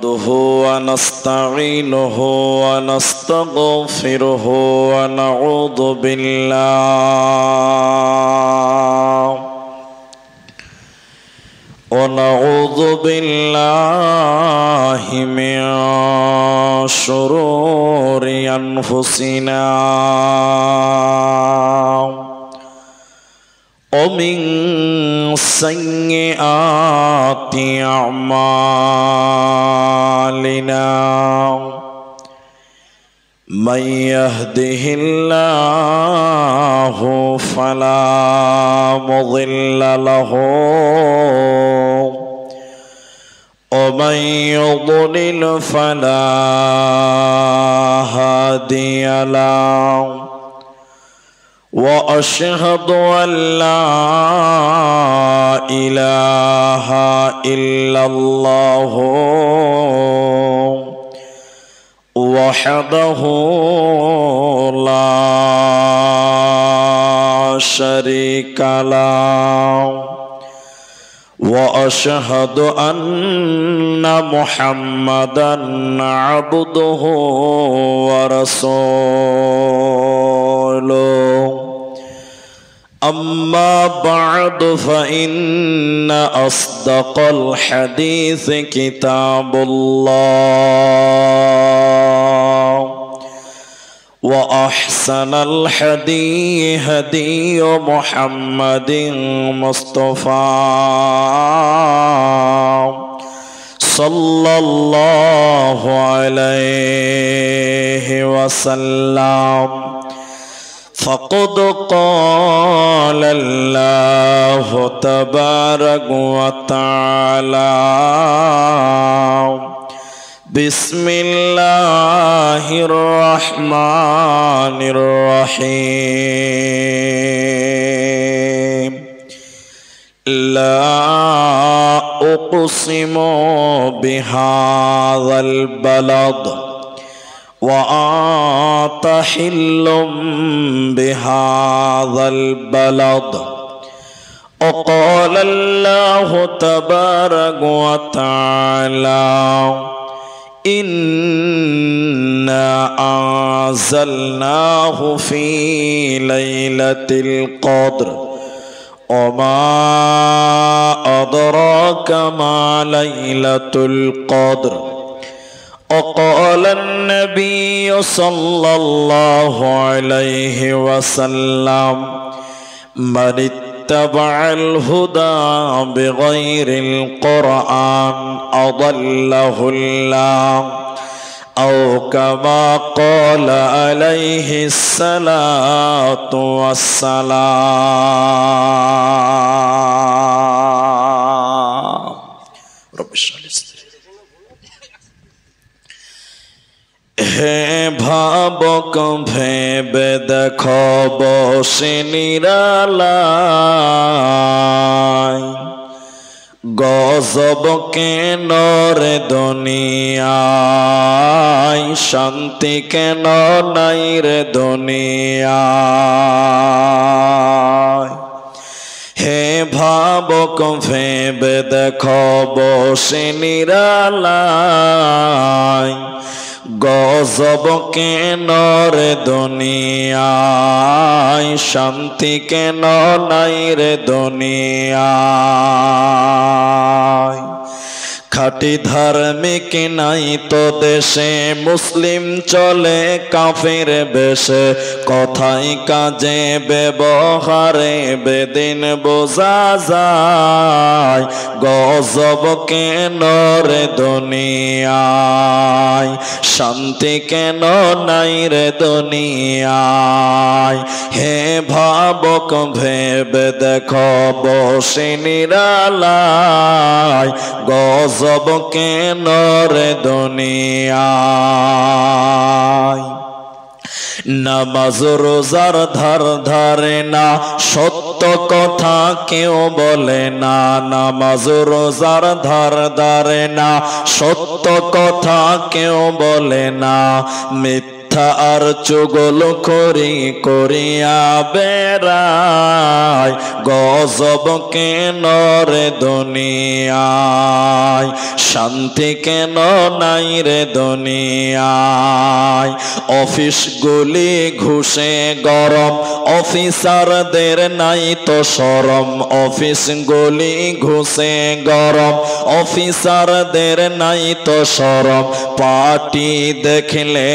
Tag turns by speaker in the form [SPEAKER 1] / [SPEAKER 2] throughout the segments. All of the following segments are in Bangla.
[SPEAKER 1] نحمده ونستعينه ونستغفره ونعوذ بالله من شرور أنفسنا ومن سيئات أعمالنا من يهده الله فلا مضل له ومن يضلل فلا هادي له وأشهد أن لا إله إلا الله وحده لا شريك له وأشهد أن محمدًا عبده ورسوله أما بعد فإن أصدق الحديث كتاب الله وأحسن الهدي هدي محمد مصطفى صلى الله عليه وسلم فقد قال الله تبارك وتعالى بسم الله الرحمن الرحيم لا أقسم بهذا البلد وأنت حل بهذا البلد وقال الله تبارك وتعالى إنا أنزلناه في ليلة القدر وما أدراك ما ليلة القدر وقال النبي صلى الله عليه وسلم من اتبع الهدى بغير القرآن أضله الله أو كما قال عليه الصلاة والسلام رب اشرح لي صدري হে ভাবক ভেবে দেখো বসে নিরালায় গজব কেন রে দুনিয়ায় শান্তি কেন নাই রে দুনিয়ায় হে ভাবক ভেবে দেখো বসে নিরালায় গজব কেন রে দুনিয়ায় শান্তি কেন নাই রে দুনিয়ায় খাঁটি ধার্মিক নাই তো দেশে মুসলিম চলে কাফির বেশে কথাই কাজে ব্যবহারে বেদিন বোঝা যায় গজব কেন রে দুনিয়ায় শান্তি কেন নাই রে দুনিয়ায় হে ভাবক ভেবে দেখো বসে নিরালায় গজব কেন রে দুনিয়ায় নামাজ রোজার ধার ধারে না সত্য কথা কেউ বলে না নামাজ রোজার ধার ধারে না সত্য কথা কেউ বলে না মিথ্যা মিথ্যা আর চুগল করিয়া বেড়ায়, গজব কেন রে দুনিয়ায়, শান্তি কেন নাই রে দুনিয়ায়। অফিস গুলি ঘুষে গরম, অফিসারদের নাই তো শরম, অফিস গুলি ঘুষে গরম, অফিসারদের নাই তো শরম। পার্টি দেখলে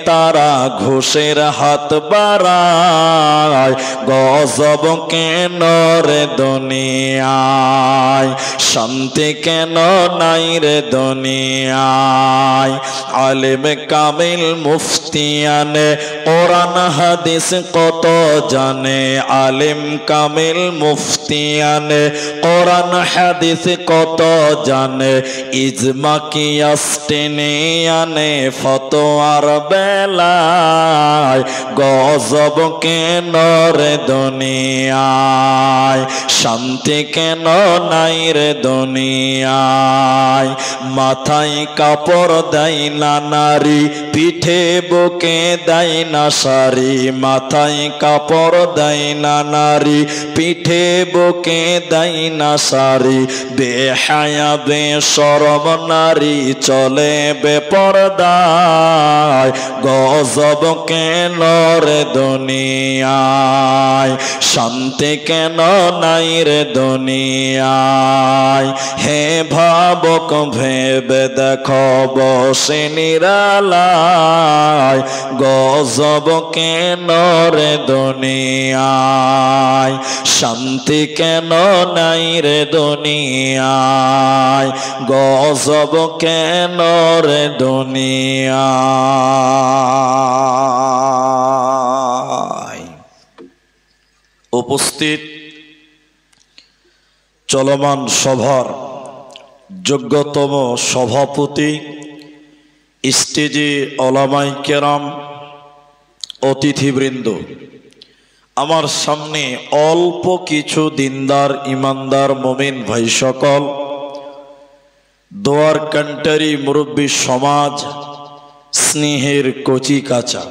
[SPEAKER 1] তারা ঘুষের হাত বাড়ায়, গজব কেন রে দুনিয়ায়, শান্তি কেন নাই রে দুনিয়ায়। আলেম কামিল মুফতিয়ানে কোরআন হাদিস কত জানে, আলেম কামিল মুফতিয়ানে কোরআন হাদিস কত জানে। ইজমা কিয়াস টেনে আনে ফতোয়ার বেলায়, গজব কেন রে দুনিয়ায়, শান্তি কেন নাই রে দুনিয়ায়। মাথায় কাপড় দেয় না নারী, পিঠে বুকে দেয় না শাড়ি, মাথায় কাপড় দেয় না নারী, পিঠে বুকে দেয় না শাড়ি। বেহায়া বেশরম নারী চলে বেপরদায়, গজব কেন রে দুনিয়ায়, শান্তি কেন নাই রে দুনিয়ায়। হে ভাবক ভেবে দেখো বসে নিরালায়, গজব কেন রে দুনিয়ায়, শান্তি কেন নাই রে দুনিয়ায়, গজব কেন রে দুনিয়ায়। উপস্থিত চলমান সভার যোগ্যতম সভাপতি, স্টেজে ওলামায়ে কেরাম, অতিথিবৃন্দ, আমার সামনে অল্প কিছু দিনদার ইমানদার মুমিন ভাই সকল, দোয়ার কান্টারি মুরব্বী সমাজ, স্নেহের কচি কাঁচা,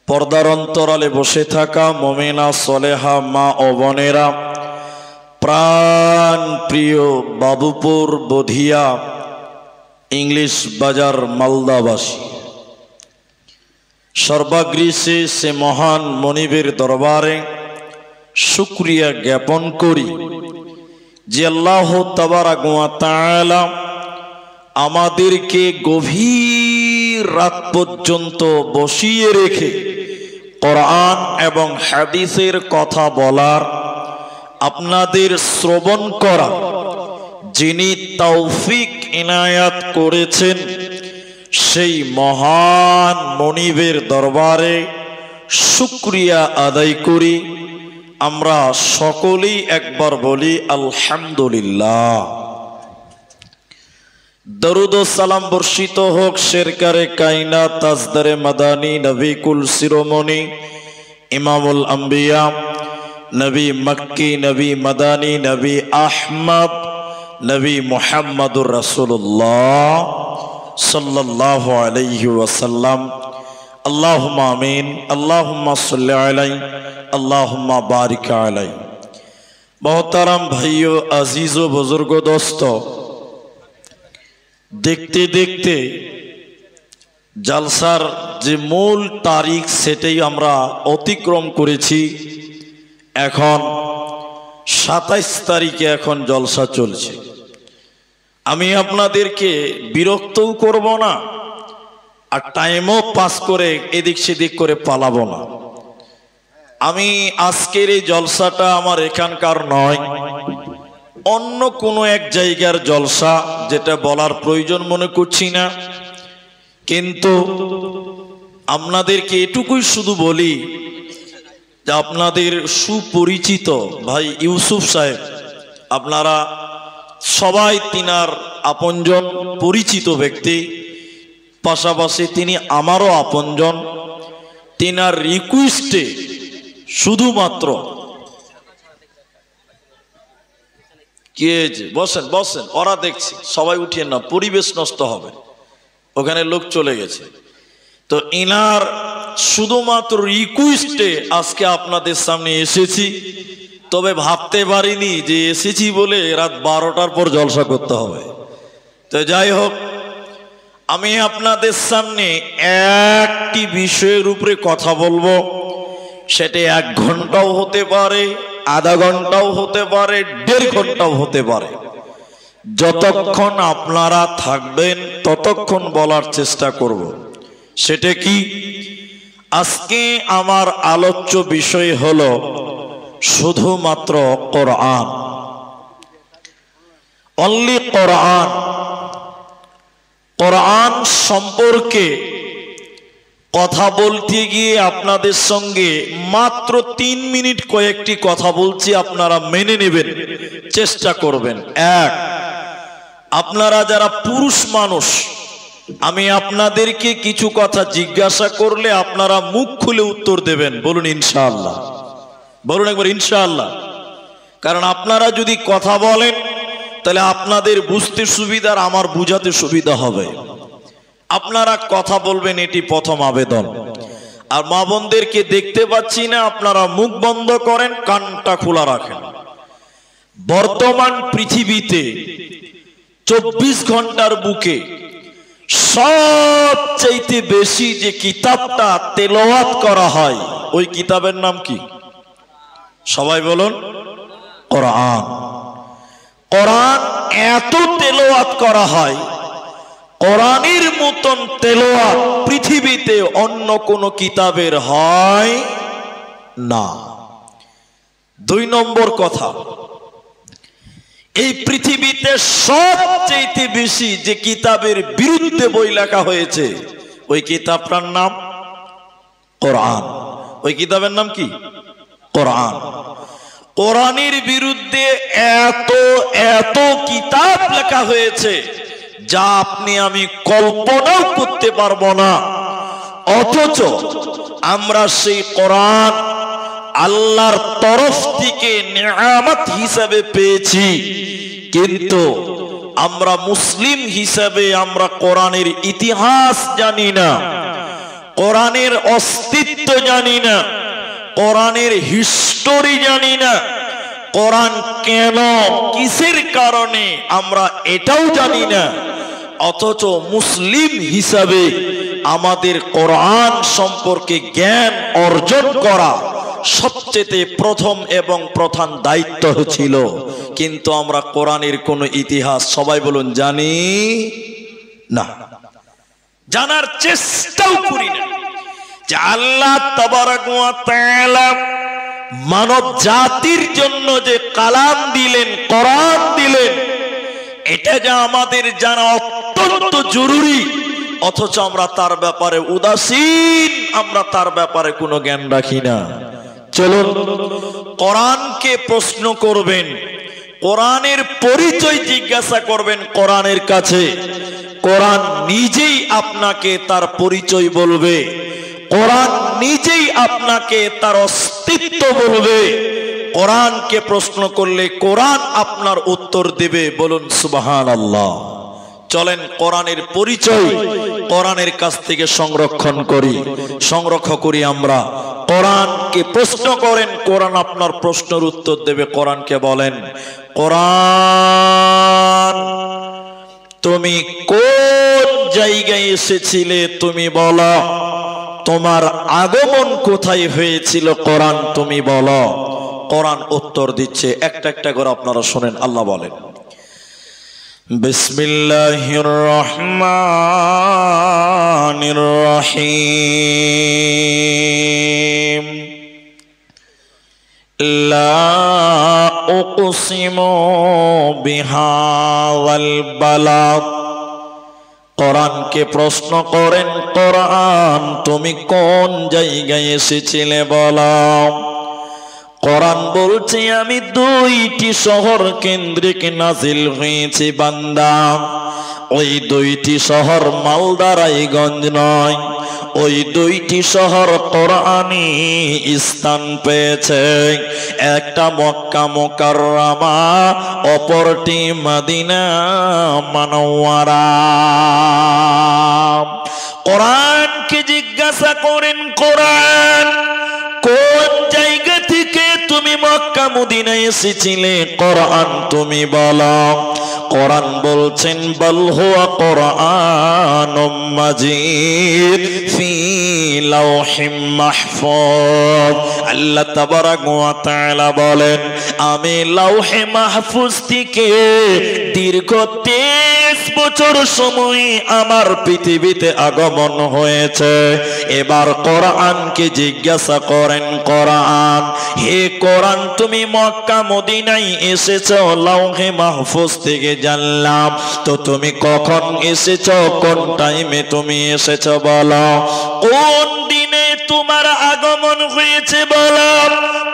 [SPEAKER 1] পর্দার অন্তরালে বসে থাকা মুমিনা সলেহা মা ও বোনেরা, প্রাণ প্রিয় বাবুপুর বধিয়া ইংলিশ বাজার মালদাবাসী, সর্বাগ্রিসে সে মহান মনিবের দরবারে শুকরিয়া জ্ঞাপন করি যে আল্লাহ তাবারাক ওয়া তাআলা আমাদেরকে গভীর রাত পর্যন্ত বসিয়ে রেখে কোরআন এবং হাদিসের কথা বলার, আপনাদের শ্রবণ করা যিনি তৌফিক ইনায়াত করেছেন, সেই মহান মনিবের দরবারে শুকরিয়া আদায় করি। আমরা সকলেই একবার বলি আলহামদুলিল্লাহ। দরুদ ও সালাম বর্ষিত হোক শেরকারে কায়নাত তাজদারে মাদানী নবী কুল শিরোমণি ইমামুল আম্বিয়া নবী মক্কি নবী মাদানী নবী আহমদ নবী মুহাম্মদুর রাসূলুল্লাহ সাল্লাল্লাহু আলাইহি ওয়াসাল্লাম। আল্লাহুম্মা আমিন। আল্লাহুম্মা সাল্লি আলাইহি, আল্লাহুম্মা বারিক আলাইহি। মোহতারাম ভাইও, আজিজ ও বুজুর্গ দোস্ত, দেখতে দেখতে জালসার যে মূল তারিখ সেটাই আমরা অতিক্রম করেছি। এখন 27 তারিখে এখন জলসা চলছে। আমি আপনাদেরকে বিরক্তও করব না, আর টাইমও পাস করে এদিক সেদিক করে পালাবো না। আমি আজকের এই জলসাটা আমার এখানকার নয়, অন্য কোনো এক জায়গার জলসা, যেটা বলার প্রয়োজন মনে করছি না। কিন্তু আপনাদেরকে এটুকুই শুধু বলি যে আপনাদের সুপরিচিত ভাই ইউসুফ সাহেব, আপনারা সবাই তিনার আপনজন, পরিচিত ব্যক্তি, পাশাপাশি তিনি আমারও আপনজন। তিনার রিকোয়েস্টে শুধুমাত্র কি হয়েছে, বসেন বসেন, ওরা দেখছে, সবাই উঠিয়ে না, পরিবেশ নষ্ট হবে, ওখানে লোক চলে গেছে। তো ইনার শুধুমাত্র রিকোয়েস্টে আজকে আপনাদের সামনে এসেছি। তবে ভাবতে পারিনি যে এসেছি বলে রাত 12টার পর জলসা করতে হবে। তো যাই হোক, আমি আপনাদের সামনে একটি বিষয়ের উপরে কথা বলবো। সেটা 1 ঘন্টাও হতে পারে, আধা ঘন্টাও হতে পারে, 1.5 ঘন্টাও হতে পারে। যতক্ষণ আপনারা থাকবেন ততক্ষণ বলার চেষ্টা করব। সেটা কি? আজকে আমার আলোচ্য বিষয় হলো শুধুমাত্র কোরআন, অনলি কোরআন। কোরআন সম্পর্কে কথা বলতে গিয়ে আপনাদের সঙ্গে মাত্র 3 মিনিট কয়েকটি কথা বলছি, আপনারা মেনে নেবেন, চেষ্টা করবেন। 1, আপনারা যারা পুরুষ মানুষ, আমি আপনাদেরকে কিছু কথা জিজ্ঞাসা করলে আপনারা মুখ খুলে উত্তর দেবেন। বলুন ইনশাআল্লাহ, বলুন একবার ইনশাআল্লাহ। কারণ আপনারা যদি কথা বলেন তাহলে আপনাদের বুঝতে সুবিধা আর আমার বুঝাতে সুবিধা হবে। আপনারা কথা বলবেন, এটি প্রথম আবেদন। আর মা বোনদেরকে দেখতে পাচ্ছি না, আপনারা মুখ বন্ধ করেন, কানটা খোলা রাখেন। বর্তমান পৃথিবীতে 24 ঘন্টার বুকে সবচাইতে বেশি যে কিতাবটা তেলাওয়াত করা হয়, ওই কিতাবের নাম কি? সবাই বলুন, কোরআন। কোরআন এত তেলাওয়াত করা হয়, কোরআনের মতন তেলাওয়াত পৃথিবীতে অন্য কোন কিতাবের হয় না। 2 নম্বর কথা, এই পৃথিবীতে সবচেয়ে বেশি যে কিতাবের বিরুদ্ধে বই লেখা হয়েছে, ওই কিতাবটার নাম কোরআন। ওই কিতাবের নাম কি? কোরআন। কোরআনের বিরুদ্ধে এত এত কিতাব লেখা হয়েছে যা আপনি আমি কল্পনাও করতে পারবো না। অথচ আমরা সেই কোরআন আল্লাহর তরফ থেকে নিয়ামত হিসাবে পেয়েছি, কিন্তু আমরা মুসলিম হিসাবে আমরা কোরআনের ইতিহাস জানি না, কোরআনের অস্তিত্ব জানি না, কোরআনের হিস্টোরি জানি না, কোরআন কেন, কিসের কারণে আমরা এটাও জানি না। অথচ মুসলিম হিসাবে আমাদের কোরআন সম্পর্কে জ্ঞান অর্জন করা সবচেয়ে প্রথম এবং প্রধান দায়িত্ব ছিল। কিন্তু আমরা কোরআনের কোন ইতিহাস, সবাই বলুন, জানি না, জানার চেষ্টাও করি না। যে আল্লাহ তাবারক ওয়া তাআলা মানব জাতির জন্য যে কালাম দিলেন, কোরআন দিলেন, এটা যে আমাদের জানা অত্যন্ত জরুরি, অথচ আমরা তার ব্যাপারে উদাসীন, আমরা তার ব্যাপারে কোনো জ্ঞান রাখি না। চলুন কোরআনকে প্রশ্ন করবেন, কোরআনের পরিচয় জিজ্ঞাসা করবেন কোরআনের কাছে, কোরআন নিজেই আপনাকে তার পরিচয় বলবে, কোরআন নিজেই আপনাকে তার অস্তিত্ব বলবে। কোরআনকে প্রশ্ন করলে কোরআন আপনার উত্তর দেবে। বলুন সুবহানাল্লাহ। চলেন কোরআনের পরিচয় কোরআনের কাছ থেকে সংরক্ষণ করি আমরা। কোরআনকে প্রশ্ন করেন, কোরআন আপনার প্রশ্নের উত্তর দেবে। কোরআনকে বলেন, কোরআন তুমি কোন জায়গায় এসেছিলে, তুমি বলো। তোমার আগমন কোথায় হয়েছিল, কোরআন তুমি বলো। কোরআন উত্তর দিচ্ছে, একটা একটা করে আপনারা শুনেন। আল্লাহ বলেন, বিসমিল্লাহির রহমানির রহিম। লা উকসিমু বিহাওয়াল বালাদ। কোরআনকে প্রশ্ন করেন, কোরআন তুমি কোন জায়গায় এসেছিলে বলো। কোরআন বলছে, আমি 2টি শহর কেন্দ্রিক নাজিল হয়েছে বান্দা। ওই 2টি শহর মালদা রায়গঞ্জ নয়, ওই 2টি শহর কোরআনি স্থান পেয়েছে। একটা মক্কা মুকাররমা, অপরটি মদিনা মুনাওয়ারা। কোরআনকে যে মদিনায় এসেছিলে কোরআন তুমি বলো। কোরআন বলছেন বল হুয়া কোরআনুম মাজিদ ফি লাওহিম মাহফুজ। আল্লাহ তাবারাক ওয়া তাআলা বলেন আমি লাওহে মাহফুজ থেকে দীর্ঘ 23 বছর সময় আমার পৃথিবীতে আগমন হয়েছে। এবার কোরআনকে জিজ্ঞাসা করেন কোরআন, হে কোরআন তুমি মক্কা মদিনায় এসেছো লাওহে মাহফুজ থেকে জানলাম, তো তুমি কখন এসেছো, কোন টাইমে তুমি এসেছো বলো, কোন দিনে তোমার আগমন হয়েছে বলো।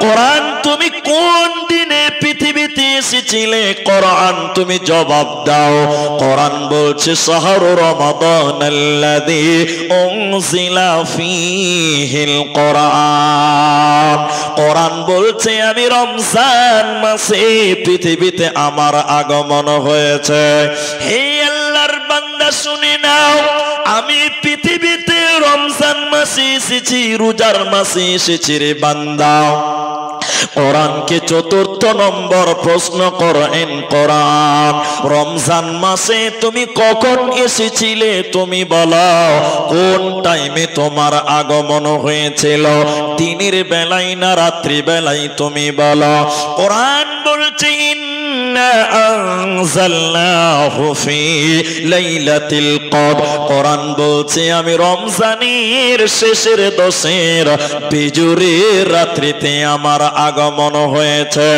[SPEAKER 1] কোরআন তুমি কোন দিনে পৃথিবীতে এসেছিলে, কোরআন তুমি জবাব দাও। কোরআন বলছে শাহরু রমাদানাল্লাযী উনজিলা ফীহিল কোরআন। কোরআন বলছে আমি রমজান মাসে পৃথিবীতে আমার আগমন হয়েছে। হে আল্লাহর বান্দা শুনে নাও, আমি পৃথিবীতে রমজান মাসে এসেছি, রোজার মাসে এসেছি রে বান্দা। কোরআনকে ৪র্থ নম্বর প্রশ্ন করেন কোরআন, রমজান মাসে তুমি কখন এসেছিলে তুমি বলো, কোন টাইমে তোমার আগমন হয়েছিল, দিনের বেলায় না রাত্রি বেলায় তুমি বলো। কোরআন বলছে ইন্না আনজালনাহু ফি লাইলাতিল কদর। কোরআন বলছে আমি রমজানের শেষের 10-এর বিজুরের রাত্রিতে আমার আগমন হয়েছে।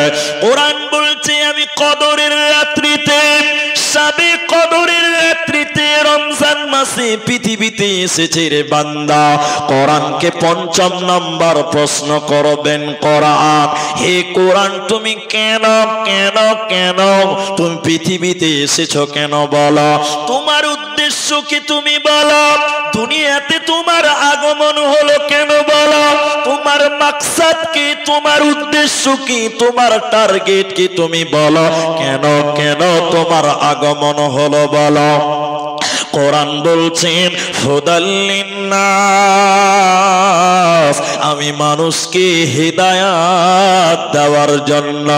[SPEAKER 1] কোরআন বলছে আমি কদরের রাত্রিতে, শাবে কদরের রাত্রিতে রমজান মাসে পৃথিবীতে এসেছে রে বান্দা। কোরআনকে ৫ম নাম্বার প্রশ্ন করবেন কোরআন, হে কোরআন তুমি কেন কেন কেন তুমি পৃথিবীতে এসেছো কেন বলো, তোমার উদ্দেশ্য কি তুমি বলো, দুনিয়াতে তোমার আগমন হলো কেন বলো, তোমার মাকসাদ কি, তোমার উদ্দেশ্য কি, তোমার টার্গেট কি তুমি বলো, কেন কেন তোমার আগমন হলো বলো। কোরআন বলছেন হুদাল লিন্নাস, আমি মানুষকে হিদায়াত দেওয়ার জন্য,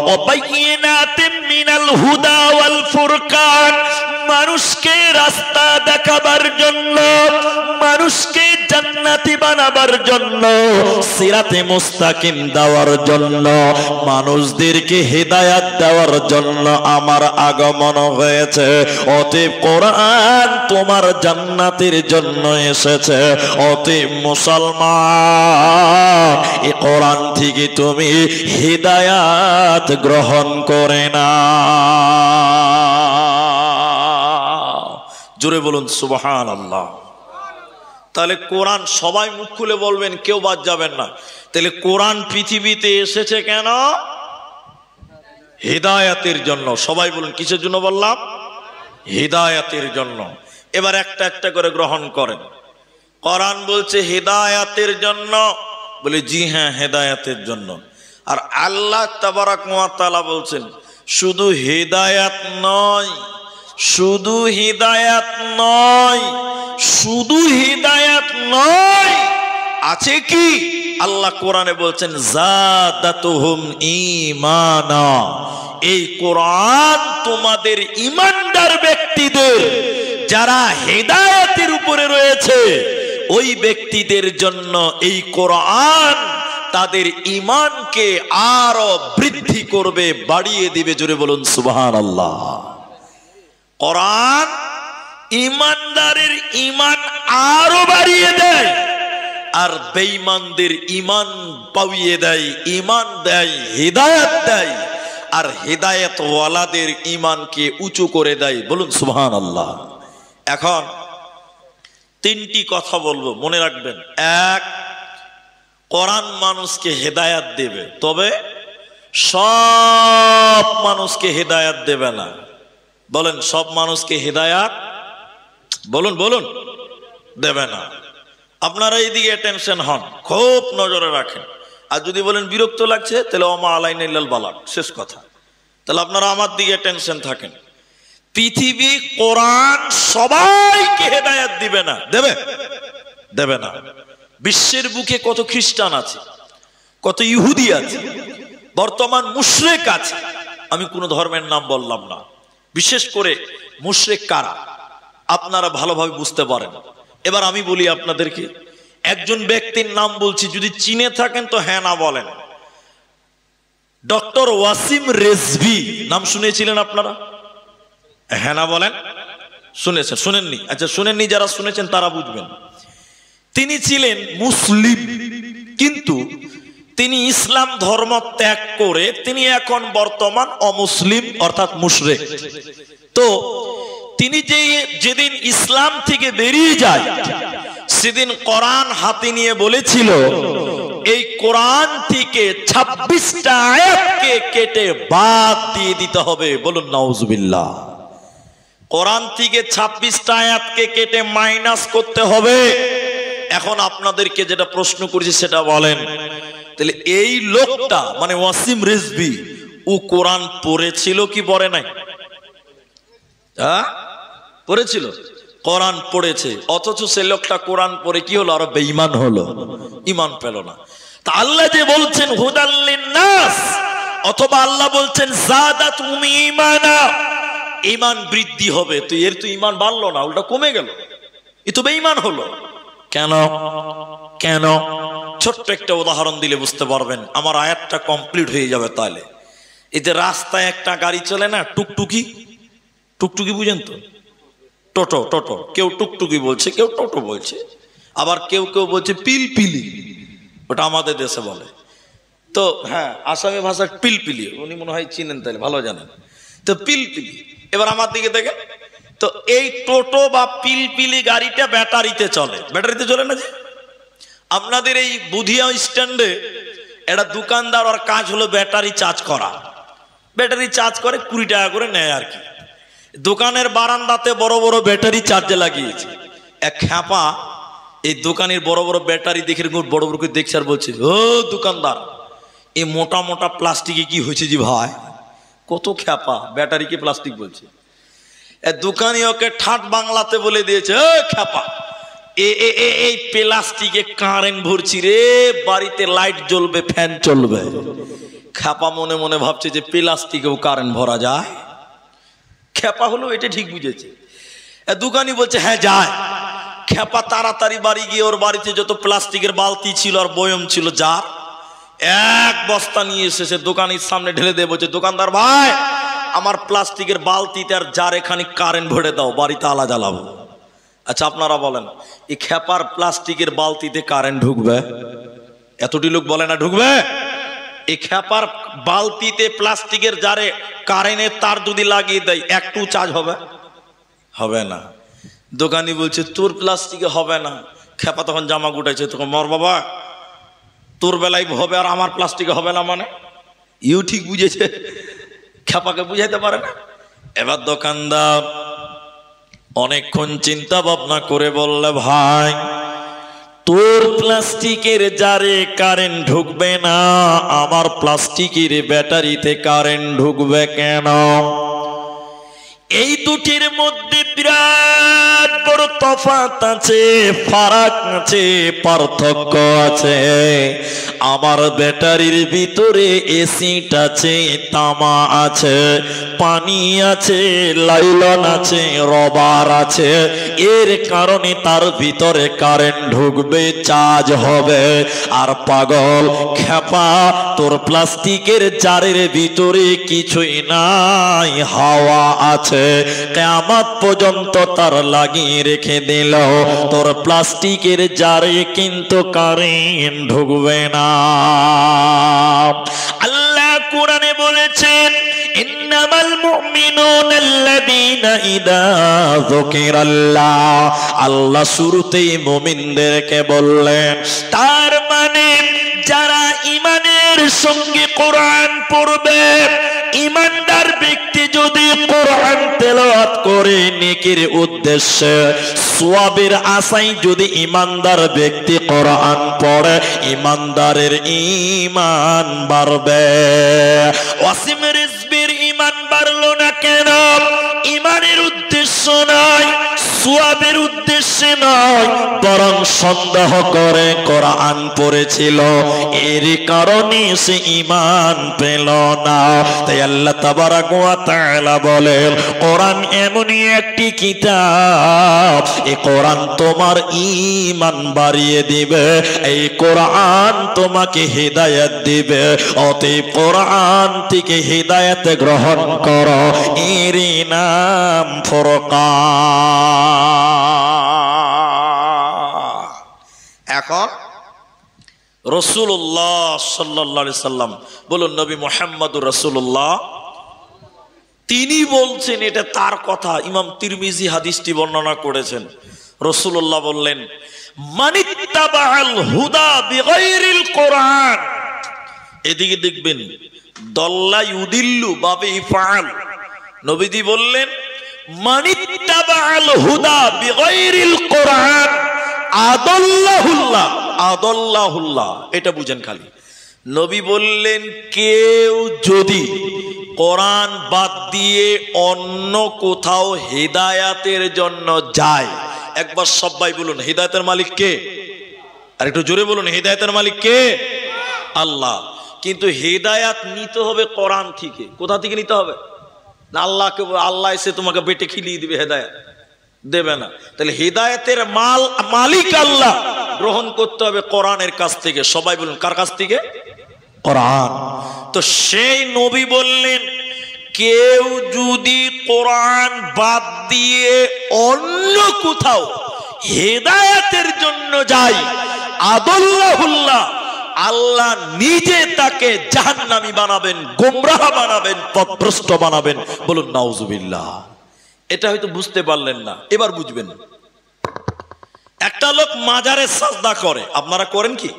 [SPEAKER 1] ওয়াবায়্যিনাতিম মিনাল হুদা ওয়াল ফুরকান, মানুষকে রাস্তা দেখাবার জন্য, মানুষকে জান্নাতি বানাবার জন্য, সিরাতে মুস্তাকিম দেওয়ার জন্য, মানুষদেরকে হিদায়াত দেওয়ার জন্য আমার আগমন হয়েছে। অতএব কোরআন তোমার জান্নাতের জন্য এসেছে। অতএব মুসলমান এই কোরআন থেকে তুমি হিদায়াত গ্রহণ করে না। জোরে বলুন সুবহানাল্লাহ। তাহলে কোরআন সবাই মুখ খুলে বলবেন, কেউ বাদ যাবেন না। তাহলে কোরআন পৃথিবীতে এসেছে কেন? হিদায়াতের জন্য। সবাই বলুন কিসের জন্য বললাম? হিদায়াতের জন্য। এবার একটা একটা করে গ্রহণ করেন। কোরআন বলছে হিদায়াতের জন্য, বলে জি হ্যাঁ হেদায়াতের জন্য। আর আল্লাহ তাবারাক ওয়া তাআলা বলছেন শুধু হিদায়াত নয়, শুধু হিদায়াত নয়, শুধু হিদায়াত নয়, আছে কি? আল্লাহ কোরআনে বলছেন যাদাতুহুম ঈমানা, এই কোরআন তোমাদের ঈমানদার ব্যক্তিদের যারা হিদায়াতের উপরে রয়েছে ওই ব্যক্তিদের জন্য এই কোরআন তাদের ঈমানকে আরো বৃদ্ধি করবে, বাড়িয়ে দিবে। জোরে বলুন সুবহানাল্লাহ। কোরআন ঈমানদারের ঈমান আরো বাড়িয়ে দেয়, আর বেঈমানদের ঈমান পাইয়ে দেয়, ঈমান দেয়, হিদায়াত দেয়, আর হিদায়াত ওয়ালাদের ঈমানকে উঁচু করে দেয়। বলুন সুবহানাল্লাহ। এখন 3টি কথা বলবো, মনে রাখবেন। 1, কোরআন মানুষকে হিদায়াত দেবে, তবে সব মানুষকে হিদায়াত দেবে না। বলেন সব মানুষকে হিদায়াত বলুন বলুন দেবে না। আপনারা এইদিকে টেনশন হন, খুব নজরে রাখেন। আর যদি বলেন বিরক্ত লাগছে, তাহলে ওমা আলাইনা ইল্লাল বালাগ, শেষ কথা। তাহলে আপনারা আমার দিকে টেনশন থাকেন। পৃথিবী কোরআন সবাইকে হিদায়াত দিবে না, দেবে দেবে না। বিশ্বের বুকে কত খ্রিস্টান আছে, কত ইহুদি আছে, বর্তমান মুশরিক আছে, আমি কোন ধর্মের নাম বললাম না, বিশেষ করে মুশরিক কারা আপনারা ভালোভাবে বুঝতে পারেন। এবার আমি বলি আপনাদেরকে, একজন ব্যক্তির নাম বলছি, যদি চিনে থাকেন তো হ্যাঁ না বলেন। ডক্টর ওয়াসিম রেজভি নাম শুনেছিলেন আপনারা? হ্যাঁ না বলেন। শুনেছেন? শুনেননি? আচ্ছা শুনেননি, যারা শুনেছেন তারা বুঝবেন। তিনি ছিলেন মুসলিম, কিন্তু তিনি ইসলাম ধর্ম ত্যাগ করে তিনি এখন বর্তমান অমুসলিম অর্থাৎ মুশরিক। তো তিনি যেদিন ইসলাম থেকে বেরিয়ে যায় সেদিন কোরআন হাতে নিয়ে বলেছিল এই কোরআন থেকে 26টা আয়াতকে কেটে বাদ দিয়ে দিতে হবে। বলুন নাউজুবিল্লাহ। কোরআন থেকে 26টা আয়াতকে কেটে মাইনাস করতে হবে। এখন আপনাদেরকে যেটা প্রশ্ন করেছি সেটা বলেন, তাহলে এই লোকটা মানে ওয়াসিম রিজভী ও কোরআন পড়েছিল কি পড়ে নাই? পড়েছিল, কোরআন পড়েছে, অথচ সে লোকটা কোরআন পড়ে কি হলো? আরো বেঈমান হলো, ঈমান পেল না। তা আল্লাহ যে বলছেন হুদাল লিন্নাস, অথবা আল্লাহ বলছেন যাদাতুহুম ঈমানা, ঈমান বৃদ্ধি হবে, তো এর তো ঈমান বাড়লো না, উল্টা কমে গেল, এ তো বেঈমান হলো। কেন? কেন? ছোট্ট একটা উদাহরণ দিলে বুঝতে পারবেন, আমার আয়াতটা কমপ্লিট হয়ে যাবে। তাহলে এই যে রাস্তায় একটা গাড়ি চলে না, টুকটুকি, টুকটুকি বুঝেন তো? টোটো, টোটো, কেউ টুকটুকি বলছে, কেউ টোটো বলছে, আবার কেউ কেউ বলছে পিলপিলি, ওটা আমাদের দেশে বলে। তো হ্যাঁ, আসামি ভাষায় পিলপিলি, উনি মনে হয় চিনেন, তাহলে ভালো জানেন। তো পিলপিলি, এবার আমার দিকে দেখেন তো, এই টোটো বা পিলপিলি গাড়িটা ব্যাটারিতে চলে। ব্যাটারিতে চলে না যে? আপনাদের এই বুধিয়া স্ট্যান্ডে একটা দোকানদার, ওর কাজ হলো ব্যাটারি চার্জ করা। ব্যাটারি চার্জ করে 20 টাকা করে নেয় আর কি। দোকানের বারান্দাতে বড় বড় ব্যাটারি চার্জে লাগিয়েছে। এক খ্যাপা এই দোকানের বড় বড় ব্যাটারি দেখে বড় বড় করে দেখছে আর বলছে, ও দোকানদার, এই মোটা মোটা প্লাস্টিকে কি হয়েছে জি ভাই? কত খ্যাপা, ব্যাটারিকে প্লাস্টিক বলছে। দোকানি ওকে ঠাট বাংলাতে বলে দিয়েছে, ও খ্যাপা, এই প্লাস্টিকে কারেন্ট ভরছি রে, বাড়িতে লাইট জ্বলবে, ফ্যান চলবে। খ্যাপা মনে মনে ভাবছে যে প্লাস্টিকেও কারেন্ট ভরা যায়। খ্যাপা হলো এটা ঠিক বুঝেছে। দোকানি বলছে হ্যাঁ যায়। খ্যাপা তাড়াতাড়ি বাড়ি গিয়ে ওর বাড়িতে যত প্লাস্টিকের বালতি ছিল আর বয়ম ছিল, জার, এক বস্তা নিয়ে এসেছে দোকানির সামনে ঢেলে দিয়ে বলছে, দোকানদার ভাই, আমার প্লাস্টিকের বালতিতে আর জার এখানে কারেন্ট ভরে দাও, বাড়িতে আলা জ্বালাবো। আচ্ছা আপনারা বলেন, এই খ্যাপার প্লাস্টিকের বালতিতে কারেন্ট ঢুকবে? এতটি লোক বলে না ঢুকবে? এই খ্যাপার বালতিতে প্লাস্টিকের জারে কারেন্টের তার যদি লাগিয়ে দেয়, একটু চার্জ হবে? হবে না। দোকানি বলছে তোর প্লাস্টিকে হবে না। খ্যাপা তখন জামা গুটাইছে, তখন মর বাবা, তোর বেলায় হবে আর আমার প্লাস্টিকে হবে না মানে? ইউ ঠিক বুঝেছে, খ্যাপাকে বুঝাইতে পারে না। এবার দোকানদার অনেকক্ষণ চিন্তা ভাবনা করে বললে, ভাই তোর প্লাস্টিকের জারে কারেন্ট ঢুকবে না, আমার প্লাস্টিকের ব্যাটারিতে কারেন্ট ঢুকবে কেন? এই দুটির মধ্যে বিরাট বড় তফাৎ আছে, ফারাক আছে, পার্থক্য আছে। আমার ব্যাটারির ভিতরে এসিড আছে, তামা আছে, পানি আছে, লাইলন আছে, রবার আছে, এর কারণে তার ভিতরে কারেন্ট ঢুকবে, চার্জ হবে। আর পাগল খ্যাপা, তোর প্লাস্টিকের জারের ভিতরে কিছুই নাই, হাওয়া আছে, কিয়ামত পর্যন্ত তার লাগিয়ে রেখে দিল, তোর প্লাস্টিকের জারে কিন্তু কারেন্ট ঢুকবে না। আল্লাহ কোরআনে বলেছেন, ইন্নামাল মুমিনুনাল্লাযীনা ইযা যুকিরাল্লাহ, আল্লাহ শুরুতেই মুমিনদেরকে বললেন, তার মানে যারা ঈমানের সঙ্গে কোরআন পড়বে, ঈমানদার ব্যক্তি যদি কোরআন তেলাওয়াত করে নেকির উদ্দেশ্যে, সওয়াবের আশায় যদি ঈমানদার ব্যক্তি কোরআন পড়ে, ঈমানদারের ঈমান বাড়বে। ওয়াসিম রিজভীর ঈমান বাড়লো না কেন? ইমানের উদ্দেশ্য নয়, সওয়াবের উদ্দেশ্যে নয়, বরং সন্দেহ করে কোরআন পড়েছিল, এর কারণে সে ঈমান পেল না। তাই আল্লাহ তাবারাক ওয়া তাআলা বলেন, কোরআন এমনই একটি কিতাব, এই কোরআন তোমার ঈমান বাড়িয়ে দিবে, এই কোরআন তোমাকে হিদায়াত দিবে। অতএব কোরআন থেকে হিদায়াত গ্রহণ করো, এরই নাম ফুরকান। এখন রাসূলুল্লাহ সাল্লাল্লাহু আলাইহি সাল্লাম, বলুন নবী মুহাম্মদুর রাসূলুল্লাহ, তিনি বলছেন, এটা তার কথা। ইমাম তিরমিজি হাদিসটি বর্ণনা করেছেন। রাসূলুল্লাহ বললেন, মানিত্তাবাআল হুদা বিগাইরিল কোরআন, এদিকে দেখবেন দল্লা ইউদিল্লু বাবে ইফআল। নবীজি বললেন, মানিত্তাবাআল হুদা বিগাইরিল কোরআন আদাল্লাহুল্লাহ, আদাল্লাহুল্লাহ, এটা বুঝেন খালি। নবী বললেন, কেউ যদি কোরআন বাদ দিয়ে অন্য কোথাও হিদায়াতের জন্য যায়, একবার সবাই বলুন হিদায়াতের মালিক কে? আর একটু জোরে বলুন, হিদায়াতের মালিক কে? আল্লাহ। কিন্তু হিদায়াত নিতে হবে কোরআন থেকে। কোথা থেকে নিতে হবে? না আল্লাহকে, আল্লাহ এসে তোমাকে বেটে খিলিয়ে দিবে, হেদায়াত দেবে না। তাহলে হিদায়াতের মালিক আল্লাহ, গ্রহণ করতে হবে কোরআনের কাছ থেকে। সবাই বলুন কার কাছ থেকে? কোরআন। তো সেই নবী বললেন, কেউ যদি কোরআন বাদ দিয়ে অন্য কোথাও হিদায়াতের জন্য যায়, আদাল্লাহুল্লাহ, আল্লাহ নিজে তাকে জাহান্নামী বানাবেন, গোমরাহ বানাবেন, পথভ্রষ্ট বানাবেন। বলুন নাউজুবিল্লাহ। এটা হয়তো বুঝতে পারলেন না, এবার বুঝবেন। একটা লোক মাজারে সাজদা করে, আপনারা করেন কি?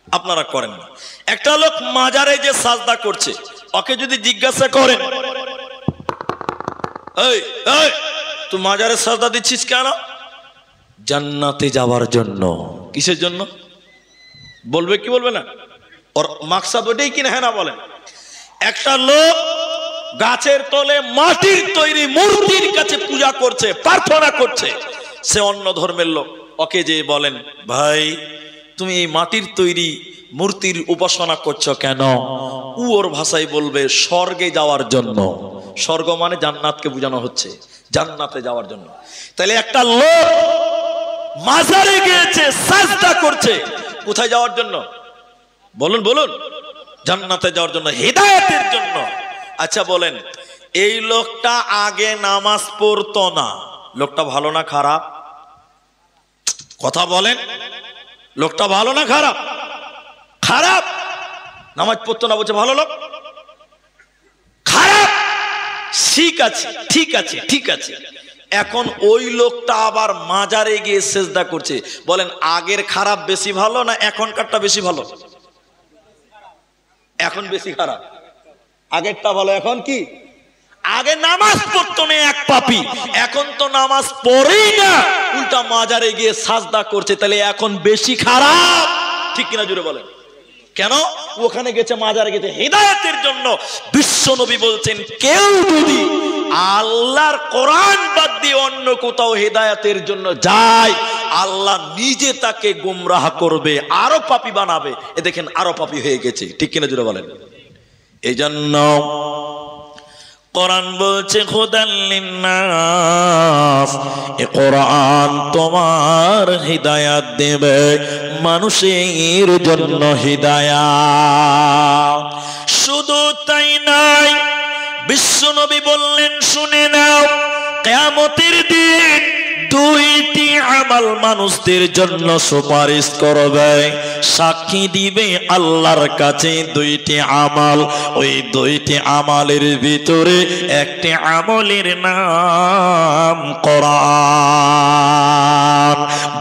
[SPEAKER 1] আপনারা করেন না। একটা লোক মাজারে যে সাজদা করছে, ওকে যদি জিজ্ঞাসা করেন, এই এই তুই মাজারে সাজদা দিচ্ছিস কেন? জান্নাতে যাওয়ার জন্য। কিসের জন্য? বলবে কি বলবে না? ওর মাকসাদ ওটাই কিনা? হ্যাঁ না বলেন। একটা লোক গাছের তলে মাটির তৈরি মূর্তির কাছে পূজা করছে, প্রার্থনা করছে, সে অন্য ধর্মের লোক। ওকে যে বলেন, ভাই তুমি এই মাটির তৈরি মূর্তির উপাসনা করছো কেন? ওর ভাষায় বলবে স্বর্গে যাওয়ার জন্য। স্বর্গ মানে জান্নাতকে বোঝানো হচ্ছে, জান্নাতে যাওয়ার জন্য। তাহলে একটা লোক মাজারে গিয়েছে, সাজদা করছে, কোথায় যাওয়ার জন্য? বলুন বলুন। জান্নাতে যাওয়ার জন্য, হিদায়াতের জন্য। আচ্ছা বলেন, এই লোকটা আগে নামাজ পড়তো না, লোকটা ভালো না খারাপ? কথা বলেন, লোকটা ভালো না খারাপ? খারাপ। নামাজ পড়তো না বলছে ভালো লোক? খারাপ। ঠিক আছে, ঠিক আছে, ঠিক আছে। এখন ওই লোকটা আবার মাজারে গিয়ে সেজদা করছে। বলেন আগের খারাপ বেশি ভালো না এখনকারটা বেশি ভালো? এখন বেশি খারাপ। আগেরটা ভালো। এখন কি? আগে নামাজ পড়তো না এক পাপী, এখন তো নামাজ পড়েই না, উল্টা মাজারে গিয়ে সাজদা করছে। তাহলে এখন বেশি খারাপ, ঠিক কিনা জুড়ে বলেন? কেন? ওখানে গেছে, মাজারে গেছে হিদায়াতের জন্য। বিশ্ব নবী বলছেন, কেউ যদি আল্লাহর কোরআন বাদ দিয়ে অন্য কোথাও হিদায়াতের জন্য যায়, আল্লাহ নিজে তাকে গুমরাহ করবে, আরো পাপী বানাবে। এ দেখেন আরো পাপী হয়ে গেছে, ঠিক কিনা জুড়ে বলেন? এই জন্য কোরআন বলছে হুদাল লিন্নাস, এই কোরআন তোমার হিদায়াত দেবে, মানুষের জন্য হিদায়াত। শুধু তাই নয়, বিশ্বনবী বললেন, শুনে নাও, কিয়ামতের দিন দুইটি আমল মানুষদের জন্য সুপারিশ করবে, সাক্ষী দিবে আল্লাহর কাছে দুইটি আমল। ওই দুইটি আমলের ভিতরে একটি আমলের নাম কোরআন।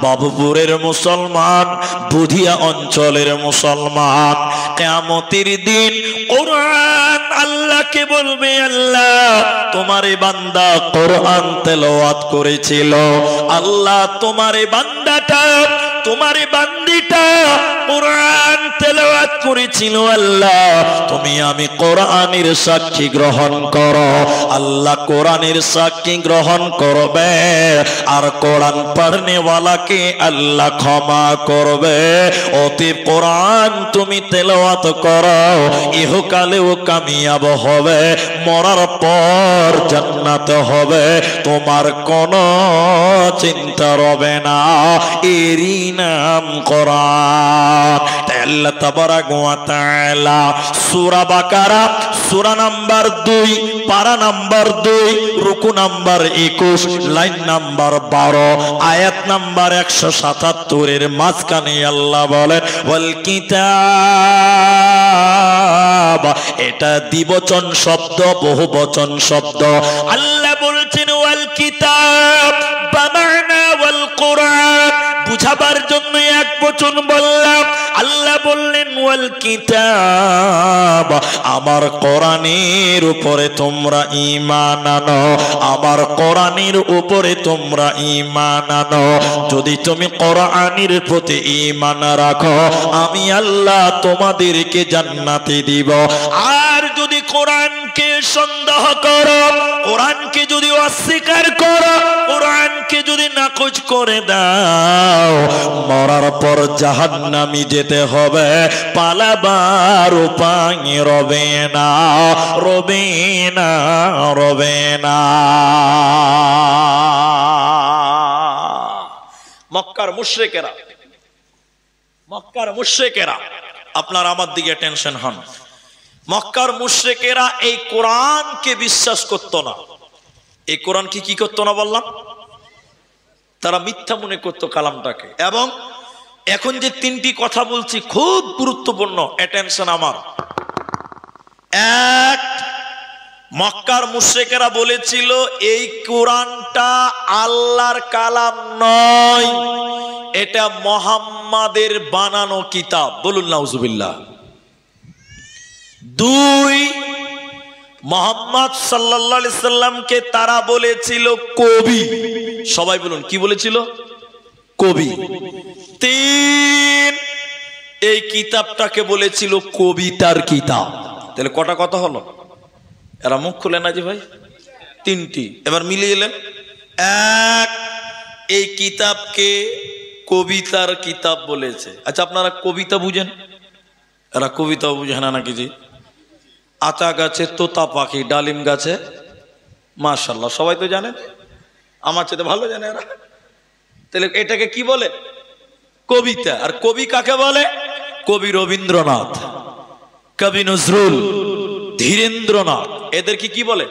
[SPEAKER 1] বাবুপুরের মুসলমান, বুধিয়া অঞ্চলের মুসলমান, কিয়ামতের দিন কোরআন আল্লাহকে বলবে, আল্লাহ তোমারে বান্দা কোরআন তেলাওয়াত করেছিল, আল্লাহ তোমারে বান্দাটা, তোমারে বান্দিটা কোরআন তেলাওয়াত করেছিল আল্লাহ তুমি আমি কোরআনের সাক্ষী গ্রহণ করো আল্লাহ কোরআনের সাক্ষী গ্রহণ করবে আর কোরআন পড়নে ওয়ালাকে আল্লাহ ক্ষমা করবে অতএব কোরআন তুমি তেলাওয়াত করো ইহকালেও কামিয়াব হবে মরার পর জান্নাত হবে তোমার কোনো চিন্তা রবে না এরই নাম কোরআন তাই আল্লাহ তাবারাক ওয়া তাআলা সূরা বাকারা সূরা নাম্বার 2 পারা নাম্বার 2 রুকু নাম্বার 21 লাইন নাম্বার 12 আয়াত নাম্বার 177 এর মাঝখানে আল্লাহ বলেন ওয়াল কিতাব এটা দ্বিবচন শব্দ বহুবচন শব্দ আল্লাহ বলছেন ওয়াল কিতাব বামানা ওয়াল কোরআন বুঝাবার জন্য এক বচন বললাম আল্লাহ বললেন ওয়াল কিতাব আমার কোরআনের উপরে তোমরা ঈমান আনো আমার কোরআনের উপরে তোমরা ঈমান আনো যদি তুমি কোরআনের প্রতি ঈমান রাখো আমি আল্লাহ তোমাদেরকে জান্নাতে দিব আর যদি কোরআনকে সন্দেহ করো কোরআনকে যদি অস্বীকার করো কোরআনকে যদি নাকচ করে দাও মরার পর জাহান্নামে যেতে হবে পালাবার উপায় রবে না রবে না রবে না মক্কার মুশরিকেরা আপনারা আমার দিকে টেনশন হন মক্কার মুশরিকেরা এই কোরআনকে বিশ্বাস করত না এই কোরআনকে কি করতো না বললাম তারা মিথ্যা মনে করতো কালামটাকে এবং এখন যে তিনটি কথা বলছি খুব গুরুত্বপূর্ণ অ্যাটেনশন আমার এক মক্কার মুশরিকেরা বলেছিল এই কোরআনটা আল্লাহর কালাম নয় এটা মুহাম্মাদের বানানো কিতাব বলুন নাউজুবিল্লাহ দুই মুহাম্মদ সাল্লাল্লাহু আলাইহি সাল্লামকে তারা বলেছিল কবি সবাই বলুন কি বলেছিল কবি তিন এই কিতাবটাকে বলেছিল কবিতার কিতাব তাহলে কটা কথা হলো এরা মুখ খুলে না যে ভাই তিনটি এবার মিলিয়ে এলেন এক এই কিতাবকে কবিতার কিতাব বলেছে আচ্ছা আপনারা কবিতা বুঝেন এরা কবিতা বুঝে না নাকি জি আতা গাছে তোতা পাখি ডালিম গাছে মাশাআল্লাহ সবাই তো জানেন আমার চেয়ে ভালো জানে এরা তাহলে এটাকে কি বলে কবিতা আর কবি কাকে বলে কবি রবীন্দ্রনাথ কবি নজরুল ধীরেন্দ্রনাথ এদেরকে কি বলে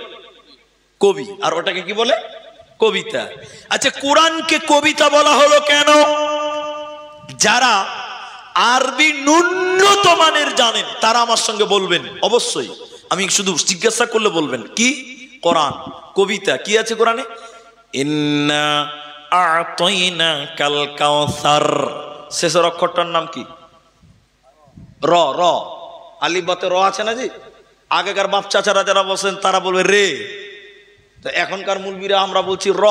[SPEAKER 1] কবি আর ওটাকে কি বলে কবিতা আচ্ছা কোরআনকে কবিতা বলা হলো কেন যারা আরবি ন্যূনতম মানের জানেন তারা আমার সঙ্গে বলবেন অবশ্যই আমি শুধু জিজ্ঞাসা করলে বলবেন কি কোরআন কবিতা কি আছে কোরআনে ইন্না আ'তাইনাকাল কাউসার শেষের অক্ষরটার নাম কি র র আলিফ বাতে র আছে না জি আগেকার বাপ চাচারা যারা বসেন তারা বলবে রে তো এখনকার মুলবিরা আমরা বলছি র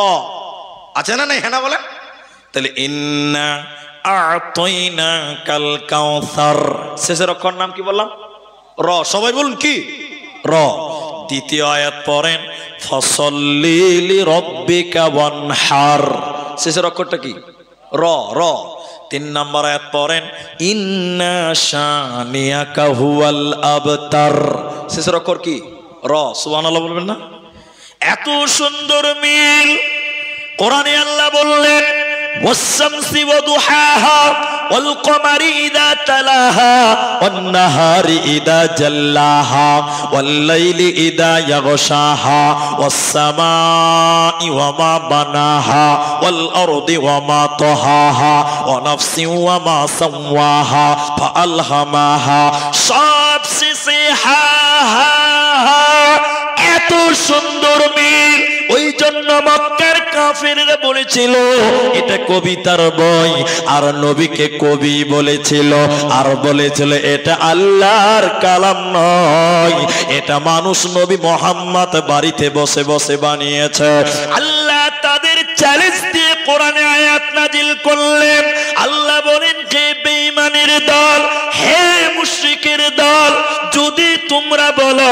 [SPEAKER 1] আছে না নাই হ্যাঁ না বলেন তাহলে ইন্না আ'তাইনাকাল কাউসার শেষের অক্ষর নাম কি বললাম র সবাই বলুন কি র দ্বিতীয় আয়াত পড়েন ফসল্লি লিরাব্বিকা ওয়ানহার শেষের অক্ষরটা কি র র তিন নম্বর আয়াত পড়েন ইন্না শানিয়াকা হুয়াল আবতার শেষের অক্ষর কি র সুবহানাল্লাহ বলবেন না এত সুন্দর মিল কোরআনে আল্লাহ বললেন والشمس وضحاها والقمر إذا تلاها والنهار إذا جلاها والليل إذا يغشاها والسماء وما بناها والأرض وما طحاها ونفس وما سواها فألهمها شابسها এত সুন্দর মিল ওই জন্য মক্কার কাফেররা বলেছিল এটা কবিতার বই আর নবীকে কবি বলেছিল আর বলেছিল এটা আল্লাহর কালাম নয় এটা মানুষ নবী মুহাম্মদ বাড়িতে বসে বসে বানিয়েছে আল্লাহ তাদের চ্যালেঞ্জ দিয়ে কোরআনে আয়াত নাজিল করলেন আল্লাহ বলেন যে বেঈমানের দল, হে মুশরিকের দল, যদি তোমরা বলো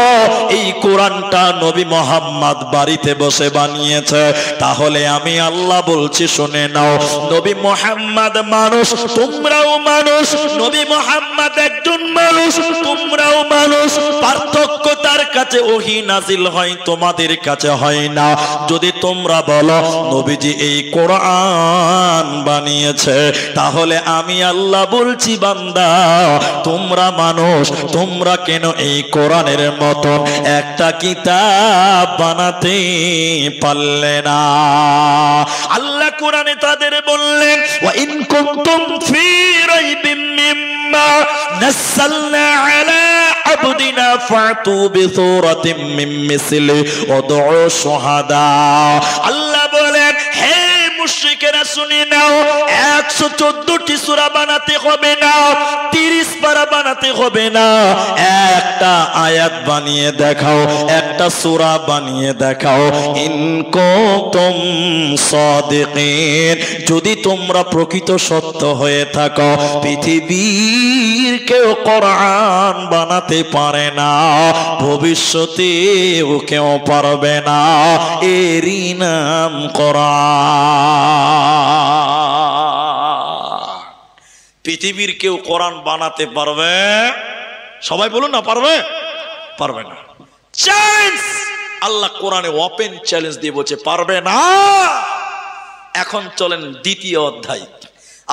[SPEAKER 1] এই কোরআনটা নবী মুহাম্মদ বাড়িতে বসে বানিয়েছে, তাহলে আমি আল্লাহ বলছি শুনে নাও, নবী মুহাম্মদ মানুষ, তোমরাও মানুষ, নবী মুহাম্মদ একজন মানুষ, তোমরাও মানুষ, পার্থক্য তার কাছে ওহী নাজিল হয়, তোমাদের কাছে হয় না। যদি তোমরা বলো নবীজি এই কোরআন বানিয়েছে, তাহলে আমি আল্লাহ বলছি বান্দা তোমরা মানুষ, তোমরা কেন এই কোরআনের মতো একটা কিতাব বানাতে পারলে না? আল্লাহ কোরআনে তাদের বললেন, ওয়া ইন কুনতুম ফি রাইবিম মিম্মা নাযালনা আলা আবদিনা ফাতু বিসূরাতিম মিন মিসলি ওয়াদউ শুহাদা। আল্লাহ বলেন, হে মুশরিকেরা শুনে নাও, 114টি সূরা বানাতে হবে না, 30 পারা বানাতে হবে না, একটা আয়াত বানিয়ে দেখাও, একটা সূরা বানিয়ে দেখাও। ইন কুনতুম সাদিকিন, যদি তোমরা প্রকৃত সত্য হয়ে থাকো, পৃথিবীর কেউ কোরআন বানাতে পারে না, ভবিষ্যতেও কেউ পারবে না, এরই নাম কোরআন। পৃথিবীর কেউ কোরআন বানাতে পারবে? সবাই বলুন না, পারবে? পারবে না। চ্যালেঞ্জ, আল্লাহ কোরআনে ওপেন চ্যালেঞ্জ দিয়ে বলছে পারবে না। এখন চলেন দ্বিতীয় অধ্যায়।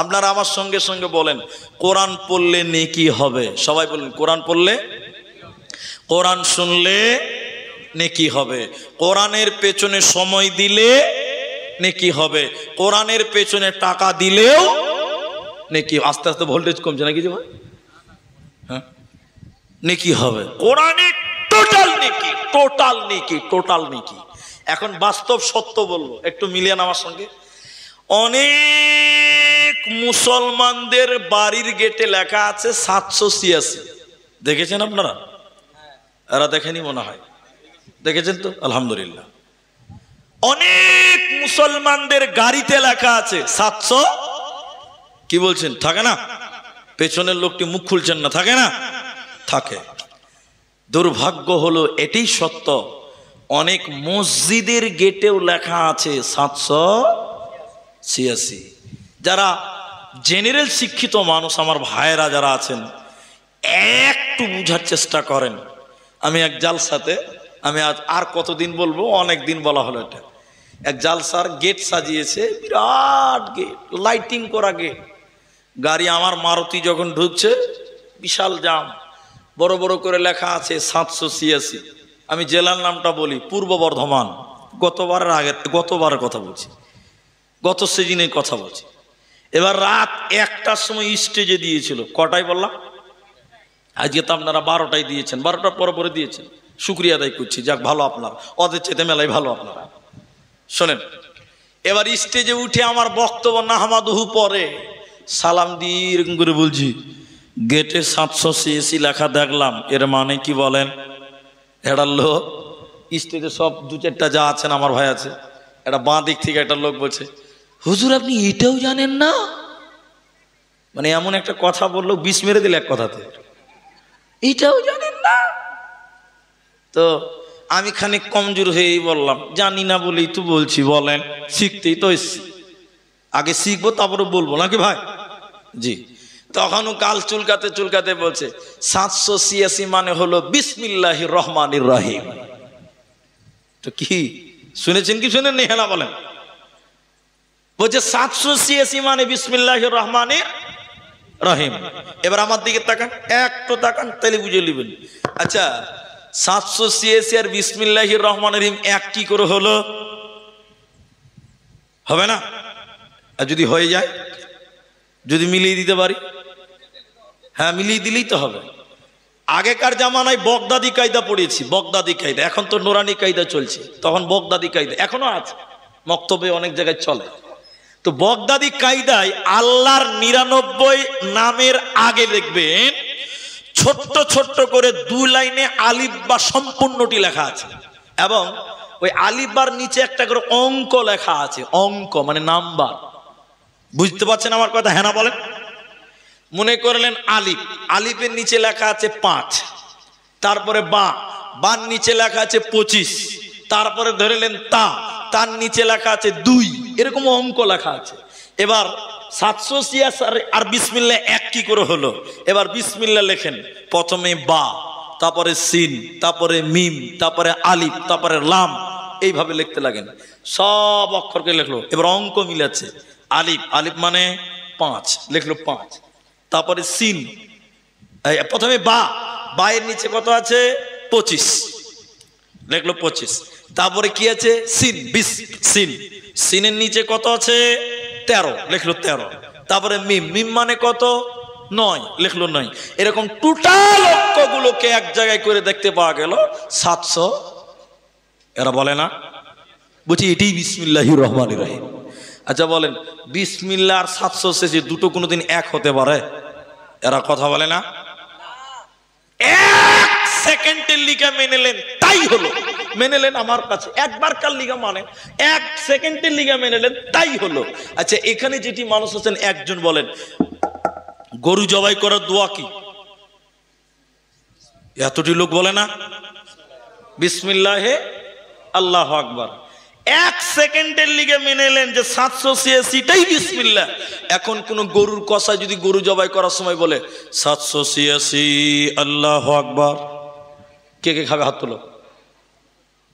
[SPEAKER 1] আপনারা আমার সঙ্গে সঙ্গে বলেন, কোরআন পড়লে নেকি হবে? সবাই বলেন, কোরআন পড়লে, কোরআন শুনলে নেকি হবে, কোরআনের পেছনে সময় দিলে নেকি হবে, কোরআনের পেছনে টাকা দিলেও নেকি। আস্তে আস্তে ভোল্টেজ কমছে নাকি যে ভাই? হ্যাঁ, নেকি হবে। কোরআনে টোটাল নেকি, টোটাল নেকি, টোটাল নেকি। এখন বাস্তব সত্য বলবো, একটু মিলিয়ে আমার সঙ্গে। অনেক মুসলমানদের বাড়ির গেটে লেখা আছে 786। দেখেছেন আপনারা? এরা দেখেনি মনে হয়, দেখেছেন তো? আলহামদুলিল্লাহ। অনেক মুসলমানদের গাড়িতে লেখা আছে 700। কি বলছেন? থাকে না? পেছনের লোকটি মুখ খুলছেন না, থাকে না? থাকে। দুর্ভাগ্য হলো এটাই সত্য, অনেক মসজিদের গেটেও লেখা আছে 786। যারা জেনারেল শিক্ষিত মানুষ, আমার ভাইয়েরা যারা আছেন, একটু বুঝার চেষ্টা করেন। আমি এক জালসাতে, আমি আজ আর কতদিন বলবো, অনেক দিন বলা হলো, এটা এক জালসার গেট সাজিয়েছে, বিরাট গেট, লাইটিং করা গেট। গাড়ি আমার মারুতি যখন ঢুকছে, বিশাল জাম, বড় বড় করে লেখা আছে 786। আমি জেলার নামটা বলি, পূর্ব বর্ধমান। গতবারের কথা বলছি, গত সিজনের কথা বলছি। এবার রাত 1টার সময় স্টেজে দিয়েছিল। কটায় বললাম? আজকে তো আপনারা 12টায় দিয়েছেন, 12টার পরে পরে দিয়েছেন, শুক্রিয়া আদায় করছি। যাক, ভালো, আপনার ওদের চেতে মেলাই ভালো আপনারা। শোনেন, এবার স্টেজে উঠে আমার বক্তব্য নাহমাদুহু পরে সালাম দিয়ে এরকম করে বলছি, গেটে 786 লেখা দেখলাম, এর মানে কি বলেন? একটা লোক স্টেজে, সব 2-4টা যা আছেন আমার ভাই আছে, একটা বাঁ দিক থেকে একটা লোক বলছে, হুজুর আপনি এটাও জানেন না? মানে এমন একটা কথা বললো, বিষ মেরে দিল এক কথাতে, এটাও জানেন না। তো আমি খানিক কমজোর হয়েই বললাম, জানি না বলেই তো বলছি, বলেন। শিখতেই তো এসছি, আগে শিখবো তারপরে বলবো, নাকি ভাই? জি। তখনও কাল চুলকাতে চুলকাতে বলছে 786 মানে হলো বিসমিল্লাহির রহমানির রহিম। তো কি শুনেছেন কি শুনেন নি? হ্যাঁ বলেন। বলছে 786 মানে বিসমিল্লাহির রহমানির রহিম। এবার আমার দিকে তাকান, একটু তাকান, তাহলে বুঝে নেবেন। আচ্ছা, 786 আর বিসমিল্লাহির রহমানির রহিম এক কি করে হলো? হবে না? আর যদি হয়ে যায়, যদি মিলিয়ে দিতে পারি, হ্যাঁ মিলিয়ে দিলেই তো হবে। আগেকার জামানায় বগদাদি কায়দা পড়েছি, বগদাদি কায়দা। এখন তো নোরানি কায়দা চলছে, তখন বগদাদি কায়দা এখনো আছে, মক্তবে অনেক জায়গায় চলে। তো বগদাদি কায়দায় আল্লাহর 99 নামের আগে দেখবেন ছোট্ট ছোট্ট করে 2 লাইনে আলিফ বা সম্পূর্ণটি লেখা আছে, এবং ওই আলিফ বার নিচে একটা করে অঙ্ক লেখা আছে। অঙ্ক মানে নাম্বার। বুঝতে পারছেন আমার কথা? হ্যাঁ না বলেন। মনে করলেন আলিফ, আলিফের নিচে লেখা আছে 5, তারপরে বা, বার নিচে লেখা আছে 25, তারপরে ধরলেন তা, তার নিচে লেখা আছে 2, এরকম অঙ্ক লেখা আছে। এবার 786 আর বিসমিল্লাহ এক কি করে হলো? এবার বিসমিল্লাহ লেখেন, প্রথমে বা, তারপরে সিন, তারপরে মিম, তারপরে আলিফ, তারপরে লাম, এইভাবে লিখতে লাগেন। সব অক্ষরকে লিখলো। এবার অঙ্ক মিলাচ্ছে। আলিফ, আলিফ মানে 5, লিখলো 5। তারপরে সিন, প্রথমে বা, বায়ের নিচে কত আছে? 25, লিখলো 25। তারপরে কি আছে? সিন, 20, সিন, সিনের নিচে কত আছে? 13, লিখলো 13। তারপরে মিম, মিম মানে কত? 9, লিখলো 9। এরকম টোটাল অঙ্কগুলোকে এক জায়গায় করে দেখতে পাওয়া গেল 700। এরা বলে না, বলছি এটাই বিসমিল্লাহির রহমানির রহিম। আচ্ছা বলেন, বিসমিল্লাহ আর 786 দুটো কোনোদিন এক হতে পারে? এরা কথা বলে না। 1 সেকেন্ডের লিগা মেনেলেন, তাই হলো। মেনেলেন আমার কাছে, একবার কার লিগা মানে 1 সেকেন্ডের লিগা মেনেলেন, তাই হলো। আচ্ছা এখানে যেটি মানুষ আছেন, একজন বলেন গরু জবাই করার দোয়া কি? এতটি লোক বলে না বিসমিল্লাহে আল্লাহু আকবার। 1 সেকেন্ডের লিগে মেনেলেন যে 786টাই বিসমিল্লাহ। এখন কোন গরুর কষাই যদি গরু জবাই করার সময় বলে 786 আল্লাহু আকবার, কে কে খাবে? হাত তোলো।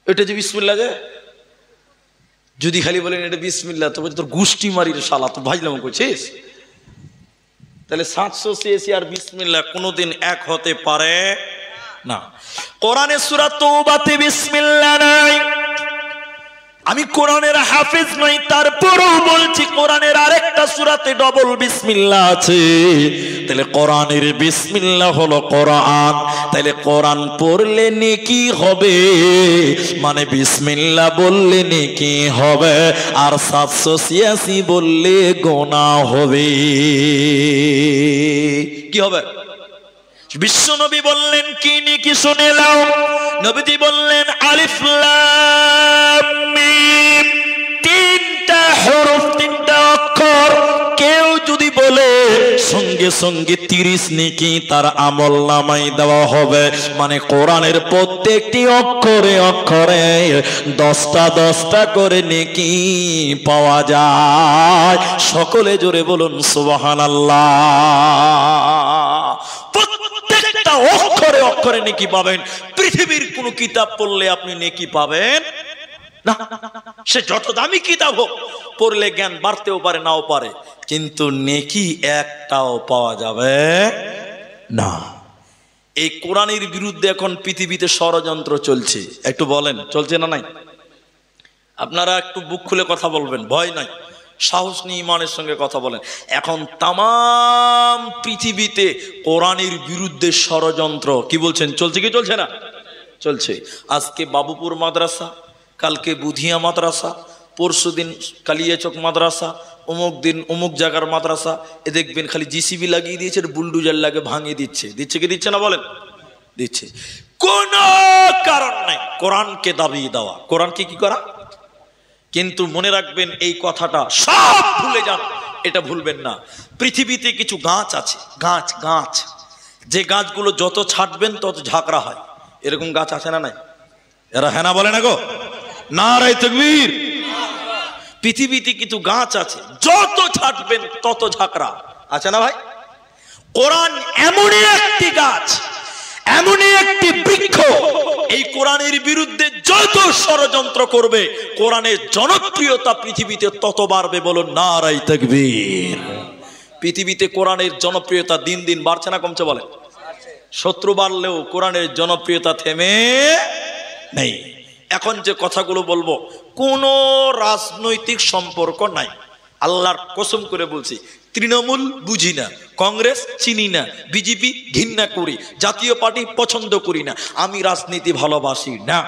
[SPEAKER 1] এটা যে বিসমিল্লাহ, যে যদি খালি বলেন এটা বিসমিল্লাহ, তো বলছে তোর গুষ্টি মারি রে শালা, তো ভাইলাম করছিস। তাহলে 786 আর বিসমিল্লাহ কোনোদিন এক হতে পারে না। কোরআনে সূরা তওবাতে বিসমিল্লাহ নাই। আমি কোরআনের হাফেজ নই, তারপরও বলছি কোরআনের আরেকটা সূরাতে ডবল বিসমিল্লাহ আছে। তাহলে কোরআনের বিসমিল্লাহ হলো কোরআন, তাহলে কোরআন পড়লে নেকি হবে, মানে বিসমিল্লাহ বললে নেকি হবে, আর 786 বললে গুনাহ হবে। কি হবে? বিশ্ব নবী বললেন কি নেকি শুনে নাও। নবীজি বললেন আলিফ লাম মিম, 3টা হরফ, 3টা অক্ষর। কেউ যদি বলে সঙ্গে সঙ্গে 30 নেকি তার আমলনামায় দেওয়া হবে, মানে কোরআনের প্রত্যেকটি অক্ষরে অক্ষরে 10টা করে নেকি পাওয়া যায়। সকলে জোরে বলুন সুবহানাল্লাহ। প্রত্যেকটা অক্ষরে অক্ষরে নেকি পাবেন। পৃথিবীর কোন কিতাব পড়লে আপনি নেকি পাবেন না। সে যত দামি কিতাব হোক, পড়লে জ্ঞান বাড়তেও পারে, নাও পারে, কিন্তু নেকি একটাও পাওয়া যাবে না। এই কোরআনের বিরুদ্ধে এখন পৃথিবীতে ষড়যন্ত্র চলছে। একটু বলেন চলছে না নাই? আপনারা একটু বুক খুলে কথা বলবেন, ভয় নাই, সাহস নিয়ে ইমানের সঙ্গে কথা বলেন। এখন তাম পৃথিবীতে কোরআনের বিরুদ্ধে ষড়যন্ত্র, কি বলছেন, চলছে কি চলছে না? চলছে। আজকে বাবুপুর মাদ্রাসা, কালকে বুধিয়া মাদ্রাসা, পরশুদিন কালিয়াচক মাদ্রাসা, অমুক দিন অমুক জায়গার মাদ্রাসা। এ দেখবেন খালি জিসিবি লাগিয়ে দিয়েছে, বুলডুজার লাগে ভাঙিয়ে দিচ্ছে। দিচ্ছে কি দিচ্ছে না বলেন? দিচ্ছে। কোন কারণ নাই কোরআনকে দাবিয়ে দেওয়া, কোরআনকে কি করা। কিন্তু মনে রাখবেন এই কথাটা, সব ভুলে যান, এটা ভুলবেন না। পৃথিবীতে কিছু গাছ আছে, গাছ, যে গাছগুলো যত ছাঁটবেন তত ঝাঁকড়া হয়। এরকম গাছ আছে না নাই? এরা হ্যাঁ না বলে না গো, নারায়ে তাকবীর। পৃথিবীতে কিছু গাছ আছে, যত ছাঁটবেন তত ঝাঁকড়া, আছে না ভাই? কোরআন এমনই একটি গাছ, এমনই একটি বৃক্ষ, এই কোরআনের বিরুদ্ধে যত ষড়যন্ত্র করবে, কোরআনের জনপ্রিয়তা পৃথিবীতে তত বাড়বে। বলুন নারায়ে তাকবীর। পৃথিবীতে কোরআনের জনপ্রিয়তা দিন দিন বাড়ছে না কমছে? বলে শত্রু বাড়লেও কোরআনের জনপ্রিয়তা থেমে নেই। এখন যে কথাগুলো বলবো কোনো রাজনৈতিক সম্পর্ক নাই। আল্লাহর কসম করে বলছি, তৃণমূল বুঝি না, কংগ্রেস চিনি না, বিজেপি ঘৃণা করি, জাতীয় পার্টি পছন্দ করি না, আমি রাজনীতি ভালোবাসি না।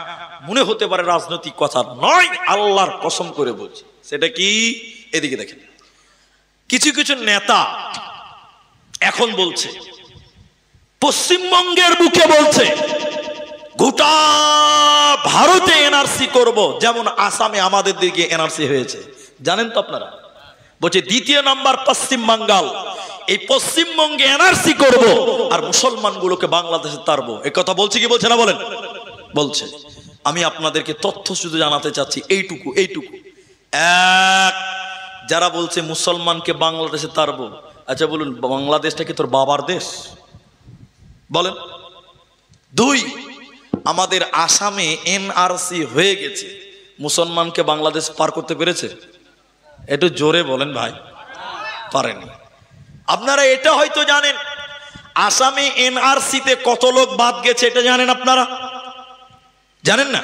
[SPEAKER 1] মনে হতে পারে রাজনৈতিক কথা নয়, আল্লাহর কসম করে বলছি। সেটা কি? এদিকে দেখেন, কিছু কিছু নেতা এখন বলছে, পশ্চিমবঙ্গের বুকে বলছে গোটা ভারতে এনআরসি করব, যেমন আসামে আমাদের দিকে এনআরসি হয়েছে, জানেন তো আপনারা। বলছে দ্বিতীয় নাম্বার পশ্চিম বাঙ্গাল, এই পশ্চিমবঙ্গে এনআরসি করব আর মুসলমানগুলোকে বাংলাদেশে তাড়বো। এই কথা বলছি কি বলছে না বলেন? বলছে। আমি আপনাদেরকে তথ্য শুধু জানাতে চাচ্ছি এইটুকু। এক, যারা বলছে মুসলমানকে বাংলাদেশে তাড়বো, আচ্ছা বলুন বাংলাদেশটা কি তোর বাবার দেশ? বলেন। দুই, আমাদের আসামে এনআরসি হয়ে গেছে, মুসলমানকে বাংলাদেশ পার করতে পেরেছে? একটু জোরে বলেন ভাই। পারেনি। আপনারা এটা হয়তো জানেন আসামে এনআরসিতে কত লোক বাদ গেছে, এটা জানেন আপনারা? জানেন না?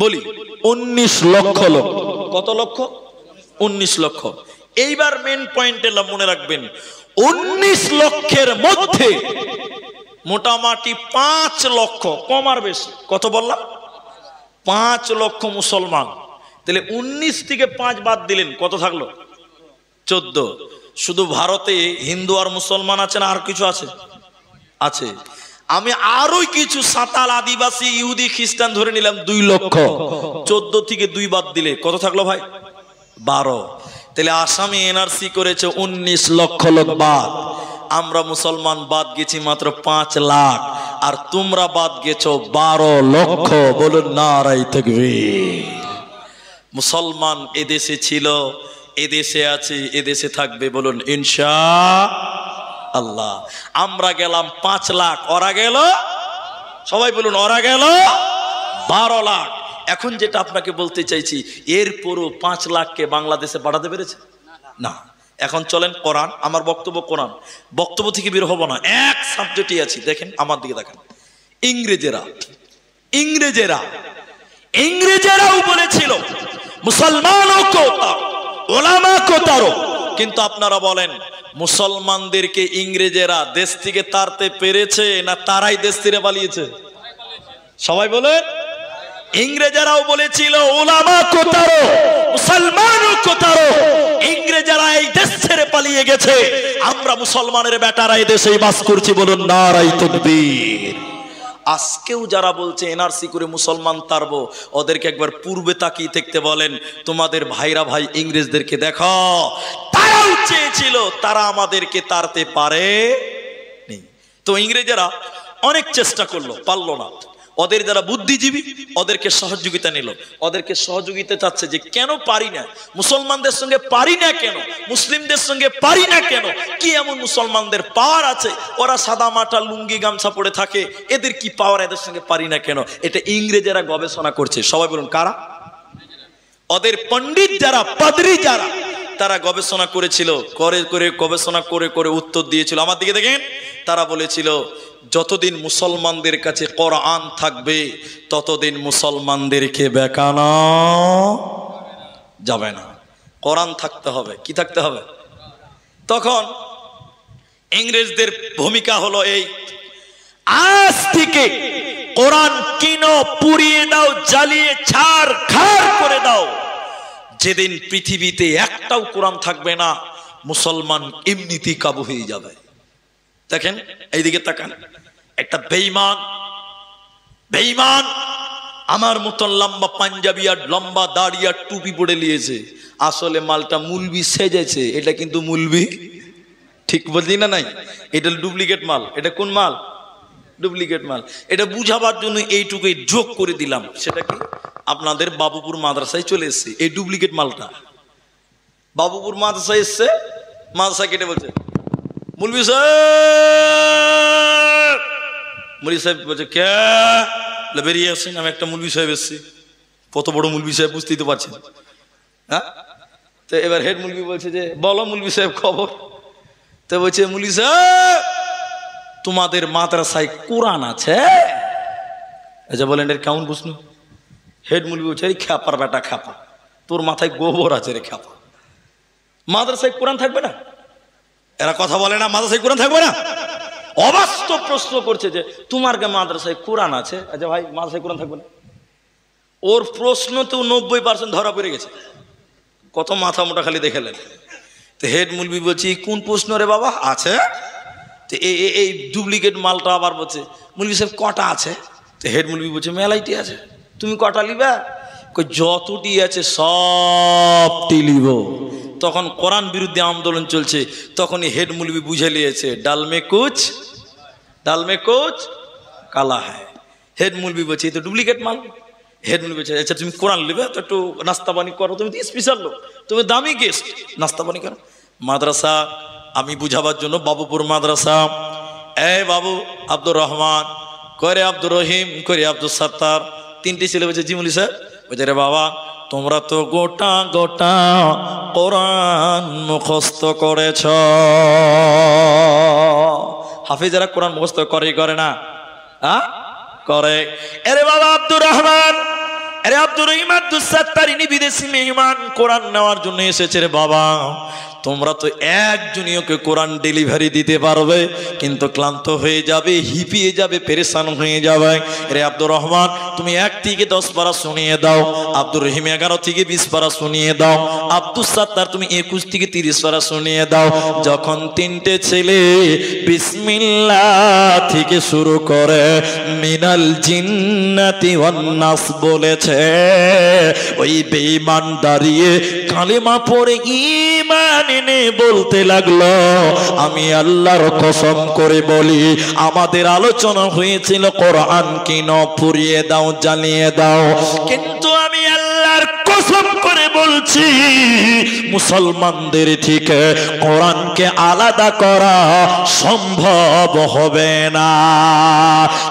[SPEAKER 1] বলি 19 লক্ষ লোক। কত লক্ষ? 19 লক্ষ। এইবার মেন পয়েন্ট এলাম, মনে রাখবেন 19 লক্ষের মধ্যে মোটামুটি 5 লক্ষ, কম আর বেশি, কত বললাম? 5 লক্ষ মুসলমান। তাহলে 19 থেকে 5 বাদ দিলেন, কত থাকলো? 14। শুধু ভারতে হিন্দু আর মুসলমান আছে না আর কিছু আছে? আছে। আমি আরো কিছু সাঁতাল, আদিবাসী, ইহুদি, খ্রিস্টান ধরে নিলাম 2 লক্ষ। 14 থেকে 2 বাদ দিলে কত থাকলো ভাই? 12। তাহলে আসামে এনআরসি করেছে 19 লক্ষ লোক বাদ। আমরা মুসলমান বাদ গেছি মাত্র 5 লাখ, আর তোমরা বাদ গেছো 12 লক্ষ। বলুন নারায়ে তাকবীর। মুসলমান এদেশে ছিল, এদেশে আছে, এদেশে থাকবে। বলুন ইনশাআল্লাহ। আমরা গেলাম 5 লাখ, ওরা গেল, সবাই বলুন ওরা গেল 12 লাখ। এখন যেটা আপনাকে বলতে চাইছি, এরপরও 5 লাখকে বাংলাদেশে পাঠাতে পেরেছে না। এখন চলেন কোরআন, আমার বক্তব্য কোরআন, বক্তব্য থেকে বের হবো না, এক সাবজেক্টই আছি। দেখেন আমার দিকে দেখেন। ইংরেজেরাও বলেছিল মুসলমানও কো তারো, ওলামা কো তারো। কিন্তু আপনারা বলেন মুসলমানদেরকে ইংরেজেরা দেশ থেকে তাড়তে পেরেছে না তারাই দেশ থেকে পালিয়েছে? সবাই বলেন। ইংরেজেরাও বলেছিল ওলামা কো তারো, মুসলমানও কো তারো। ইংরেজেরা এই দেশ ছেড়ে পালিয়ে গেছে, আমরা মুসলমানের বেটারা এই দেশেই বাস করছি। বলুন নারায়ে তাকবীর। আজকেও যারা বলছে এনআরসি করে মুসলমান তাড়বো, ওদেরকে একবার পূর্বে তাকিয়ে দেখতে বলেন, তোমাদের ভাইরা ভাই ইংরেজদেরকে দেখো, তারাও চেয়েছিল, তারা আমাদেরকে তাড়তে পারে নি। তো ইংরেজেরা অনেক চেষ্টা করলো, পারলো না। ওদের যারা বুদ্ধিজীবী ওদেরকে সহযোগিতা নিল, ওদেরকে সহযোগিতা চাচ্ছে যে কেন পারি না, মুসলমানদের সঙ্গে পারি না কেন, মুসলিমদের সঙ্গে পারি না কেন, কি এমন মুসলমানদের পাওয়ার আছে? ওরা সাদা মাটা লুঙ্গি গামছা পরে থাকে, এদের কি পাওয়ার, এদের সঙ্গে পারি না কেন? এটা ইংরেজেরা গবেষণা করছে। সবাই বলুন কারা? ওদের পণ্ডিত যারা, পাদ্রী যারা, তারা গবেষণা করেছিল, গবেষণা করে উত্তর দিয়েছিল। আমার দিকে দেখেন, তারা বলেছিল যতদিন মুসলমানদের কাছে কোরআন থাকবে ততদিন মুসলমানদেরকে বেকানো যাবে না। কোরআন থাকতে হবে। কি থাকতে হবে? তখন ইংরেজদের ভূমিকা হলো এই, আজ থেকে কোরআন কিনো, পুড়িয়ে দাও, জ্বালিয়ে ছাড়খাড় করে দাও। যেদিন পৃথিবীতে একটাও কোরআন থাকবে না, মুসলমান এমনিতেই কাবু হয়ে যাবে। দেখেন এইদিকে তাকান, একটা বেঈমান আমার মতন লম্বা পাঞ্জাবি আর লম্বা দাড়ি আর টুপি পরে নিয়েছে, আসলে মালটা মুলবি সেজেছে। এটা কিন্তু মুলবি, ঠিক বলছি না? নাই, এটা ডুপ্লিকেট মাল। এটা কোন মাল? ডুপ্লিকেট মাল। এটা বুঝাবার জন্য এইটুকুই যোগ করে দিলাম। সেটা কি, আপনাদের বাবুপুর মাদ্রাসায় চলে এসছে এই ডুপ্লিকেট মালটা। বাবুপুর মাদ্রাসায় এসছে, মাদ্রাসা কেটে বলছে মুলবি সাহেব। মুলবি সাহেব বলছে কে? বেরিয়ে আসেন, আমি একটা মুলবি সাহেব এসছি। কত বড় মুলবি সাহেব বুঝতেই তো পারছেন। হ্যাঁ, তো এবার হেড মুলবি বলছে যে বলো মুলবি সাহেব খবর। তো বলছে মুলবি সাহেব তোমাদের মাদ্রাসায় কোরআন আছে? আচ্ছা বলেন এর কেমন প্রশ্ন? হেড মুলবি বলছে এই খ্যাপার বেটা খ্যাপা, তোর মাথায় গোবর আছে রে খ্যাপা, মাদ্রাসায় কোরআন থাকবে না? এরা কথা বলে না মাদ্রাসায় কোরআন থাকবে না? অবাস্তব প্রশ্ন করছে যে তোমার মাদ্রাসায় কোরআন আছে? আচ্ছা ভাই মাদ্রাসায় কোরআন থাকবে না? ওর প্রশ্ন তো 90% ধরা পড়ে গেছে। কত মাথা মোটা খালি দেখেলেন। তো হেড মুলবি বলছি কোন প্রশ্ন রে বাবা? আছে। তো এই ডুপ্লিকেট মালটা আবার বলছে মুলবি সাহেব কটা আছে? তো হেড মুলবি বলছে মেলাইটি আছে। তুমি কটা লিবা? যতটি আছে সবটি লিব। তখন কোরআন বিরুদ্ধে আন্দোলন চলছে, তখনই হেড মৌলবি বুঝে নিয়েছে ডাল মে কুছ কালা হ্যায়। হেড মৌলবি বলছে এই তো ডুপ্লিকেট মাল। হেড মৌলবি বলছে আচ্ছা তুমি কোরআন নেবে তো একটু নাস্তা পানি করো, তুমি তো স্পেশাল লোক, তুমি দামি গেস্ট, নাস্তা পানি করো। মাদ্রাসা আমি বুঝাবার জন্য বাবুপুর মাদ্রাসা, এই বাবু আব্দুর রহমান, করে আব্দুর রহিম, করে আব্দুল সত্তার, তিনটি ছেলে বলছে জি মৌলবি স্যার। বলছে রে বাবা তোমরা তো গোটা গোটা কোরআন মুখস্থ করেছ। হাফিজারা কোরআন মুখস্থ করে না করে। আরে বাবা আব্দুর রহমান, আরে আব্দুর রহিম, আব্দুল সত্তার, ইনি বিদেশি মেহমান কোরআন নেওয়ার জন্য এসেছে। রে বাবা তোমরা তো একজনীয়কে কোরআন ডেলিভারি দিতে পারবে, কিন্তু ক্লান্ত হয়ে যাবে, হিপিয়ে যাবে, পেরেশান হয়ে যাবে। রে আব্দুর রহমান তুমি 1 থেকে 10 পারা শুনিয়ে দাও, আব্দুর রহিম 11 থেকে 20 পারা শুনিয়ে দাও, আব্দুল সত্তার তুমি 21 থেকে 30 পারা শুনিয়ে দাও। যখন তিনটে ছেলে বিসমিল্লাহ থেকে শুরু করে মিনাল জিন্নাতি ওয়ান নাস বলেছে, ওই বেঈমান দাঁড়িয়ে কালেমা পড়ে ঈমান এনে বলতে লাগলো, আমি আল্লাহর কসম করে বলি আমাদের আলোচনা হয়েছিল কোরআন কিন পুড়িয়ে দাও, জ্বালিয়ে দাও, কিন্তু আমি আল্লাহর কসম করে বলছি মুসলমানদের থেকে কোরআনকে আলাদা করা সম্ভব হবে না।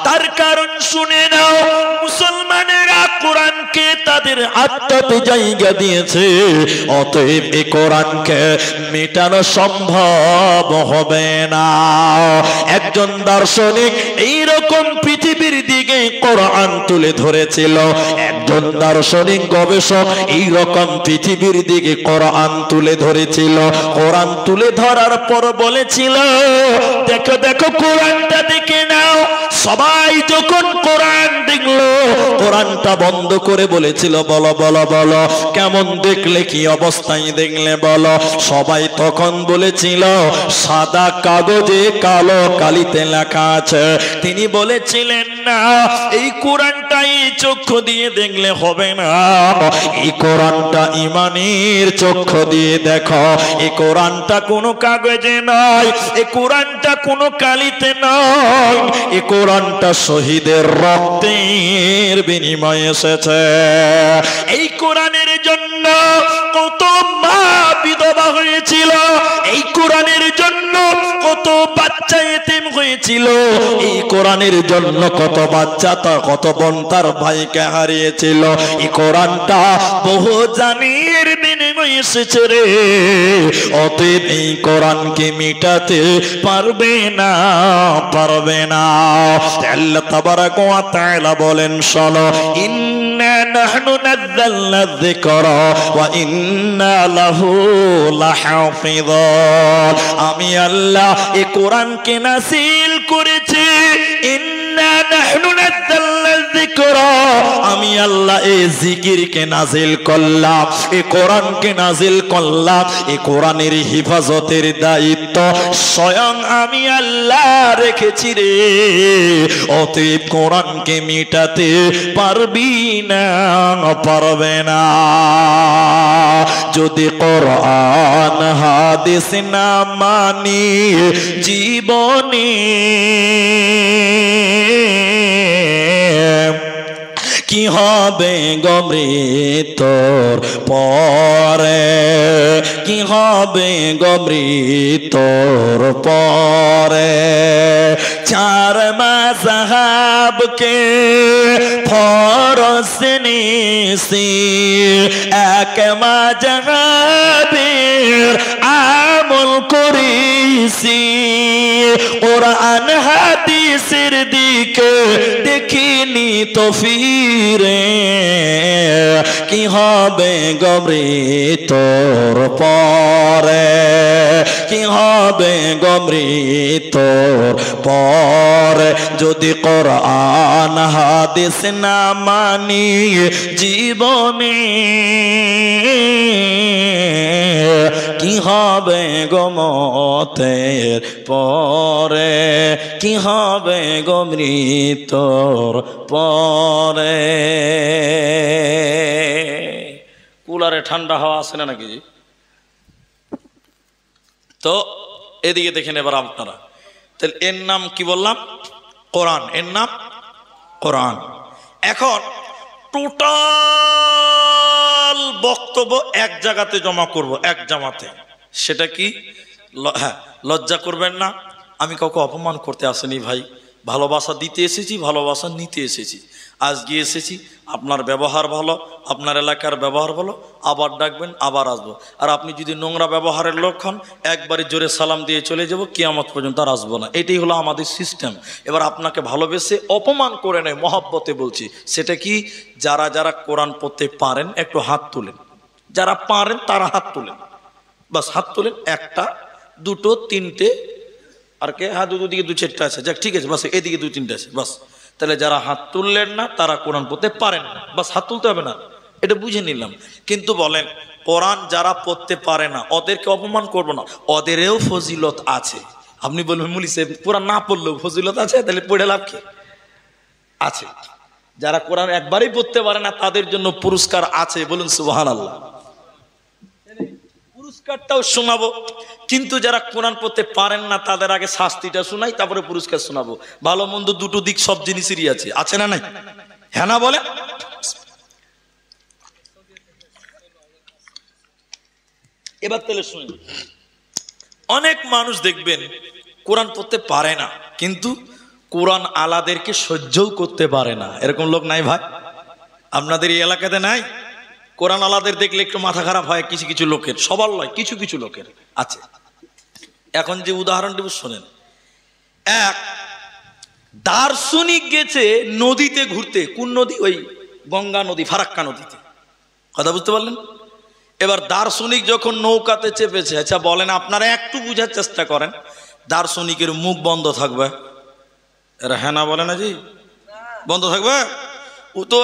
[SPEAKER 1] তার কারণ শুনে নাও, মুসলমানেরা কোরআনকে তাদের আত্মাতে জায়গা দিয়েছে, অতএব এই কোরআনকে মেটানো সম্ভব হবে না। একজন দার্শনিক এইরকম পৃথিবীর দিকে কোরআন তুলে ধরেছিল, একজন দার্শনিক গবেষক এইরকম পৃথিবীর দিকে কোরআন তুলে ধরেছিল। কোরআন তুলে ধরার পর বলেছিল দেখো দেখো কোরআনটা দেখে নাও। সবাই যখন কোরআন দেখলো, কোরআনটা বন্ধ করে বলেছিল বলো বলো বলো কেমন দেখলে, কি অবস্থায় দেখলে বলো। সবাই তখন বলেছিল সাদা কাগজে কালো কালিতে লেখা আছে। তিনি বলেছিলেন না, এই কোরআনটাই চক্ষু দিয়ে দেখলে হবে না, এই কোরআনটা ঈমানের চক্ষু দিয়ে দেখো। এই কোরআনটা কোনো কাগজে নয়, এই কোরআনটা কোনো কালিতে নয়, এই কোরআনটা শহীদের রক্তের বিনিময়ে এসেছে। এই কোরআনের জন্য কত মা বিধবা হয়েছিল, এই কোরআনের জন্য কত বাচ্চা এতিম হয়েছিল, এই কোরআনের জন্য কত বাচ্চা কত বোন তার ভাইকে হারিয়েছিল। এই কোরআনটা বহু জানের বিনিময়ে এসেছে রে, অতএব এই কোরআনকে মিটাতে পারবে না, পারবে না। আল্লাহ তাবারাক ওয়া তাআলা বলেন শোনো, ইন্না নাহনু নাযালনা যিকরা ওয়া ইন্না লাহু লাহাফিযুন। আমি আল্লাহ এই কোরআনকে নাযিল করেছি, ইন্না নাহনু নাযালনা যিকরা, আমি আল্লাহ এই জিকিরকে নাযিল করলাম, এই কোরআনকে নাযিল করলাম। এই কোরআনের হেফাজতের দায়িত্ব স্বয়ং আমি আল্লাহ রেখেছি রে, অতএব কোরআনকে মিটাতে পারবি না, পারবে না। যদি কোরআন হাদিস না মানি জীবনে, কি হবে গো মৃত্যুর পরে, কি হবে গো মৃত্যুর পরে। 4 মাযহাবকে ফরজ নিছি, এক মাযহাবের আমল করেছি, কোরআন হাদিসের দিকে দেখিনি তো ফিরে, কি হবে গো মৃত্যুর পরে, কি হবে গো মৃত্যুর পরে। যদি কোরআন হাদিস না মানি জীবনে, কি হবে গো মতের পরে, কি হবে গো মৃত্যুর পরে। কুলারে ঠান্ডা হাওয়া আসে না নাকি? তো এদিকে দেখেন এবার আপনারা, তাহলে এর নাম কি বললাম? কোরআন। এর নাম কোরআন। এখন টোটাল বক্তব্য এক জায়গাতে জমা করব, এক জামাতে। সেটা কি? হ্যাঁ, লজ্জা করবেন না, আমি কাউকে অপমান করতে আসিনি ভাই, ভালোবাসা দিতে এসেছি, ভালোবাসা নিতে এসেছি। আজ গিয়ে এসেছি, আপনার ব্যবহার ভালো, আপনার এলাকার ব্যবহার ভালো, আবার ডাকবেন, আবার আসবো। আর আপনি যদি নোংরা ব্যবহারের লোক হন, একবারে জোরে সালাম দিয়ে চলে যাব, কিয়ামত পর্যন্ত আর আসবো না। এটাই হলো আমাদের সিস্টেম। এবার আপনাকে ভালোবেসে অপমান করে নেয়, মহব্বতে বলছি। সেটা কি? যারা যারা কোরআন পড়তে পারেন একটু হাত তুলেন, যারা পারেন তারা হাত তুলেন, বাস হাত তুলেন। একটা, দুটো, তিনটে, আর কে? হ্যাঁ, দুদিকে দু চারটা আছে, যাক ঠিক আছে, বাস এদিকে দুই তিনটে আছে, বাস। তাহলে যারা হাত তুললেন না তারা কোরআন পড়তে পারেন না, বাস হাত তুলতে হবে না, এটা বুঝে নিলাম। কিন্তু বলেন, কোরআন যারা পড়তে পারে না ওদেরকে অপমান করবো না, ওদেরও ফজিলত আছে। আপনি বলবেন মুলি সাহেব কোরআন না পড়লেও ফজিলত আছে, তাহলে পড়ে লাভ কি? আছে। যারা কোরআন একবারই পড়তে পারে না তাদের জন্য পুরস্কার আছে, বলুন সুবহানাল্লাহ। পুরস্কারটাও শোনাবো, কিন্তু যারা কোরআন পড়তে পারেন না তাদের আগে শাস্তিটা শোনাই, তারপরে পুরস্কার শোনাবো। ভালো মন্দ দুটো দিক সব জিনিসেরই আছে, আছে না নাই? হ্যাঁ না বলে? এবার তাহলে শুনুন, অনেক মানুষ দেখবেন কোরআন পড়তে পারে না, কিন্তু কোরআন আলাদেরকে সহ্যও করতে পারে না। এরকম লোক নাই ভাই? আপনাদের এই এলাকাতে নাই? কোরআন আলাদের দেখলে একটু মাথা খারাপ হয় কিছু কিছু লোকের, সবার নয়, কিছু কিছু লোকের আছে। এখন যে উদাহরণ দেব শোনেন। এক দার্শনিক গেছে নদীতে ঘুরতে। কোন নদী? ওই গঙ্গা নদী, ফারাক্কা নদীতে। কথা বুঝতে পারলেন? এবার দার্শনিক যখন নৌকাতে চেপেছে, আচ্ছা বলেন আপনারা একটু বুঝার চেষ্টা করেন, দার্শনিকের মুখ বন্ধ থাকবে? এরা হ্যাঁ না বলে না জি? বন্ধ থাকবে? ও তো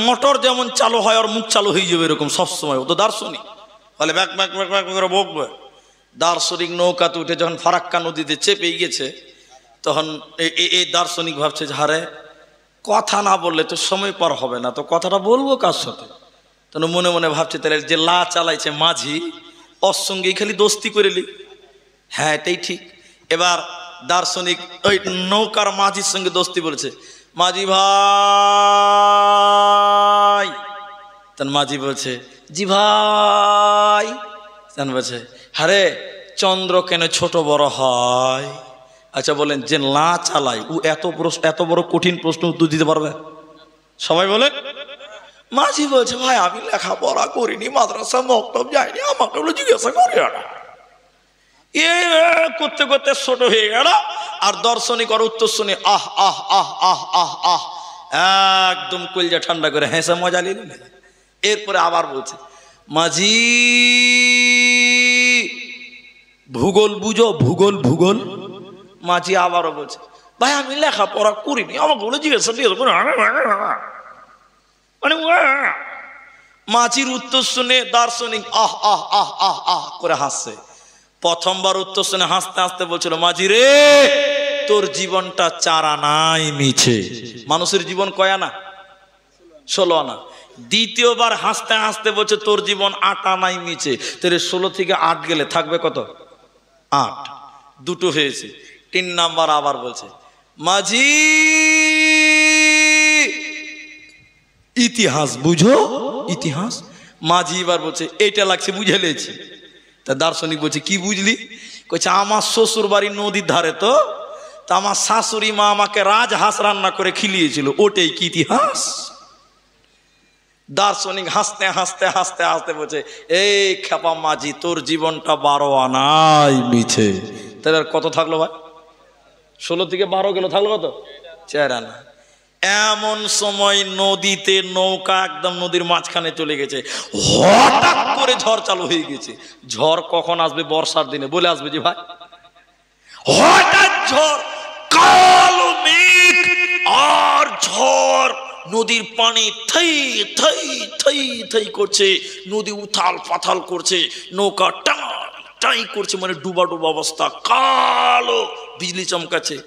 [SPEAKER 1] মোটর যেমন চালু হয় ওর মুখ চালু হয়ে যাবে এরকম সবসময়, ও তো দার্শনিক, ফলে ব্যাক ব্যাক ব্যাক ব্যাক করে বকবে। দার্শনিক নৌকাতে উঠে যখন ফারাক্কা নদীতে চেপে গেছে, তখন এই দার্শনিক ভাবছে যে হারে কথা না বললে তো সময় পার হবে না, তো কথাটা বলবো কার সাথে? তখন মনে মনে ভাবছে তাহলে যে লা চালাইছে মাঝি, ওর সঙ্গেই খালি দোস্তি করে লি। হ্যাঁ এটাই ঠিক। এবার দার্শনিক ওই নৌকার মাঝির সঙ্গে দোস্তি বলেছে, মাঝি ভাই। তখন মাঝি বলছে জি ভাই। তখন বলছে আরে চন্দ্র কেন ছোট বড় হয়? আচ্ছা বলেন, যে লা চালায় ও এত বড় কঠিন প্রশ্ন উত্তর দিতে পারবে? সবাই বলে। মাঝি বলছে ভাই আমি লেখাপড়া করিনি, মাদ্রাসা মক্তব যাইনি, আমাকে বলে জিজ্ঞাসা করে না। এ করতে করতে ছোট হয়ে গেল। আর দার্শনিক আর উত্তর শুনে আহ আহ আহ আহ আহ আহ একদম কলজা ঠান্ডা করে হেসে মজা নিলেন। এরপরে আবার বলছে মাঝি ভূগোল বুঝো? ভূগোল ভূগোল। মাঝি আবারও বলছে ভাই আমি লেখাপড়া করিনি, আমাকে বলে জিজ্ঞাসা করে। মানে মাঝির উত্তর শুনে দার্শনিক আহ আহ আহ আহ আহ করে হাসছে। প্রথমবার উত্তর শুনে হাসতে হাসতে বলছিল মাঝি রে তোর জীবনটা 4 আনাই মিছে। মানুষের জীবন কয় আনা? 16 আনা। দ্বিতীয়বার হাসতে হাসতে বলছে তোর জীবন 8 আনাই মিছে। তোর 16 থেকে 8 গেলে থাকবে কত? 8, দুটো হয়েছে। 3 নাম্বার আবার বলছে মাঝি ইতিহাস বুঝো? ইতিহাস। মাঝি এবার বলছে এইটা লাগছে বুঝে লেছি। তা দার্শনিক বলছে কি বুঝলি? কইছে আমার শ্বশুর বাড়ি নদীর ধারে, তো আমার শাশুড়ি মা আমাকে রাজহাঁস রান্না করে খিলিয়েছিল, ওটাই কি ইতিহাস? দার্শনিক হাসতে হাসতে হাসতে হাসতে বলছে এই খেপা মাঝি তোর জীবনটা 12 আনাই মিছে। তাহলে আর কত থাকলো ভাই? 16 থেকে 12 গেল, থাকলো কত? 4 আনা। এমন সময় নদীতে নৌকা একদম নদীর মাঝখানে চলে গেছে, হঠাৎ করে ঝড় চালু হয়ে গেছে। ঝড় কখন আসবে? বর্ষার দিনে বলে আসবে যে ভাই। হঠাৎ ঝড়, কালো মেঘ আর ঝড়, নদীর পানি থাই থাই থাই থাই করছে, নদী উথাল পাথাল করছে, নৌকা টাই করছে, মানে ডুবা ডুবা অবস্থা, কালো বিজলি চমকাচ্ছে।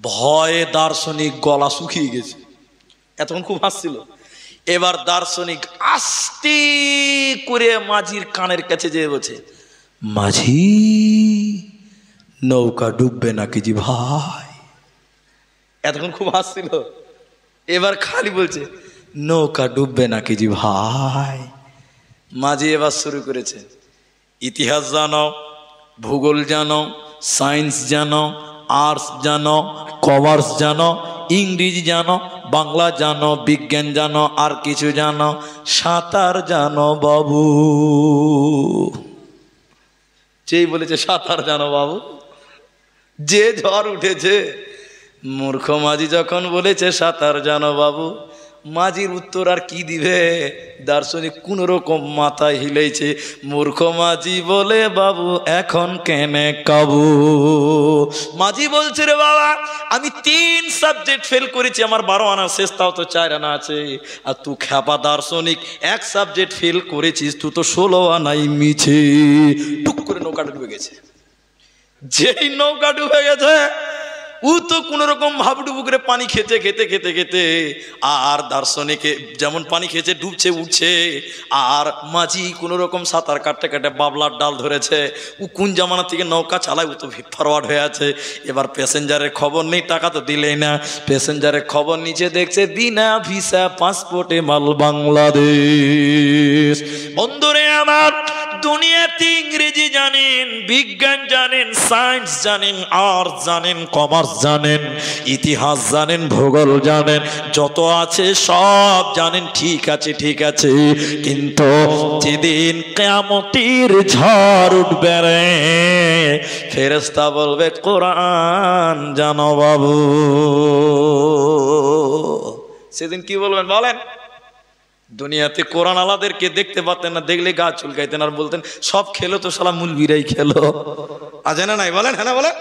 [SPEAKER 1] ভয়ে দার্শনিক গলা শুকিয়ে গেছে, এতক্ষণ খুব হাসছিল। এবার দার্শনিক আস্তে করে মাঝির কানের কাছে যেয়ে বলছে মাঝি নৌকা ডুববে নাকি জি ভাই? এতক্ষণ খুব হাসছিল, এবার খালি বলছে নৌকা ডুববে নাকি জি ভাই। মাঝি এবার শুরু করেছে, ইতিহাস জানো, ভূগোল জানো, সায়েন্স জানো, আর্টস জানো, কমার্স জানো, ইংরেজি জানো, বাংলা জানো, বিজ্ঞান জানো, আর কিছু জানো, সাঁতার জানো বাবু। যেই বলেছে সাঁতার জানো বাবু, যে ঝড় উঠেছে। মূর্খ মাঝি যখন বলেছে সাঁতার জানো বাবু, মাঝির উত্তর আর কি দিবে? দার্শনিক কোন রকম মাথায় হিলেছে। মূর্খ মাঝি বলে বাবু এখন কেনে কাবু। মাঝি বলছে রে বাবা, আমি 3 সাবজেক্ট ফেল করেছি, আমার 12 আনা শেষ, তাও তো 4 আনা আছে। আর তুই খ্যাপা দার্শনিক, 1 সাবজেক্ট ফেল করেছিস, তুই তো 16 আনাই মিছে। টুক করে নৌকাটা ডুবে গেছে। যেই নৌকা ডুবে গেছে, ও তো কোন রকম হাবুডুবু করে পানি খেতে খেতে খেতে খেতে, আর দার্শনিকে যেমন পানি খেতে ডুবছে উঠছে, আর মাঝি কোন রকম সাঁতার কাটতে কাটে বাবলার ডাল ধরেছে। ও কোন জামানা থেকে নৌকা চালায়, ও তো ফরওয়ার্ড হয়ে আছে। এবার প্যাসেঞ্জারের খবর নেই, টাকা তো দিলেই না। প্যাসেঞ্জারের খবর নিচে দেখছে বিনা ভিসা পাসপোর্টে মাল বাংলাদেশ। বন্ধুরে আমার, দুনিয়াতে ইংরেজি জানেন, বিজ্ঞান জানেন, সায়েন্স জানেন, আর্টস জানেন, কমার্স জানেন, ইতিহাস জানেন, ভূগোল জানেন, যত আছে সব জানেন, ঠিক আছে ঠিক আছে। কিন্তু যেদিন কিয়ামতের ঝড় উঠবে রে, ফেরেশতা বলবে কোরআন জানো বাবু। সেদিন কি বলবেন বলেন? দুনিয়াতে কোরআন আলাদেরকে দেখতে পাতেন না, দেখলে গা চুলকাইতেন আর বলতেন সব খেলো তো শালা মুলবিরাই খেলো। আছে না নাই বলেন? হ্যাঁ না বলেন?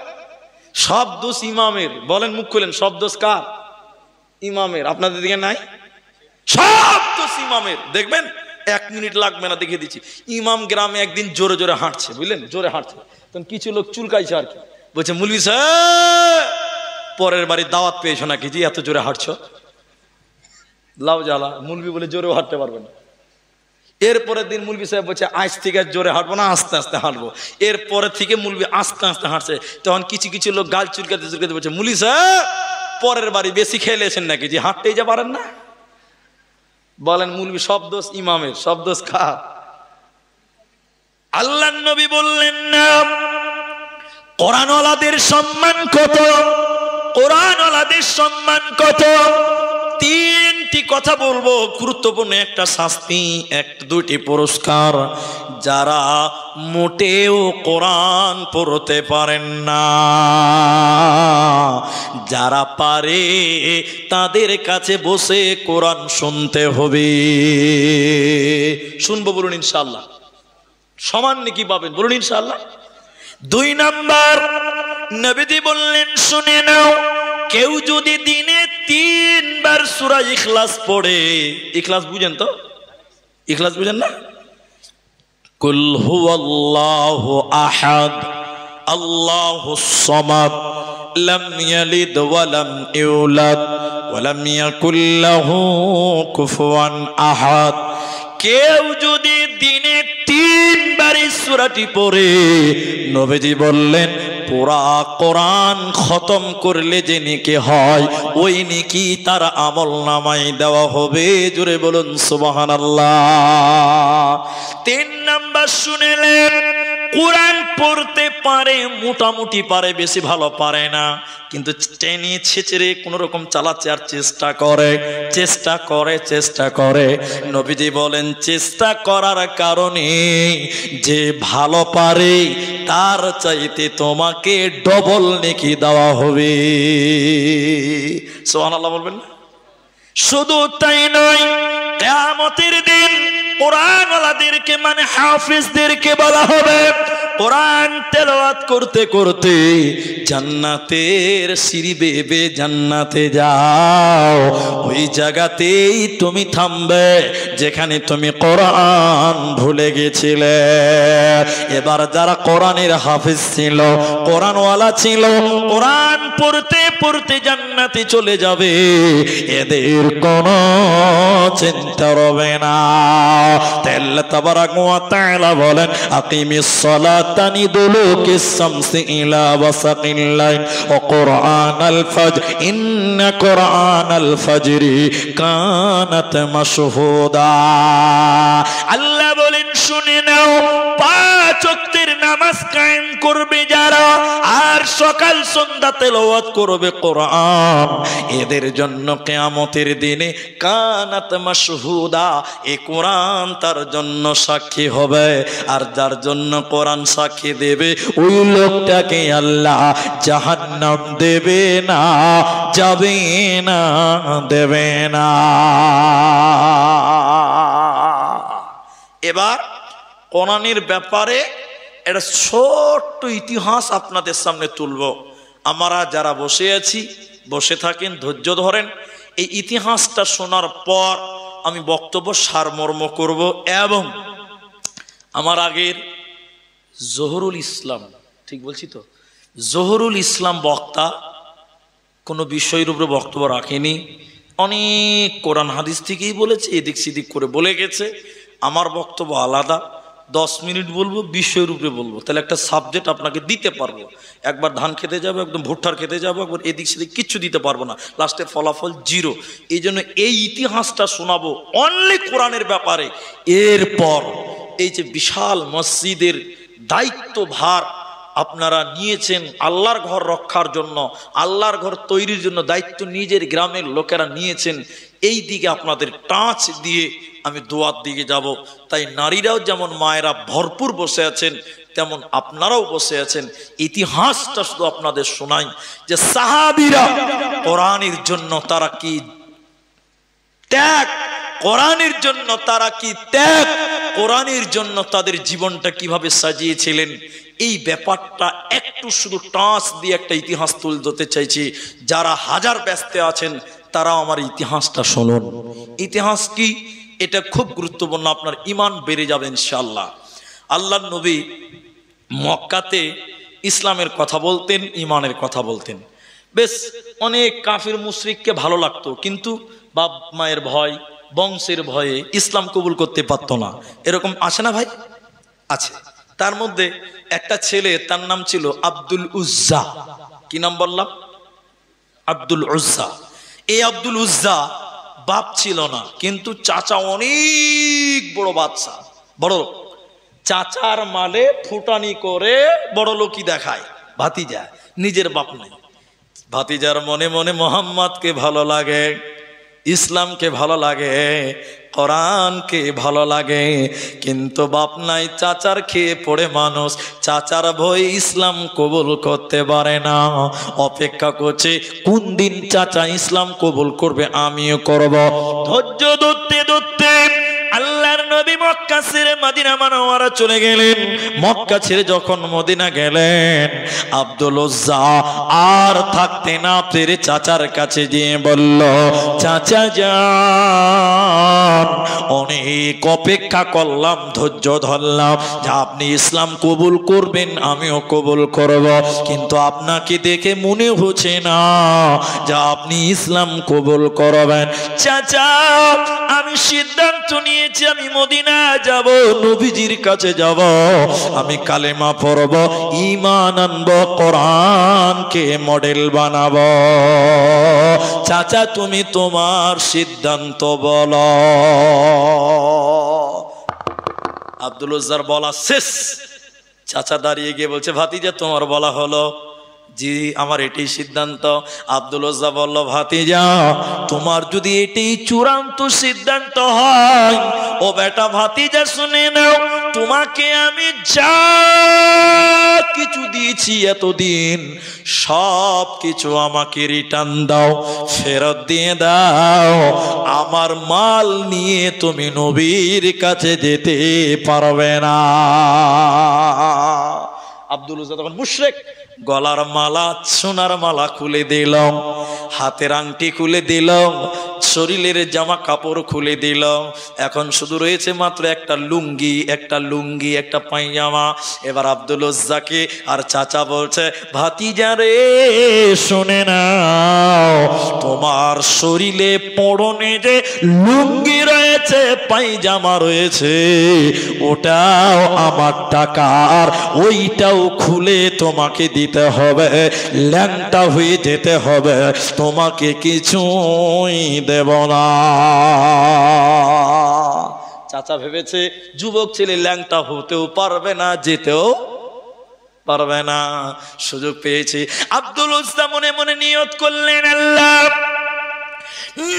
[SPEAKER 1] সব দোষ ইমামের। বলেন, মুখ খুলেন, সব দোষ কার? ইমামের। আপনাদের দিকে নাই? সব দোষ ইমামের। দেখবেন 1 মিনিট লাগবে না, দেখে দিচ্ছি। ইমাম গ্রামে একদিন জোরে জোরে হাঁটছে, বুঝলেন, জোরে হাঁটছে, তখন কিছু লোক চুলকাইছে আর কি, বলছে মুলবি সাহেব পরের বাড়ি দাওয়াত পেয়েছো নাকি জি এত জোরে হাঁটছো? লাউ জ্বালা, মুলবি বলে জোরেও হাঁটতে পারবে না। এরপরের দিন মুলবি সাহেব বলছে আজ থেকে জোরে হাঁটবো না, আস্তে আস্তে হাঁটবো। এরপরে থেকে মুলবি আস্তে আস্তে হাঁটছে, তখন কিছু কিছু লোক গাল চুলকাতে চুলকাতে বলছে মুলবি সাহেব পরের বাড়ি বেশি খেলেছেন নাকি যে হাঁটতেই যা পারেন না। বলেন, মুলবি সব দোষ ইমামের, সব দোষ কার? আল্লাহর নবী বললেন না কোরআনওয়ালাদের সম্মান কত, কোরআনওয়ালাদের সম্মান কত। 3টি কথা বলবো, গুরুত্বপূর্ণ একটা শাস্তি, 1-2টি পুরস্কার। যারা মোটেও কোরআন পড়তে পারেন না, যারা পারে তাদের কাছে বসে কোরআন শুনতে হবে। শুনবো বলুন ইনশাআল্লাহ? সমান নাকি পাবেন বলুন ইনশাআল্লাহ? 2 নাম্বার, নবীজি বললেন শুনে নাও, কেউ যদি দিনে 3 বার সূরা ইখলাস পড়ে, ইখলাস বুঝেন তো? ইখলাস বুঝেন না? কুল হুয়াল্লাহু আহাদ আল্লাহুস সামাদ লাম ইয়ালিদ ওয়া লাম ইউলাদ ওয়া লাম ইয়াকুল লাহু কুফুয়ান আহাদ। কেউ যদি দিনে 3 বার এই সূরাটি পড়ে, নবীজি বললেন পুরা কোরআন খতম করলে যে নেকি হয়, ওই নেকি তার আমল নামায় দেওয়া হবে। জোরে বলুন সুবহানাল্লাহ। 3 নাম্বার শুনেলেন, কোরআন পড়তে পারে, মোটামুটি পারে, বেশি ভালো পারে না, কিন্তু টেনে ছেচড়ে কোন রকম চালাচ্ছে আর চেষ্টা করে চেষ্টা করে চেষ্টা করে। নবীজি বলেন চেষ্টা করার কারণে যে ভালো পারে তার চাইতে তোমাকে ডবল নেকি দেওয়া হবে। সুবহানাল্লাহ বলবেন না? শুধু তাই নয়, কিয়ামতের দিন কোরআনওয়ালাদেরকে মানে হাফেজদেরকে বলা হবে কোরআন তেলাওয়াত করতে করতে জান্নাতের সিঁড়ি বেয়ে জান্নাতে যাও, ওই জায়গাতেই তুমি থামবে যেখানে তুমি কোরআন ভুলে গেছিলে। এবার যারা কোরআনের হাফেজ ছিল, কোরআনওয়ালা ছিল, কোরআন পড়তে পড়তে জান্নাতে চলে যাবে, এদের কোনো চিন্তা রবে না। আল্লাহ তাবারাক ওয়া তাআলা বলেন আকিমিস সালাত সাতানি দুলুকি শামসি ইলা ওয়াসাকিল লাইল ওয়া কুরআনাল ফাজর ইন্না কুরআনাল ফাজরি কানাত মাশহুদা। আল্লাহ বলেন শুনে নাও, 5 ওয়াক্তের নামাজ কায়েম করবে যারা আর সকাল সন্ধ্যা তেলাওয়াত করবে কোরআন, এদের জন্য কিয়ামতের দিনে কানাত মাশহুদা, এই কোরআন তার জন্য সাক্ষী হবে। আর যার জন্য কোরআন সাক্ষী দেবে ওই লোকটাকে আল্লাহ জাহান্নাম দেবে না, যাবে না, দেবে না। এবার কোরআনের ব্যাপারে একটা ছোট্ট ইতিহাস আপনাদের সামনে তুলব। আমরা যারা বসে আছি বসে থাকেন, ধৈর্য ধরেন। এই ইতিহাসটা শোনার পর আমি বক্তব্য সারমর্ম করব। এবং আমার আগের জহুরুল ইসলাম, ঠিক বলছি তো, জহুরুল ইসলাম বক্তা কোনো বিষয়ের উপরে বক্তব্য রাখেনি, অনেক কোরআন হাদিস থেকেই বলেছে, এদিক সেদিক করে বলে গেছে। আমার বক্তব্য আলাদা, 10 মিনিট বলবো, বিষয়ের উপরে বলবো, তাহলে একটা সাবজেক্ট আপনাকে দিতে পারবো। একবার ধান খেতে যাবো, একদম ভুট্টার খেতে যাবো, একবার এদিক সেদিক কিচ্ছু দিতে পারবো না, লাস্টে ফলাফল 0। এই জন্য এই ইতিহাসটা শোনাবো অনলি কোরআনের ব্যাপারে। এরপর এই যে বিশাল মসজিদের দায়িত্বভার আপনারা নিয়েছেন আল্লাহর ঘর রক্ষার জন্য, আল্লাহর ঘর তৈরির জন্য দায়িত্ব নিজের গ্রামের লোকেরা নিয়েছেন, এই দিকে আপনাদের টাচ দিয়ে আমি দোয়ার দিকে যাব। তাই নারীরাও যেমন মায়েরা ভরপুর বসে আছেন, তেমন আপনারাও বসে আছেন। ইতিহাসটা শুধু আপনাদের শোনাই যে সাহাবীরা কোরআনের জন্য তারা কি ত্যাগ, কোরআনের জন্য তারা কি ত্যাগ, কোরআনের জন্য তাদের জীবনটা কিভাবে সাজিয়েছিলেন, এই ব্যাপারটা একটু শুধু টাচ দিয়ে একটা ইতিহাস তুলে ধরতে চাইছি। যারা হাজার ব্যস্ত আছেন তারাও আমার ইতিহাসটা শুনুন। ইতিহাস কি, এটা খুব গুরুত্বপূর্ণ, আপনার ঈমান বেড়ে যাবে ইনশাআল্লাহ। আল্লাহর নবী মক্কাতে ইসলামের কথা বলতেন, ঈমানের কথা বলতেন। বেশ অনেক কাফির মুশরিককে ভালো লাগতো, কিন্তু বাপ মায়ের ভয়, বংশের ভয়ে ইসলাম কবুল করতে পারতো না। এরকম আছে না ভাই? আছে। তার মধ্যে একটা ছেলে, তার নাম ছিল আব্দুল উজ্জা। কি নাম বললাম? আব্দুল উজ্জা। এই আব্দুল উজ্জা বাপ ছিল না, কিন্তু চাচা অনেক বড় বাদশা, বড় লোক। চাচার মালে ফুটানি করে বড় লোকই দেখায় ভাতিজা, নিজের বাপ নেই। ভাতিজার মনে মনে মোহাম্মদকে ভালো লাগে, ইসলামকে ভালো লাগে, কোরআনকে ভালো লাগে, কিন্তু বাপ নাই, চাচার খেয়ে পড়ে মানুষ, চাচার ভয়ে ইসলাম কবুল করতে পারে না। অপেক্ষা করছে কোন দিন চাচা ইসলাম কবুল করবে, আমিও করব। ধৈর্য ধরতে ধরতে আল্লাহর নবী মক্কা ছেড়ে মদিনা মুনাওয়ারা চলে গেলেন। মক্কা ছেড়ে যখন মদিনা গেলেন, আব্দুল উজ্জা আর থাকতে না পেরে চাচার কাছে গিয়ে বলল, চাচা যান, অনেক অপেক্ষা করলাম, ধৈর্য ধরলাম যে আপনি ইসলাম কবুল করবেন, আমিও কবুল করব, কিন্তু আপনাকে দেখে মনে হচ্ছে না যে আপনি ইসলাম কবুল করবেন। চাচা, আমি সিদ্ধান্ত নিয়েছি আমি মদিনা যাব, নবীজির কাছে যাব, আমি কালেমা পড়ব, ঈমান আনব, কোরআনকে মডেল বানাবো। চাচা তুমি তোমার সিদ্ধান্ত বলো। আব্দুল উজ্জার বলা শেষ। চাচা দাঁড়িয়ে গিয়ে বলছে, ভাতিজা তোমার বলা হলো? জি আমার এটাই সিদ্ধান্ত। আব্দুল উজ্জা বলল, ভাতিজা তোমার যদি এটাই চূড়ান্ত সিদ্ধান্ত হয়, ও বেটা ভাতিজা শুনে নাও, তোমাকে আমি যা কিছু দিয়েছি এতদিন সব কিছু আমাকে রিটার্ন দাও, ফেরত দিয়ে দাও। আমার মাল নিয়ে তুমি নবীর কাছে যেতে পারবে না। আব্দুল উজ্জা তখন মুশরিক, গলার মালা, সোনার মালা খুলে দিল, হাতের আংটি খুলে দিল, শরীরের জামা কাপড় খুলে দিল। এখন শুধু রয়েছে মাত্র একটা লুঙ্গি, একটা পায়জামা। এবার আব্দুল উজ্জাকে আর চাচা বলছে, ভাতিজা রে শুনে নাও, তোমার শরীরে পরনে যে লুঙ্গি রয়েছে রয়েছে, পায়জামা রয়েছে, ওটাও আমার টাকা, আর ওইটাও খুলে তোমাকে দিতে হবে, ল্যাংটা হয়ে যেতে হবে, তোমাকে কিছুই দেব না। চাচা ভেবেছে যুবক ছেলে ল্যাংটা হতেও পারবে না, যেতেও পারবে না, সুযোগ পেয়েছে। আব্দুল উজ্জা মনে মনে নিয়ত করলেন, আল্লাহ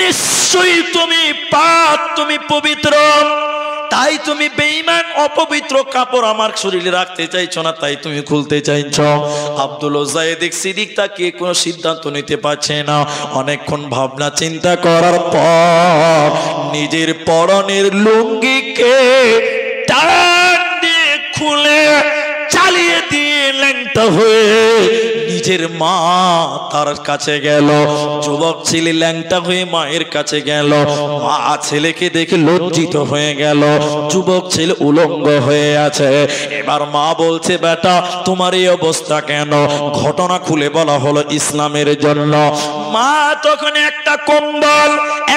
[SPEAKER 1] নিশ্চয়ই তুমি পাক, তুমি পবিত্র, তাই তুমি বেঈমান অপবিত্র কাপড় আমার শরীরে রাখতে চাইছো না, তাই তুমি খুলতে চাইছো। আব্দুল উজ্জা এদিক সেদিক তাকিয়ে কোনো সিদ্ধান্ত নিতে পারছে না। অনেকক্ষণ ভাবনা চিন্তা করার পর নিজের পরনের লুঙ্গিকে টান দিয়ে খুলে চালিয়ে দিয়ে ল্যাংটা হয়ে নিজের মা তার কাছে গেল। যুবক ছেলে ল্যাংটা হয়ে মায়ের কাছে গেল, মা ছেলেকে দেখে লজ্জিত হয়ে গেল, যুবক ছেলে উলঙ্গ হয়ে আছে। এবার মা বলছে, বেটা তোমার এই অবস্থা কেন? ঘটনা খুলে বলা হলো ইসলামের জন্য। মা তখন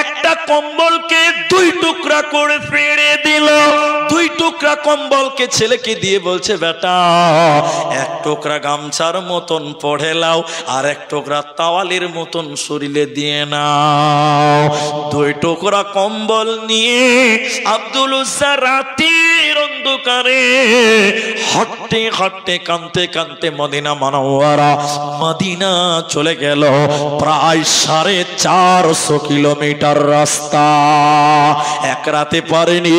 [SPEAKER 1] একটা কম্বলকে দুই টুকরা করে ফেড়ে দিল, দুই টুকরা কম্বলকে ছেলেকে দিয়ে বলছে, বেটা এক টুকরা গামছার মতন পড়ে লাও, আর এক টুকরা তাওয়ালের মতন শরীরে দিয়ে নাও। দুই টুকরা কম্বল নিয়ে আব্দুল উজ্জা রাতের অন্ধকারে হাঁটতে হাঁটতে কাঁদতে কাঁদতে মদিনা মুনাওয়ারা মদিনা চলে গেল। প্রায় 450 কিলোমিটার রাস্তা। এক রাতে পারেনি,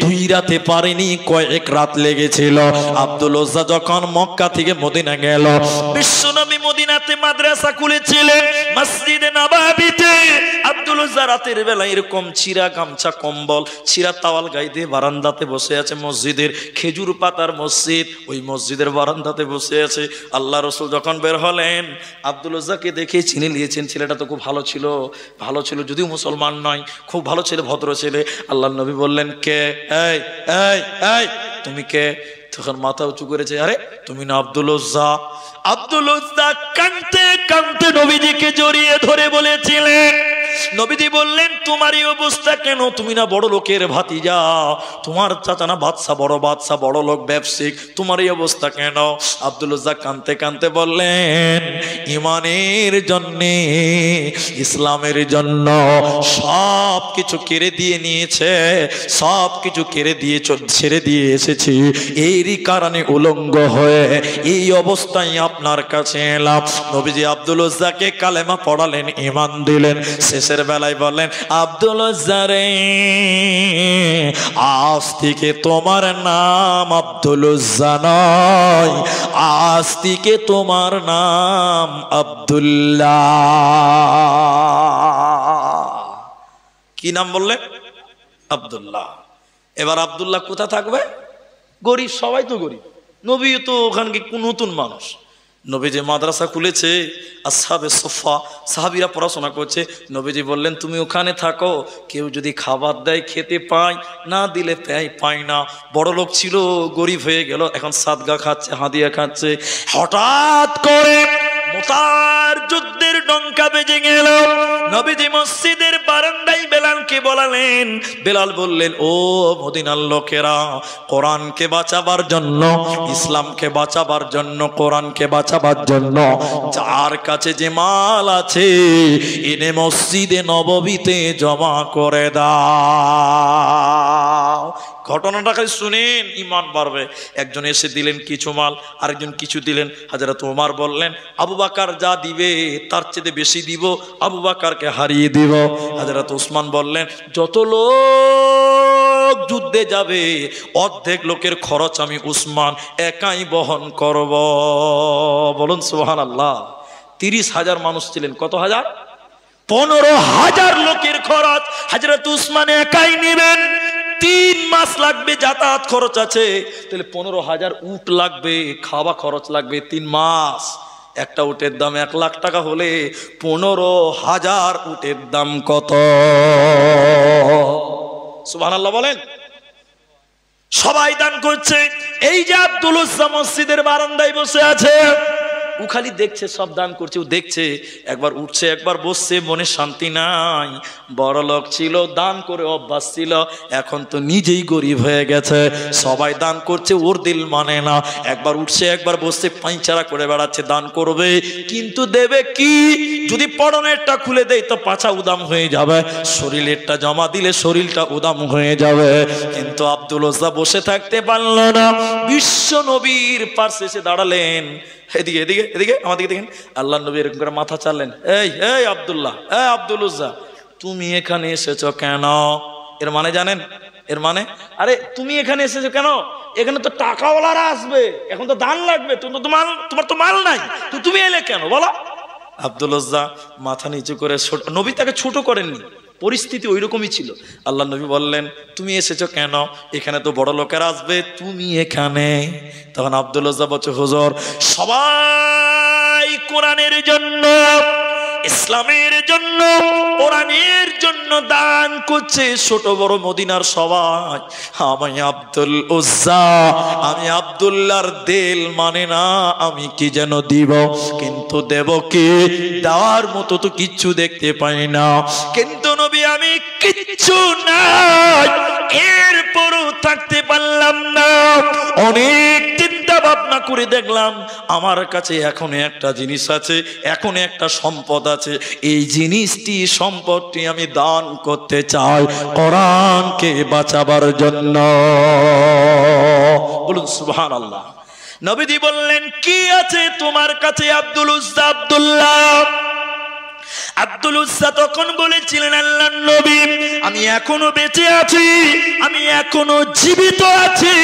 [SPEAKER 1] দুই রাতে পারেনি, কয়েক রাত লেগেছিল। আব্দুল উজ্জা যখন মক্কা থেকে মদিনা গেল, বিশ্বনবী মদিনাতে মাদ্রাসা খুলেছিলেন, মসজিদে নববীতে আব্দুল উজ্জা রাতের বেলা এরকম ছিঁড়া গামছা কম্বল ছিঁড়া তাওয়াল গায়ে দিয়ে বারান্দাতে বসে আছে। মসজিদের খেজুর পাতার মসজিদ, ওই মসজিদের বারান্দাতে বসে আছে। আল্লাহ রসুল যখন বের হলেন, আব্দুল উজ্জাকে দেখে চিনে নিয়েছেন, ছেলেটা তো খুব ভালো ছিল, যদিও মুসলমান নয়, খুব ভালো ছেলে, ভদ্র ছেলে। আল্লাহ নবী বললেন, কে? এই এই এই তুমি কে? তখন মাথা উঁচু করেছে, আরে তুমি না আব্দুল উজ্জা। আব্দুল উজ্জা কাঁদতে কাঁদতে নবীজিকে জড়িয়ে ধরে বলেছিলেন। নবীজি বললেন, তোমার এই অবস্থা কেন? তুমি না বড় লোকের ভাতিজা, তোমার চাচা না বাদশা, বড় লোক, ব্যবসায়িক, তোমার এই অবস্থা কেন? আব্দুল উজ্জা কাঁদতে কাঁদতে বললেন, ইমানের জন্যে, ইসলামের জন্য সব কিছু কেড়ে দিয়ে নিয়েছে, সব কিছু কেড়ে দিয়ে ছেড়ে দিয়ে এসেছি, এরই কারণে উলঙ্গ হয়ে এই অবস্থায় আপনার কাছে এলাম। নবীজি আব্দুল উজ্জাকে কালেমা পড়ালেন, ঈমান দিলেন। শেষের বেলায় বললেন, আব্দুল উজ্জা রে, আজ থেকে তোমার নাম আব্দুল উজ্জা নয়, আজ থেকে তোমার নাম আব্দুল্লাহ। কি নাম বললেন? আব্দুল্লাহ। এবার আব্দুল্লাহ কোথা থাকবে? গরিব, সবাই তো গরিব, নবী তো ওখানকে নতুন মানুষ। নবীজি মাদ্রাসা খুলেছে, আসহাবে সুফা সাহাবীরা পড়াশোনা করছে। নবীজি বললেন, তুমি ওখানে থাকো, কেউ যদি খাবার দেয় খেতে পায়, না দিলে পায় না। বড় লোক ছিল, গরিব হয়ে গেল, এখন সাদগা খাচ্ছে, হাদিয়া খাচ্ছে। হঠাৎ করে মুতার যুদ্ধের ডঙ্কা বেজে গেল। নবীজি মসজিদের বারান্দায় বেলালকে বলালেন। বেলাল বললেন, ও মদিনার লোকেরা, কোরআনকে বাঁচাবার জন্য, ইসলামকে বাঁচাবার জন্য, কোরআনকে বাঁচাবার জন্য যার কাছে যে মাল আছে এনে মসজিদে নববীতে জমা করে দাও। ঘটনাটা খালি শুনেন, ঈমান বাড়বে। একজন এসে দিলেন কিছু মাল, আরেকজন কিছু দিলেন। হযরত ওমর বললেন, আবু বকর যা দিবে তার চেয়ে বেশি দিব, আবু বকরকে হারিয়ে দিব। হযরত ওসমান বললেন, যত লোক যুদ্ধে যাবে অর্ধেক লোকের খরচ আমি ওসমান একাই বহন করব। বলুন সুবহানাল্লাহ। 30,000 মানুষ ছিলেন। কত হাজার? 15,000 লোকের খরচ হযরত ওসমান একাই নেবেন। 3 মাস লাগবে, যাতায়াত খরচ আছে, তাহলে 15,000 উট লাগবে, খাওয়া খরচ লাগবে 3 মাস। একটা উটের দাম 1 লাখ টাকা হলে 15,000 উটের দাম কত? সুবহানাল্লাহ বলেন। সবাই দান করছে। এই যে আব্দুল উজ্জা মসজিদের বারান্দায় বসে আছে, ও খালি দেখছে, সব দান করছে, ও দেখছে, একবার উঠছে একবার বসছে, মনে শান্তি নাই। বড় লোক ছিল, দান করে অভ্যাস ছিল, এখন তো নিজেই গরিব হয়ে গেছে, সবাই দান করছে, ওর দিল মানে না, একবার উঠছে একবার বসছে, পাঁচারা করে বেড়াচ্ছে, দান করবে কিন্তু দেবে কি? যদি পরনেরটা খুলে দেয় তো পাছা উদাম হয়ে যাবে, শরীরেরটা জমা দিলে শরীরটা উদাম হয়ে যাবে। কিন্তু আব্দুল উজ্জা বসে থাকতে পারল না, বিশ্ব নবীর পাশে এসে দাঁড়ালেন। এদিকে এদিকে এদিকে আমার দিকে দেখেন, আল্লাহ নবী এরকম করে মাথা চাললেন, এই এই আব্দুল্লাহ, এই আব্দুল উজ্জা, তুমি এখানে এসেছো কেন? এর মানে জানেন? এর মানে, আরে তুমি এখানে এসেছো কেন? এখানে তো টাকাওয়ালারা আসবে, এখন তো দান লাগবে, তুমি তো মাল, তোমার তো মাল নাই, তো তুমি এলে কেন বলো? আব্দুল উজ্জা মাথা নিচু করে, নবী তাকে ছোট করেননি, পরিস্থিতি ওই রকমই ছিল। আল্লাহ নবী বললেন, তুমি এসেছো কেন? এখানে তো বড় লোকেরা আসবে, তুমি এখানে। তখন আব্দুল উজ্জা বলছে, হুজুর, সবাই কোরআনের জন্য, ইসলামের জন্য, কোরআনের জন্য দান করছে, ছোট বড় মদিনার সবাই। আমি আব্দুল উজ্জা, আমি আব্দুল্লাহর দিল মানে না, আমি কি যেন দিব, কিন্তু দেব কি? দেওয়ার মতো তো কিচ্ছু দেখতে পাই না। কিন্তু নবী আমি কিচ্ছু নাই, এরপরও থাকতে পারলাম না। অনেক চিন্তা ভাবনা করে দেখলাম, আমার কাছে এখন একটা জিনিস আছে, এখন একটা সম্পদ আছে, এই জিনিসটি, সম্পদটি আমি দান করতে চাই কোরআনকে বাঁচাবার জন্য। বলুন সুবহানাল্লাহ। নবীজি বললেন, কি আছে তোমার কাছে আব্দুল উজ্জা? আব্দুল উজ্জা তখন বলেছিলেন, আল্লাহর নবী, আমি এখনো বেঁচে আছি, আমি এখনো জীবিত আছি,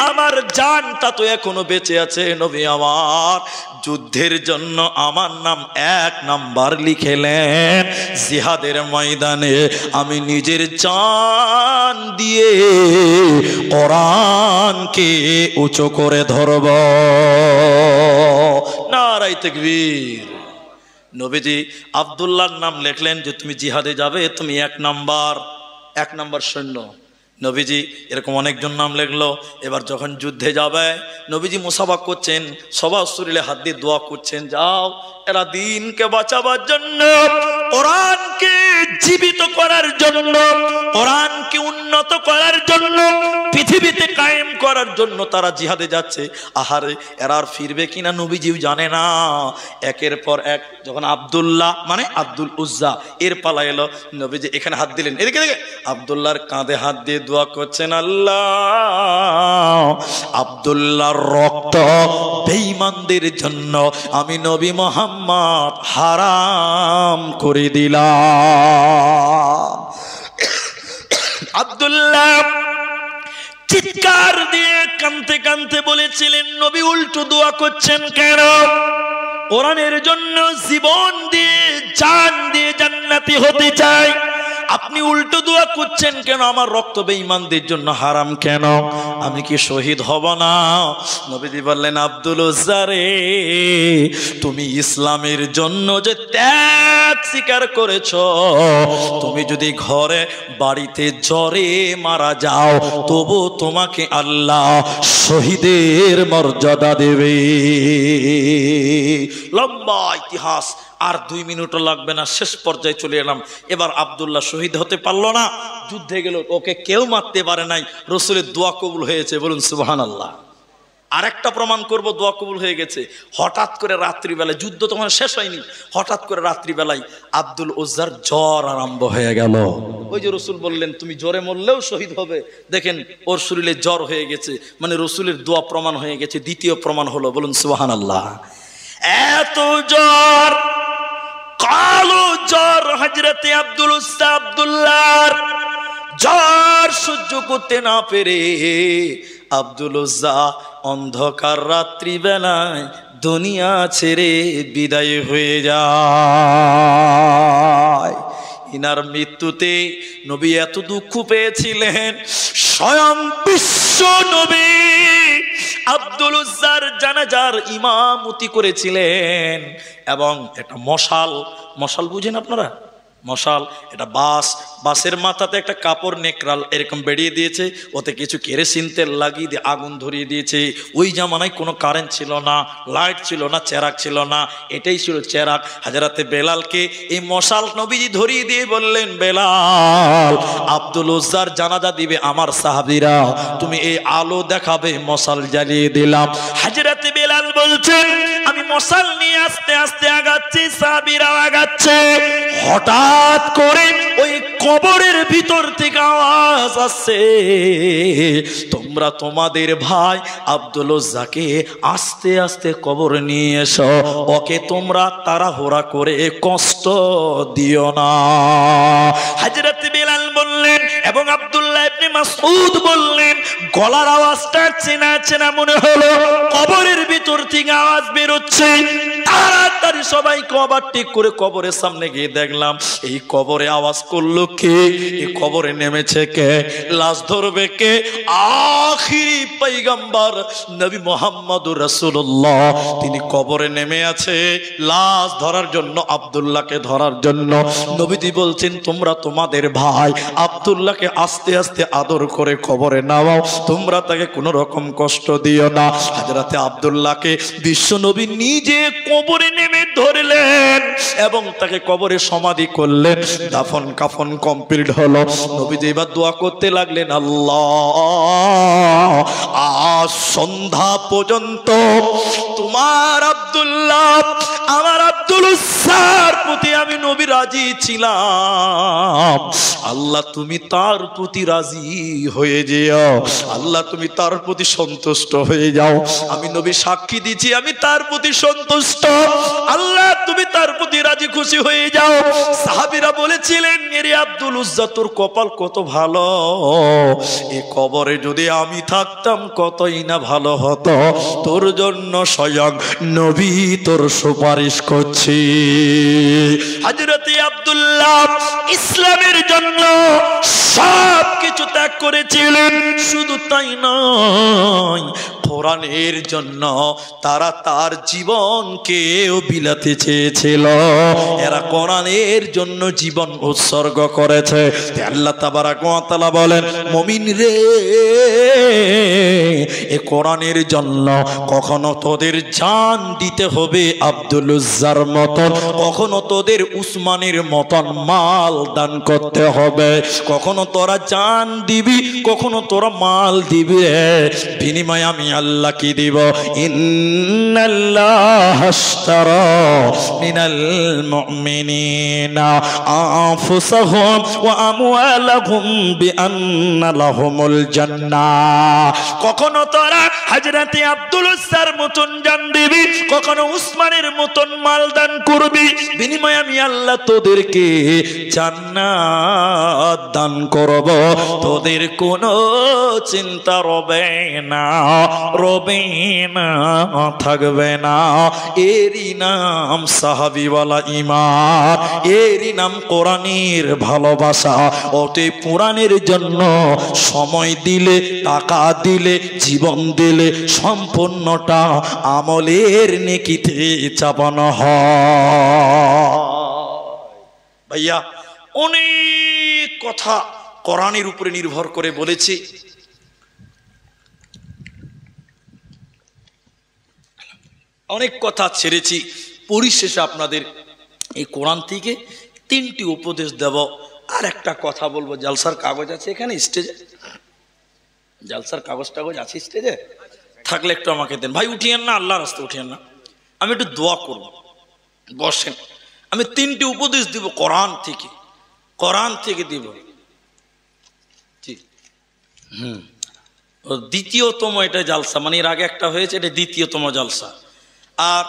[SPEAKER 1] আমার জানটা তো এখনো বেঁচে আছে। নবী আমার যুদ্ধের জন্য আমার নাম 1 নাম্বার লিখেলেন, জিহাদের ময়দানে আমি নিজের জান দিয়ে কোরআনকে উঁচু করে ধরব। নারায়ে তাকবীর। নবীজি আব্দুল্লাহর নাম লিখলেন যে তুমি জিহাদে যাবে, তুমি 1 নাম্বার সৈন্য। নবীজি এরকম অনেকজন নাম লিখলো। এবার যখন যুদ্ধে যাবে, নবীজি মুসাফা করছেন, সবার শরীরে হাত দিয়ে দোয়া করছেন, যাও এরা দিনকে বাঁচাবার জন্য, কোরআনকে জীবিত করার জন্য, কোরআনকে উন্নত করার জন্য, পৃথিবীতে কায়েম করার জন্য তারা জিহাদে যাচ্ছে। আহারে এরা আর ফিরবে কিনা নবীজিও জানে না। একের পর এক যখন আব্দুল্লাহ মানে আব্দুল উজ্জা এর পালা এলো, নবীজি এখানে হাত দিলেন, এদিকে দেখে আব্দুল্লাহর কাঁধে হাত দিয়ে দোয়া করছেন, আল্লাহ আব্দুল্লাহর রক্ত বেঈমানদের জন্য আমি নবী মুহাম্মদ হারাম করে দিলাম। আব্দুল্লাহ চিৎকার দিয়ে কাঁদতে কাঁদতে বলেছিলেন, নবী উল্টো দোয়া করছেন কেন? কোরআনের জন্য জীবন দিয়ে, জান দিয়ে জান্নাতি হতে চাই, আপনি উল্টো দোয়া করছেন কেন? আমার রক্ত বেঈমানদের জন্য হারাম কেন? আমি কি শহীদ হব না? নবীজি বললেন, আব্দুল উজ্জা রে, তুমি ইসলামের জন্য যে ত্যাগ স্বীকার করেছো, তুমি যদি ঘরে বাড়িতে জ্বরে মারা যাও, তবু তোমাকে আল্লাহ শহীদের মর্যাদা দেবে। লম্বা ইতিহাস, আর 2 মিনিটও লাগবে না, শেষ পর্যায়ে চলে এলাম। এবার আব্দুল্লাহ শহীদ হতে পারলো না, যুদ্ধে গেল, ওকে কেউ মারতে পারে নাই, রাসূলের দোয়া কবুল হয়েছে। বলুন সুবহানাল্লাহ। আরেকটা প্রমাণ করব দোয়া কবুল হয়ে গেছে। হঠাৎ করে রাত্রিবেলায়, যুদ্ধ তখন শেষ হয়নি, হঠাৎ করে রাত্রিবেলায় আব্দুল উজ্জার জ্বর আরম্ভ হয়ে গেল। ওই যে রাসূল বললেন তুমি জ্বরে মরলেও শহীদ হবে, দেখেন ওর শরীরে জ্বর হয়ে গেছে, মানে রাসূলের দোয়া প্রমাণ হয়ে গেছে। দ্বিতীয় প্রমাণ হলো, বলুন সুবহানাল্লাহ। এত জ্বর, কালো জ্বর হযরতে আব্দুল উজ্জা আব্দুল্লাহর, জ্বর সহ্য করতে না পেরে আব্দুল উজ্জা অন্ধকার রাত্রি বেলায় দুনিয়া ছেড়ে বিদায় হয়ে যায়। ইনার মৃত্যুতে নবী এত দুঃখ পেয়েছিলেন, স্বয়ং বিশ্ব নবী আব্দুল উজ্জার জানাজার ইমামতি করেছিলেন। এবং এটা মশাল, মশাল বুঝেন আপনারা? মশাল, এটা বাঁশ বাসের মাথাতে একটা কাপড় নেকড়াল এরকম বেরিয়ে দিয়েছে, ওতে কিছু কেরোসিন তেল লাগিয়ে দিয়ে আগুন ধরিয়ে দিয়েছে। ওই জামানায় কোনো কারেন্ট ছিল না, লাইট ছিল না, চেরাগ ছিল না, এটাই ছিল চেরাগ। হযরতে বেলালকে এই মশাল নবীজি ধরিয়ে দিয়ে বললেন, বেলাল, আব্দুল উজ্জার জানাজা দিবে আমার সাহাবীরা, তুমি এই আলো দেখাবে। মশাল জ্বালিয়ে দিলাম। হযরতে বেলাল বলছেন, আমি মশাল নিয়ে আস্তে আস্তে আগাচ্ছি, সাহাবীরাও আগাচ্ছে। হঠাৎ করে ওই কবরের ভিতর থেকে আওয়াজ আসছে, তোমরা তোমাদের ভাই আব্দুল উজ্জাকে আস্তে আস্তে কবর নিয়ে এসো, ওকে তোমরা তাড়াহুড়া করে কষ্ট দিও না। হযরত বেলাল বললেন এবং আব্দুল্লাহ ইবনে মাসউদ বললেন, গলার আওয়াজটা চেনা চেনা মনে হলো, কবরের ভিতর থেকে আওয়াজ বের হচ্ছে। তাড়াতাড়ি সবাই কবর ঠিক করে কবরের সামনে গিয়ে দেখলাম, এই কবরে আওয়াজ করলো কে? এই কবরে নেমেছে কে? লাশ ধরবে কে? আখিরি পয়গম্বর নবী মুহাম্মদুর রাসূলুল্লাহ, তিনি কবরে নেমে আছে লাশ ধরার জন্য, আব্দুল্লাহকে ধরার জন্য। নবীজি বলছেন, তোমরা তোমাদের ভাই আব্দুল্লাহকে আস্তে আস্তে আদর করে কবরে নামাও, তোমরা তাকে কোনো রকম কষ্ট দিও না। হযরতে আব্দুল্লাহকে বিশ্ব নবী নিজে কবরে নেমে ধরলেন এবং তাকে কবরে সমাধি করলেন। দাফন কাফন কমপ্লিট হলো। নবীজি এবার দোয়া করতে লাগলেন, আল্লাহ, আজ সন্ধ্যা পর্যন্ত তোমার আব্দুল্লাহ, আমার আব্দুল উজ্জার প্রতি আমি নবী রাজি ছিলাম, আল্লাহ তুমি তার প্রতি রাজি হয়ে যেও, আল্লাহ তুমি তার প্রতি সন্তুষ্ট হয়ে যাও। আমি নবী সাক্ষী দিচ্ছি, আমি তার প্রতি সন্তুষ্ট, আল্লাহ তুমি তার প্রতি রাজি খুশি হয়ে যাও। সাহাবীরা বলেছিলেন, এরে আব্দুল উজ্জা, তোর কপাল কত ভালো, এ কবরে যদি আমি থাকতাম কতই না ভালো হতো, তোর জন্য স্বয়ং নবী তোর সুপারিশ করছি। হযরতে আব্দুল্লাহ ইসলামের জন্য সব কিছু ত্যাগ করেছিলেন। শুধু তাই নয়, কোরআনের জন্য তারা তার জীবনকেও বিলাতে চেয়েছিল। এরা কোরআনের জন্য জীবন উৎসর্গ করেছে। আল্লাহ তাবারাক ওয়া তাআলা বলেন, মুমিন রে, এ কোরআনের জন্য কখনো তোদের জান দিতে হবে আব্দুল উজ্জার মতন, কখনো তোদের উসমানের মতন মাল দান করতে হবে। কখনো তোরা জান দিবি, কখনো তোরা মাল দিবি, বিনিময়ে আমি আল্লাহ কি দিব? ইন্নাল্লাহ আশতারা মিনাল মুমিনিনা আনফুসাহুম ওয়া আমওয়ালাহুম বিআন্না লাহুমুল জান্নাহ। কখনো তোরা হযরতে আব্দুল উজ্জার মতন জান দিবি, কখনো উসমানের মতন মাল দান করবি, বিনিময়ে আমি আল্লাহ তোদেরকে জান্নাত দান করব, তোদের কোনো চিন্তা রবে না, রবে না, থাকবে না। এরই নাম সাহাবীওয়ালা ঈমান, এরই নাম কোরআনের ভালোবাসা। ওতে কোরআনের জন্য সময় দিলে, টাকা দিলে, জীবন দিলে, সম্পূর্ণটা আমলের নেকিতে চাপানো হয়। ভাইয়া, অনেক কথা কোরআনের উপরে নির্ভর করে বলেছি। অনেক কথা ছেড়েছি। পরিশেষে আপনাদের এই কোরআন থেকে 3টি উপদেশ দেব। আর একটা কথা বলবো, জালসার কাগজ আছে এখানে স্টেজে? জালসার কাগজ টাগজ আছে স্টেজে? থাকলে একটু আমাকে দেন ভাই। উঠিয়েন না, আল্লাহর রাস্তা উঠিয়েন না, আমি একটু দোয়া করব। বসেন, আমি 3টি উপদেশ দিব কোরআন থেকে, কোরআন থেকে দিব। দ্বিতীয়তম এটা জালসা, মানে এর আগে একটা হয়েছে, এটা দ্বিতীয়তম জালসা। আর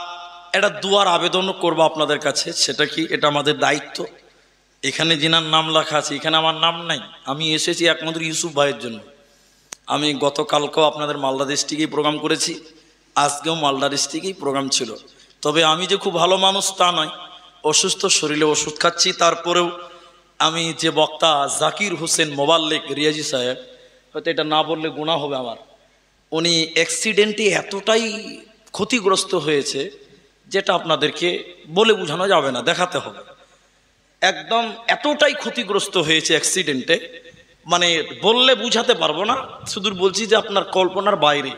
[SPEAKER 1] এটা দুয়ার আবেদনও করবো আপনাদের কাছে। সেটা কি? এটা আমাদের দায়িত্ব। এখানে যিনার নাম লেখা আছে, এখানে আমার নাম নাই। আমি এসেছি একমাত্র ইউসুফ ভাইয়ের জন্য। আমি গতকালকেও আপনাদের মালদা ডিস্ট্রিক্টেই প্রোগ্রাম করেছি, আজকেও মালদা ডিস্ট্রিক্টেই প্রোগ্রাম ছিল। তবে আমি যে খুব ভালো মানুষ তা নয়, অসুস্থ শরীরে ওষুধ খাচ্ছি। তারপরেও আমি যে বক্তা জাকির হোসেন মোবাল্লেক রিয়াজি সাহেব, হয়তো এটা না বললে গুনাহ হবে আমার, উনি অ্যাক্সিডেন্টে এতটাই ক্ষতিগ্রস্ত হয়েছে যেটা আপনাদেরকে বলে বোঝানো যাবে না, দেখাতে হবে।
[SPEAKER 2] একদম এতটাই ক্ষতিগ্রস্ত হয়েছে অ্যাক্সিডেন্টে, মানে বললে বুঝাতে পারবো না, শুধু বলছি যে আপনার কল্পনার বাইরে।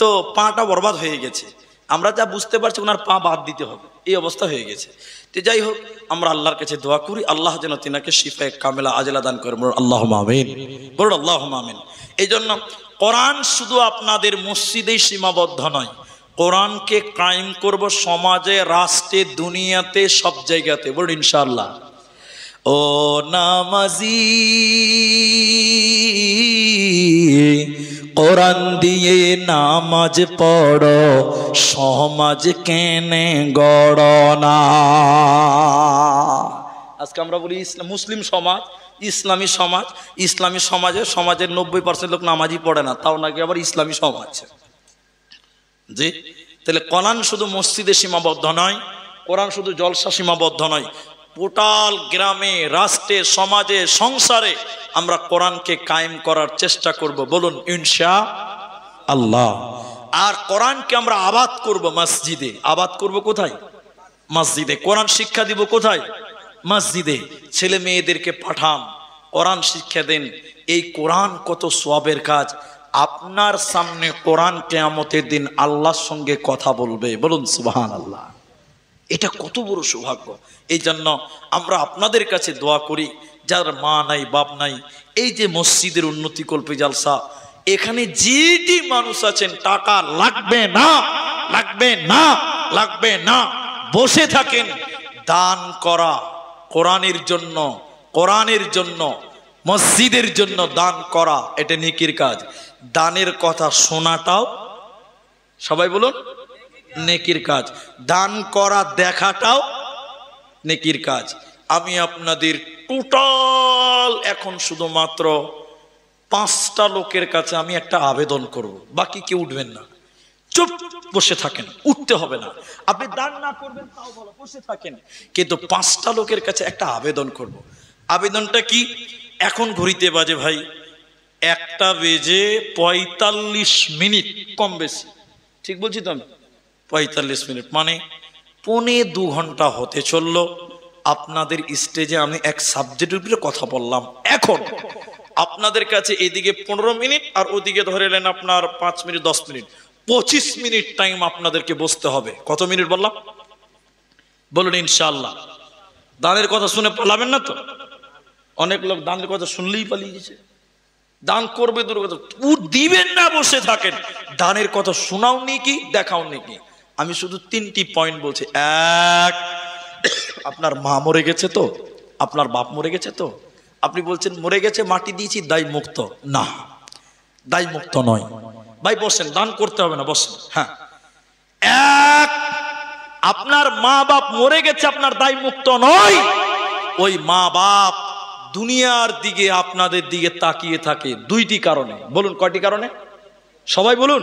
[SPEAKER 2] তো পাটা বরবাদ হয়ে গেছে, আমরা যা বুঝতে পারছি ওনার পা বাদ দিতে হবে, এই অবস্থা হয়ে গেছে। তো যাই হোক, আমরা আল্লাহর কাছে দোয়া করি আল্লাহ যেন তিনাকে শিফায়ে কামেলা আজলা দান করে। বলুন আল্লাহুম্মা আমিন, বলুন আল্লাহুম্মা আমিন। এই জন্য কোরআন শুধু আপনাদের মসজিদেই সীমাবদ্ধ নয়, কোরআনকে কায়েম করব সমাজে, রাষ্ট্রে, দুনিয়াতে, সব জায়গাতে। বলুন ইনশাআল্লাহ। ও নামাজি কোরআন দিয়ে নামাজ পড়ো, সমাজ কেনে গড় না। আজকে আমরা বলি ইসলাম মুসলিম সমাজ, ইসলামী সমাজ। ইসলামী সমাজের 90% লোক নামাজই পড়ে না, তাও নাকি আবার ইসলামী সমাজ। জি, তাহলে কোরআন শুধু মসজিদে সীমাবদ্ধ নয়, কোরআন শুধু জলসা সীমাবদ্ধ নয়, টোটাল গ্রামে, রাষ্ট্রে, সমাজে, সংসারে আমরা কোরআনকে কায়েম করার চেষ্টা করব। বলুন ইনশাআল্লাহ। আর কোরআনকে আমরা আবাদ করব মসজিদে। আবাদ করব কোথায়? মসজিদে। কোরআন শিক্ষা দিব কোথায়? মসজিদে। ছেলে মেয়েদেরকে পাঠান, কোরআন শিক্ষা দেন। এই কোরআন কত সওয়াবের কাজ। আপনার সামনে কোরআন কিয়ামতের দিন আল্লাহর সঙ্গে কথা বলবে। বলুন সুবহানাল্লাহ। এটা কত বড় সৌভাগ্য। এই জন্য আমরা আপনাদের কাছে দোয়া করি, যার মা নাই বাপ নাই, এই যে মসজিদের উন্নতি কল্পে জালসা, এখানে যেটি মানুষ আছেন, টাকা লাগবে না, লাগবে না, লাগবে না, বসে থাকেন। দান করা কোরআনের জন্য, কোরআনের জন্য, মসজিদের জন্য দান করা, এটা নেকির কাজ। দানের কথা শোনাটাও, সবাই বলুন, নেকির কাজ। দান করা দেখাটাও নেকির কাজ। আমি আপনাদের টোটাল এখন শুধুমাত্র 5টা লোকের কাছে আমি একটা আবেদন করব, বাকি কেউ উঠবেন না, চুপ বসে থাকেন, উঠতে হবে না। আপনি দান না করবেন তাও ভালো, বসে থাকেন, কিন্তু 5টা লোকের কাছে একটা আবেদন করব। আবেদনটা কি? এখন ঘড়িতে বাজে ভাই 1:45, কম বেশি, ঠিক বলছি তো আমি? 45 মিনিট মানে 1.25 ঘন্টা হতে চললো। আপনাদের স্টেজে আমি এক সাবজেক্টের উপরে কথা বললাম। এখন আপনাদের কাছে এদিকে 15 মিনিট আর ওদিকে ধরে নেন আপনার 5 মিনিট 10 মিনিট, 25 মিনিট টাইম আপনাদেরকে বসতে হবে। কত মিনিট বললাম? বলুন ইনশাআল্লাহ। দানের কথা শুনে পালাবেন না তো? অনেক লোক দানের কথা শুনলেই পালিয়ে গেছে। দান করবে দূর কথা, দিবেন না, বসে থাকেন। দানের কথা শোনাও নাকি, দেখাও নাকি। আমি শুধু 3টি পয়েন্ট বলছি। 1, আপনার মা মরে গেছে তো, আপনার বাপ মরে গেছে তো, আপনি বলছেন মরে গেছে, মাটি দিয়েছি, দায় মুক্ত। না, দায় মুক্ত নয় ভাই। বসেন, দান করতে হবে না, বসেন। হ্যাঁ, 1, আপনার মা বাপ মরে গেছে, আপনার দায় মুক্ত নয়। ওই মা বাপ দুনিয়ার দিকে আপনাদের দিকে তাকিয়ে থাকে 2টি কারণে। বলুন কয়টি কারণে? সবাই বলুন।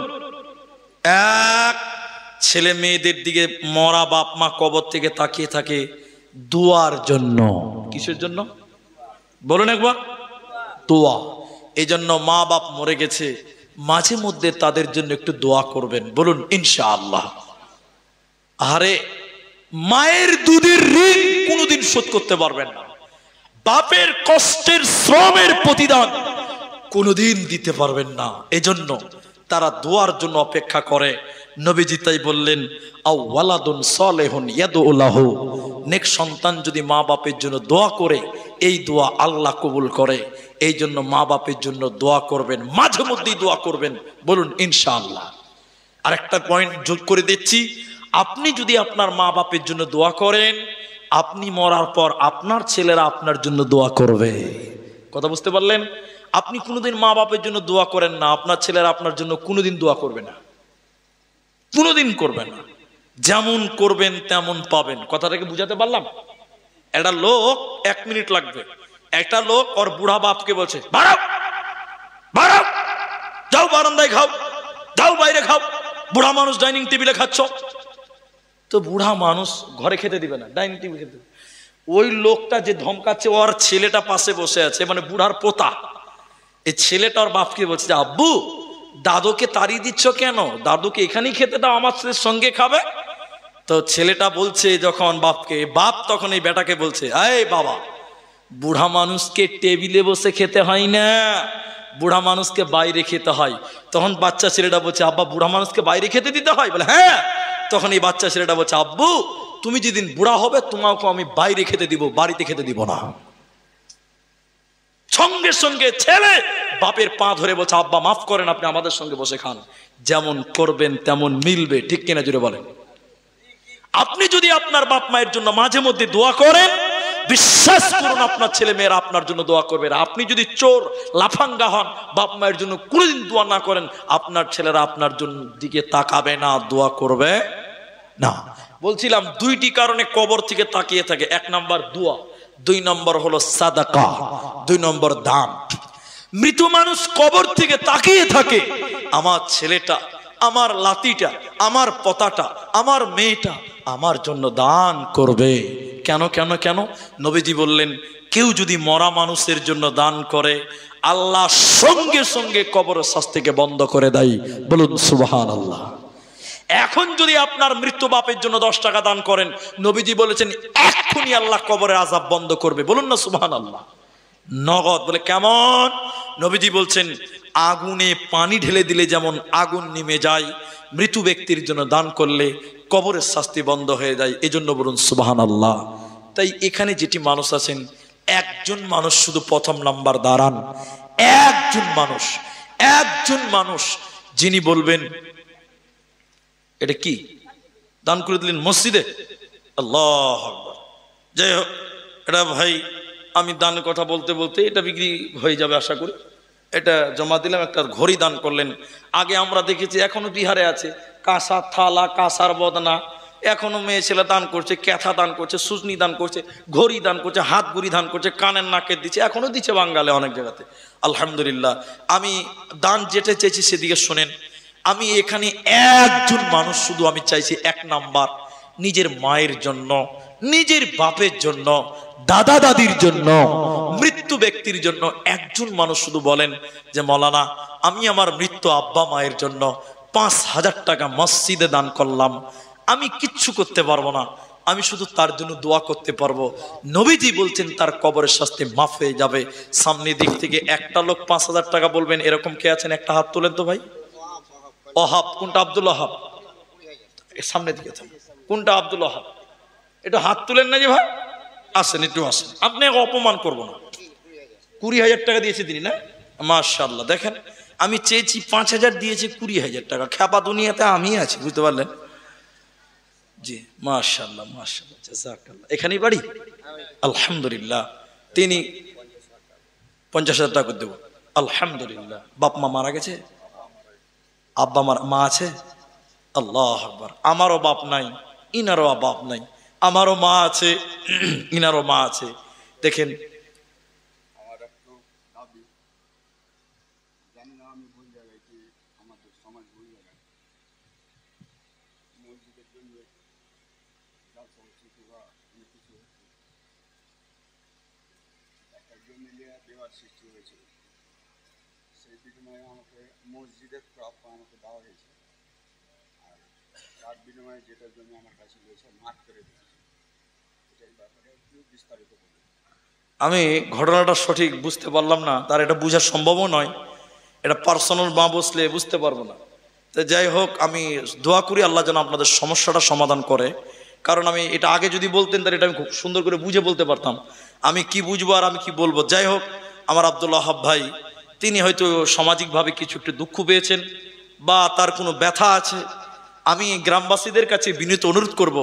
[SPEAKER 2] 1, ছেলে মেয়েদের দিকে মরা বাপ মা কবর থেকে তাকিয়ে থাকে দোয়ার জন্য। কিসের জন্য? বলুন একবার। দোয়া। এই জন্য মা বাপ মরে গেছে, মাঝে মধ্যে তাদের জন্য একটু দোয়া করবেন। বলুন ইনশাআল্লাহ। আরে মায়ের দুধের ঋণ কোনোদিন শোধ করতে পারবেন না, বাপের কষ্টের শ্রমের প্রতিদান কোনোদিন দিতে পারবেন না। এজন্য তারা দোয়ার জন্য অপেক্ষা করে। নবীজি তাই বললেন, আও ওয়ালাদুন সালেহুন ইয়াদউ লাহু, নেক সন্তান যদি মা বাপের জন্য দোয়া করে, এই দোয়া আল্লাহ কবুল করে। এই জন্য মা বাপের জন্য দোয়া করবেন, মাঝে মধ্যেই দোয়া করবেন। বলুন ইনশাআল্লাহ। আরেকটা পয়েন্ট যোগ করে দিচ্ছি, আপনি যদি আপনার মা বাপের জন্য দোয়া করেন, আপনি মরার পর আপনার ছেলেরা আপনার জন্য দোয়া করবে। কথা বুঝতে পারলেন? আপনি কোনোদিন মা বাপের জন্য দোয়া করেন না, আপনার ছেলেরা আপনার জন্য কোনোদিন দোয়া করবে না, কোনোদিন করবে না। যেমন করবেন তেমন পাবেন। কথাটাকে বুঝাতে পারলাম? একটা লোক 1 মিনিট লাগবে, একটা লোক ওর বুড়া বাপকে বলছে, বাড়াও বাড়াও, যাও বারান্দায় খাও, যাও বাইরে খাও, বুড়া মানুষ ডাইনিং টেবিলে খাচ্ছ। তো বুড়া মানুষ ঘরে খেতে দিবে না, ডাইনিং টেবিল খেতে দিবে। ওই লোকটা যে ধমকাচ্ছে, ওর ছেলেটা পাশে বসে আছে, মানে বুড়ার পোতা। এই ছেলেটা ওর বাপকে বলছে, আব্বু দাদুকে তাড়িয়ে দিচ্ছ কেন? দাদুকে এখানেই খেতে দাও, আমার ছেলের সঙ্গে খাবে। তো ছেলেটা বলছে যখন বাপকে, বাপ তখন এই বেটাকে বলছে, এই বাবা, বুড়া মানুষকে টেবিলে বসে খেতে হয় না, বুড়া মানুষকে বাইরে খেতে হয়। তখন বাচ্চা ছেলেটা বলছে, আব্বা বুড়া মানুষকে বাইরে খেতে দিতে হয়? বলে হ্যাঁ। তখন এই বাচ্চা ছেলেটা বলছে, আব্বু তুমি যেদিন বুড়া হবে তোমাকে আমি বাইরে খেতে দিব, বাড়িতে খেতে দিব না। সঙ্গে সঙ্গে ছেলে বাপের পা ধরে বলছে, আব্বা মাফ করেন, আপনি আমাদের সঙ্গে বসে খান, যেমন করবেন তেমন মিলবে। ঠিক কিনা জুড়ে বলেন? আপনি যদি আপনার বাপ মায়ের জন্য মাঝে মধ্যে দোয়া করেন, বিশ্বাস করুন আপনার ছেলে মেয়েরা আপনার জন্য দোয়া করবে। আপনি যদি চোর লাফাঙ্গা হন, বাপ মায়ের জন্য কোনোদিন দোয়া না করেন, আপনার ছেলেরা আপনার জন্য দিকে তাকাবে না, দোয়া করবে না। বলছিলাম দুইটি কারণে কবর থেকে তাকিয়ে থাকে। এক নাম্বার দোয়া, দুই নম্বর হলো সাদাকা, দুই নম্বর দান। মৃত মানুষ কবর থেকে তাকিয়ে থাকে, আমার ছেলেটা, আমার লাতিটা, আমার পতাটা, আমার মেয়েটা আমার জন্য দান করবে। কেন কেন কেন? নবীজি বললেন, কেউ যদি মরা মানুষের জন্য দান করে, আল্লাহ সঙ্গে সঙ্গে কবরের শাস্তিকে বন্ধ করে দেয়। বলুন সুবহানাল্লাহ। এখন যদি আপনার মৃত্যু বাপের জন্য 10 টাকা দান করেন, নবীজি বলেছেন এক্ষুনি আল্লাহ কবরের আযাব বন্ধ করবে। বলুন না সুবহানাল্লাহ। নগদ। বলে কেমন? নবীজি বলছেন আগুনে পানি ঢেলে দিলে যেমন আগুন নিমে যায়, মৃত্যু ব্যক্তির জন্য দান করলে কবরের শাস্তি বন্ধ হয়ে যায়। এজন্য বলুন সুবহানাল্লাহ। তাই এখানে যেটি মানুষ আছেন, একজন মানুষ শুধু প্রথম নাম্বার দাঁড়ান, একজন মানুষ যিনি বলবেন এটা কি দান করে দিলেন মসজিদে, আল্লাহু আকবার। যাই হোক, এটা ভাই আমি দানের কথা বলতে বলতে এটা বিক্রি হয়ে যাবে আশা করি। এটা জমা দিলাম, একটা ঘড়ি দান করলেন। আগে আমরা দেখেছি, এখনো বিহারে আছে, কাঁসা থালা, কাঁসার বদনা, এখনো মেয়ে ছেলে দান করছে, ক্যাথা দান করছে, সুজনি দান করছে, ঘড়ি দান করছে, হাত গুড়ি দান করছে, কানের নাকের দিচ্ছে, এখনো দিচ্ছে বাঙালে অনেক জায়গাতে। আলহামদুলিল্লাহ। আমি দান যেটা চাইছি সেদিকে শোনেন। আমি এখানে একজন মানুষ শুধু আমি চাইছি, এক নাম্বার নিজের মায়ের জন্য, নিজের বাপের জন্য, দাদা দাদির জন্য, মৃত্যু ব্যক্তির জন্য একজন মানুষ শুধু বলেন যে মৌলানা আমি আমার মৃত্যু আব্বা মায়ের জন্য 5,000 টাকা মসজিদে দান করলাম। আমি কিচ্ছু করতে পারবো না, আমি শুধু তার জন্য দোয়া করতে পারবো। নবীজি বলছেন তার কবরের শাস্তি মাফ হয়ে যাবে। সামনের দিক থেকে একটা লোক 5,000 টাকা বলবেন, এরকম কে আছেন? একটা হাত তোলেন তো ভাই। ওহাব। কোনটা? আব্দুল ওহাব। সামনের দিকে কোনটা? আব্দুল ওহাব। এটা হাত তুলেন না যে ভাই, আসেন একটু আসেন, আপনি অপমান করবো না। 20,000 টাকা দিয়েছে তিনি না? মাশাআল্লাহ। দেখেন আমি চেয়েছি 5,000, দিয়েছে 20,000 টাকা। খ্যাপা দুনিয়াতে আমি আছি, বুঝতে পারলেন? জি মাশাআল্লাহ মাশাআল্লাহ, জাযাকাল্লাহ। এখানেই বাড়ি? আলহামদুলিল্লাহ। তিনি 50,000 টাকা দেব। আলহামদুলিল্লাহ। বাপ মা মারা গেছে? আব্বা মা আছে? আল্লাহু আকবার। আমারও বাপ নাই, ইনারও বাপ নাই। আমারও মা আছে, ইনারও মা আছে। দেখেন
[SPEAKER 3] মসজিদের প্রাপ্য আমাকে দেওয়া হয়েছে, আর তার বিনিময়ে যেটার জন্য আমার কাছে রয়েছে মাঠ করে দিয়েছে। এটাই ব্যাপারে একটু বিস্তারিত বলুন।
[SPEAKER 2] আমি ঘটনাটা সঠিক বুঝতে পারলাম না, তার এটা বোঝা সম্ভবও নয়, এটা পার্সোনাল মা বসলে বুঝতে পারবো না। তো যাই হোক, আমি দোয়া করি আল্লাহ যেন আপনাদের সমস্যাটা সমাধান করে। কারণ আমি এটা আগে যদি বলতেন তাহলে এটা আমি খুব সুন্দর করে বুঝে বলতে পারতাম। আমি কি বুঝবো আর আমি কি বলবো। যাই হোক, আমার আব্দুল ওহাব ভাই তিনি হয়তো সামাজিকভাবে কিছু একটু দুঃখ পেয়েছেন বা তার কোনো ব্যথা আছে। আমি গ্রামবাসীদের কাছে বিনীত অনুরোধ করব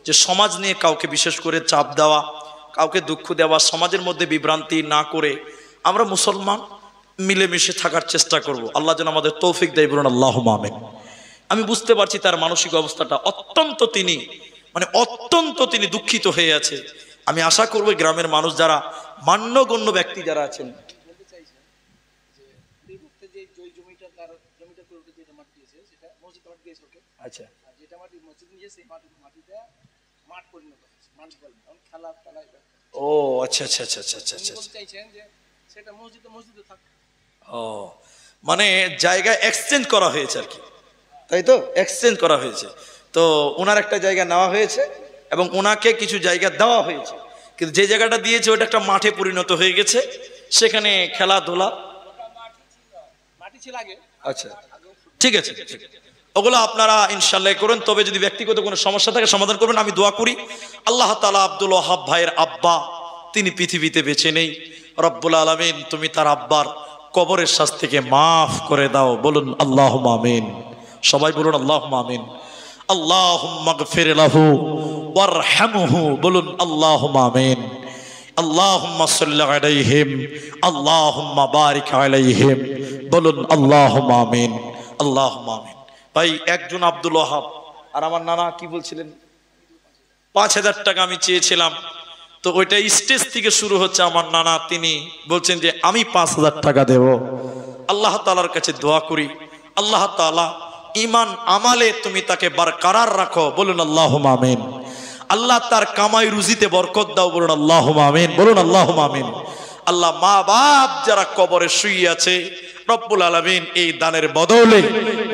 [SPEAKER 2] যে সমাজ নিয়ে কাউকে বিশেষ করে চাপ দেওয়া, কাউকে দুঃখ দেওয়া, সমাজের মধ্যে বিভ্রান্তি না করে আমরা মুসলমান মিলেমিশে থাকার চেষ্টা করব। আল্লাহ যেন আমাদের তৌফিক দেয়, বলুন আল্লাহুম্মা আমিন। আমি বুঝতে পারছি তার মানসিক অবস্থাটা অত্যন্ত তিনি দুঃখিত হয়ে আছে। আমি আশা করব গ্রামের মানুষ যারা মান্যগণ্য ব্যক্তি যারা আছেন, আচ্ছা ও আচ্ছা আচ্ছা আচ্ছা আচ্ছা আচ্ছা আচ্ছা, ও মানে জায়গা এক্সচেঞ্জ করা হয়েছে আর কি, তাই তো? এক্সচেঞ্জ করা হয়েছে। তো ওনার একটা জায়গা নেওয়া হয়েছে এবং ওনাকে কিছু জায়গা দেওয়া হয়েছে, কিন্তু যে জায়গাটা দিয়েছে ওটা একটা মাঠে পরিণত হয়ে গেছে, সেখানে খেলাধুলা আচ্ছা ঠিক আছে, ওগুলো আপনারা ইনশাআল্লাহ করুন। তবে যদি ব্যক্তিগত কোনো সমস্যা থাকে সমাধান করবেন। আমি দোয়া করি আল্লাহ তাআলা আব্দুল ওয়াহাব ভাইয়ের আব্বা তিনি পৃথিবীতে বেঁচে নেই, রব্বুল আলামিন তুমি তার আব্বার কবরের শাস্তিকে মাফ করে দাও, বলুন আল্লাহুম্মা আমিন। সবাই বলুন আল্লাহুম্মা আমিন। আল্লাহুম্মা গফির লাহু ওয়ারহামহু, বলুন আল্লাহুম্মা আমিন। আল্লাহুম্মা সাল্লি আলাইহিম আল্লাহুম্মা বারিক আলাইহিম, বলুন আল্লাহুম্মা আমিন আল্লাহুম্মা আমিন। ভাই একজন আব্দুল ওয়াহাব আর আমার নানা কি বলছিলেন 5000 টাকা আমি চেয়েছিলাম, তো ওইটা স্টেজ থেকে শুরু হচ্ছে। আমার নানা তিনি বলছেন যে আমি 5000 টাকা দেব। আল্লাহ তাআলার কাছে দোয়া করি আল্লাহ তাআলা ঈমান আমালে তুমি তাকে বরকরার রাখো, বলুন আল্লাহুম্মা আমিন। আল্লাহ তার কামাই রুজিতে বরকত দাও, বলুন আল্লাহুম্মা আমিন, বলুন আল্লাহুম্মা আমিন। আল্লাহ মা বাপ যারা কবরে শুয়ে আছে রব্বুল আলামিন এই দানের বদলে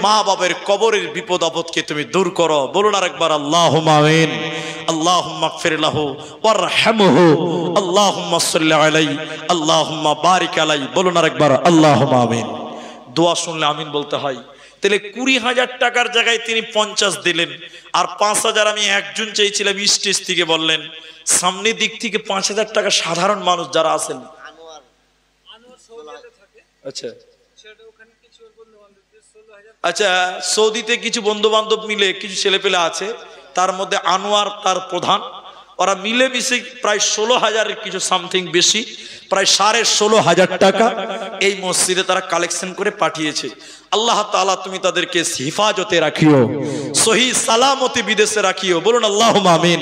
[SPEAKER 2] মা বাবার কবরের বিপদ আপদকে তুমি দূর করো, বলুন আরেকবার আল্লাহুম্মা আমিন। আল্লাহুম্মা গফির লাহু ওয়ারহামহু আল্লাহুম্মা সাল্লি আলাইহি আল্লাহুম্মা বারিক আলাইহি, বলুন আরেকবার আল্লাহুম্মা আমিন। দোয়া শুনলে আমিন বলতে হয়। তাহলে 20,000 টাকার জায়গায় তিনি 50 দিলেন, আর 5,000 আমি একজন চেয়েছিলাম স্টেজ থেকে বললেন। সামনের দিক থেকে 5,000 টাকা সাধারণ মানুষ যারা আছেন, আচ্ছা আচ্ছা সৌদিতে কিছু বন্ধু বান্ধব মিলে কিছু ছেলে পেলে আছে, তার মধ্যে আনোয়ার তার প্রধান, ওরা মিলে মিশে প্রায় 16,000 কিছু সামথিং বেশি, প্রায় 16,500 টাকা এই মসজিদে তারা কালেকশন করে পাঠিয়েছে। আল্লাহ তাআলা তুমি তাদেরকে হিফাজতে রাখিও, সহি সালামতি বিদেশে রাখিও, বলুন আল্লাহুম্মা আমিন।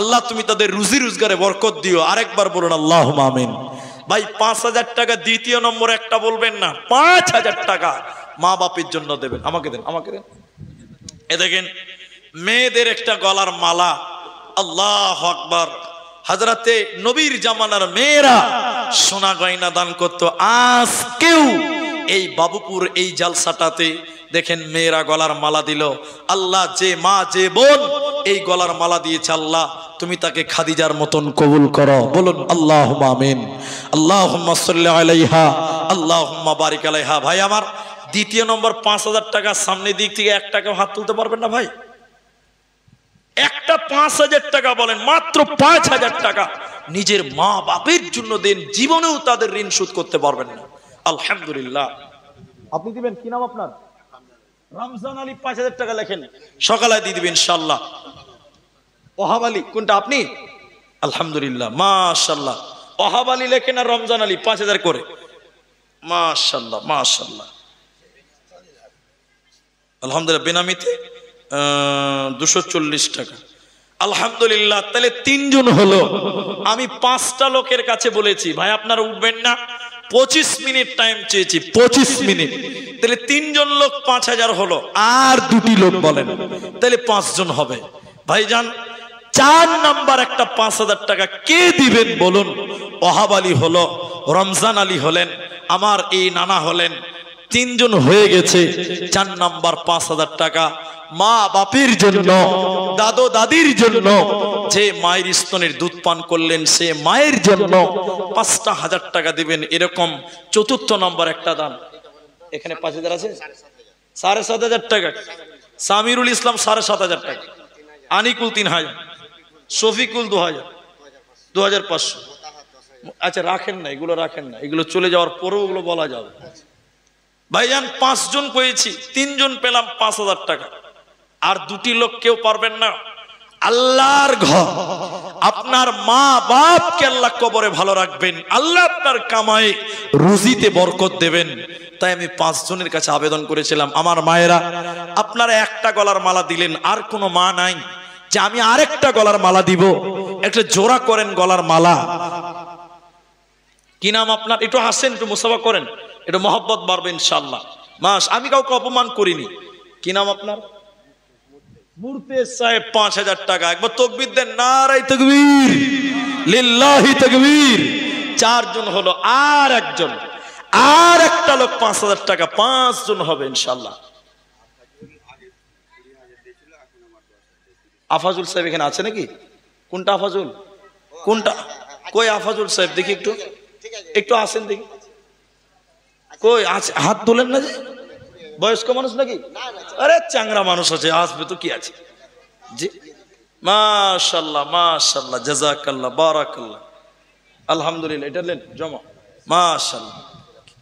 [SPEAKER 2] আল্লাহ তুমি তাদের রুজি রোজগারে বরকত দিও, আরেকবার বলুন আল্লাহুম্মা আমিন। ভাই 5,000 টাকা দ্বিতীয় নম্বর একটা বলবেন না, 5,000 টাকা মা বাপের জন্য দেবেন। আমাকে দেন, আমাকে দেন। এ দেখেন মেয়েদের একটা গলার মালা, আল্লাহু আকবার। হযরতে নবীর জামানার মেয়েরা সোনা গয়না দান করতো, আজকেও এই বাবুপুর এই জালসাটাতে দেখেন মেয়েরা গলার মালা দিল। আল্লাহ যে মা যে বোন এই গলার মালা দিয়েছে, আল্লাহ তুমি তাকে খাদিজার মতন কবুল করো, বলুন আল্লাহুম্মা আমিন। আল্লাহুম্মা সাল্লি আলাইহা আল্লাহুম্মা বারিক আলাইহা। ভাই আমার দ্বিতীয় নম্বর 5,000 টাকা সামনের দিক থেকে 1 টাকাও হাত তুলতে পারবেন না ভাই? একটা 5,000 টাকা বলেন, মাত্র 5,000 টাকা নিজের মা বাপের জন্য দেন, জীবনেও তাদের ঋণ শোধ করতে পারবেন না। আলহামদুলিল্লাহ। আপনি দিবেন কি নাম আপনার? রমজান আলী 5,000 টাকা লেখেন, সকালে দিয়ে দিবেন ইনশাআল্লাহ। ওহাব আলী কোনটা আপনি? আলহামদুলিল্লাহ মাশাআল্লাহ। ওহাব আলী লেখেন আর রমজান আলী 5,000 করে, মাশাআল্লাহ মাশাআল্লাহ। আলহামদুলিল্লাহ। বেনামিতে 240 টাকা, আলহামদুলিল্লাহ। তাহলে 3 জন হলো। আমি 5টা লোকের কাছে বলেছি ভাই আপনারা উঠবেন না, 25 মিনিট টাইম চেয়েছি, 25 মিনিট। তাহলে 3 জন লোক 5,000 হলো, আর 2টি লোক বলেন, তাহলে 5 জন হবে। ভাইজান 4 নাম্বার একটা 5,000 টাকা কে দিবেন বলুন? ওহাব আলী হলো, রমজান আলী হলেন, আমার এই নানা হলেন, 3 জন হয়ে গেছে। 4 নাম্বার 5,000 টাকা মা বাপের জন্য, দাদু দাদির জন্য, যে মায়ের স্তনের দুধ পান করলেন সে মায়ের জন্য 5,000 টাকা দিবেন। এরকম 4র্থ নম্বর একটা দান। এখানে 5,000 আছে, 7,500 টাকা। সামিরুল ইসলাম 7,500 টাকা, আনিকুল 3,000, শফিকুল 2,000, 2,500। আচ্ছা রাখেন না, এগুলো রাখেন না, এগুলো চলে যাওয়ার পরেও ওগুলো বলা যাবে। ভাইজান 5 জন পেয়েছি, 3 জন পেলাম 5,000 টাকা, আর 2টি লোক কেউ পারবেন না। আল্লাহর ঘর, আপনার মা বাপকে আল্লাহ কবরে ভালো রাখবেন, আল্লাহ আপনার কামাই রুজিতে বরকত দেবেন। তাই আমি 5 জনের কাছে আবেদন করেছিলাম, আমার মায়েরা আপনারা একটা গলার মালা দিলেন, আর কোনো মা নাই যে আমি আরেকটা গলার মালা দিব, একটা জোড়া করেন গলার মালা। কি নাম আপনার? একটু হাসেন, একটু মুসাফা করেন, একটু মহব্বত বাড়বে ইনশাআল্লাহ। মাস আমি কাউকে অপমান করিনি। কি নাম আপনার? মুর্তেজ সাহেব 5,000 টাকা। একবার তাকবীর দেন, নারায়ে তাকবীর, লিল্লাহি তাকবীর। 4 জন হলো, আর একজন, আর একটা লোক 5,000 টাকা, 5 জন হবে ইনশাআল্লাহ। আফাজুল সাহেব এখানে আছে নাকি? কোনটা আফাজুল? কোনটা? কই আফাজুল সাহেব দেখি একটু, একটু আসেন দেখি। কই আছে? হাত তোলেন না যে, বয়স্ক মানুষ নাকি? আরে চাংরা মানুষ আছে, আসবে তো কি আছে। জি মাশাআল্লাহ মাশাআল্লাহ, জাযাকাল্লাহ, বারাকাল্লাহ, আলহামদুলিল্লাহ। এটা নেন জমা, মাশাআল্লাহ।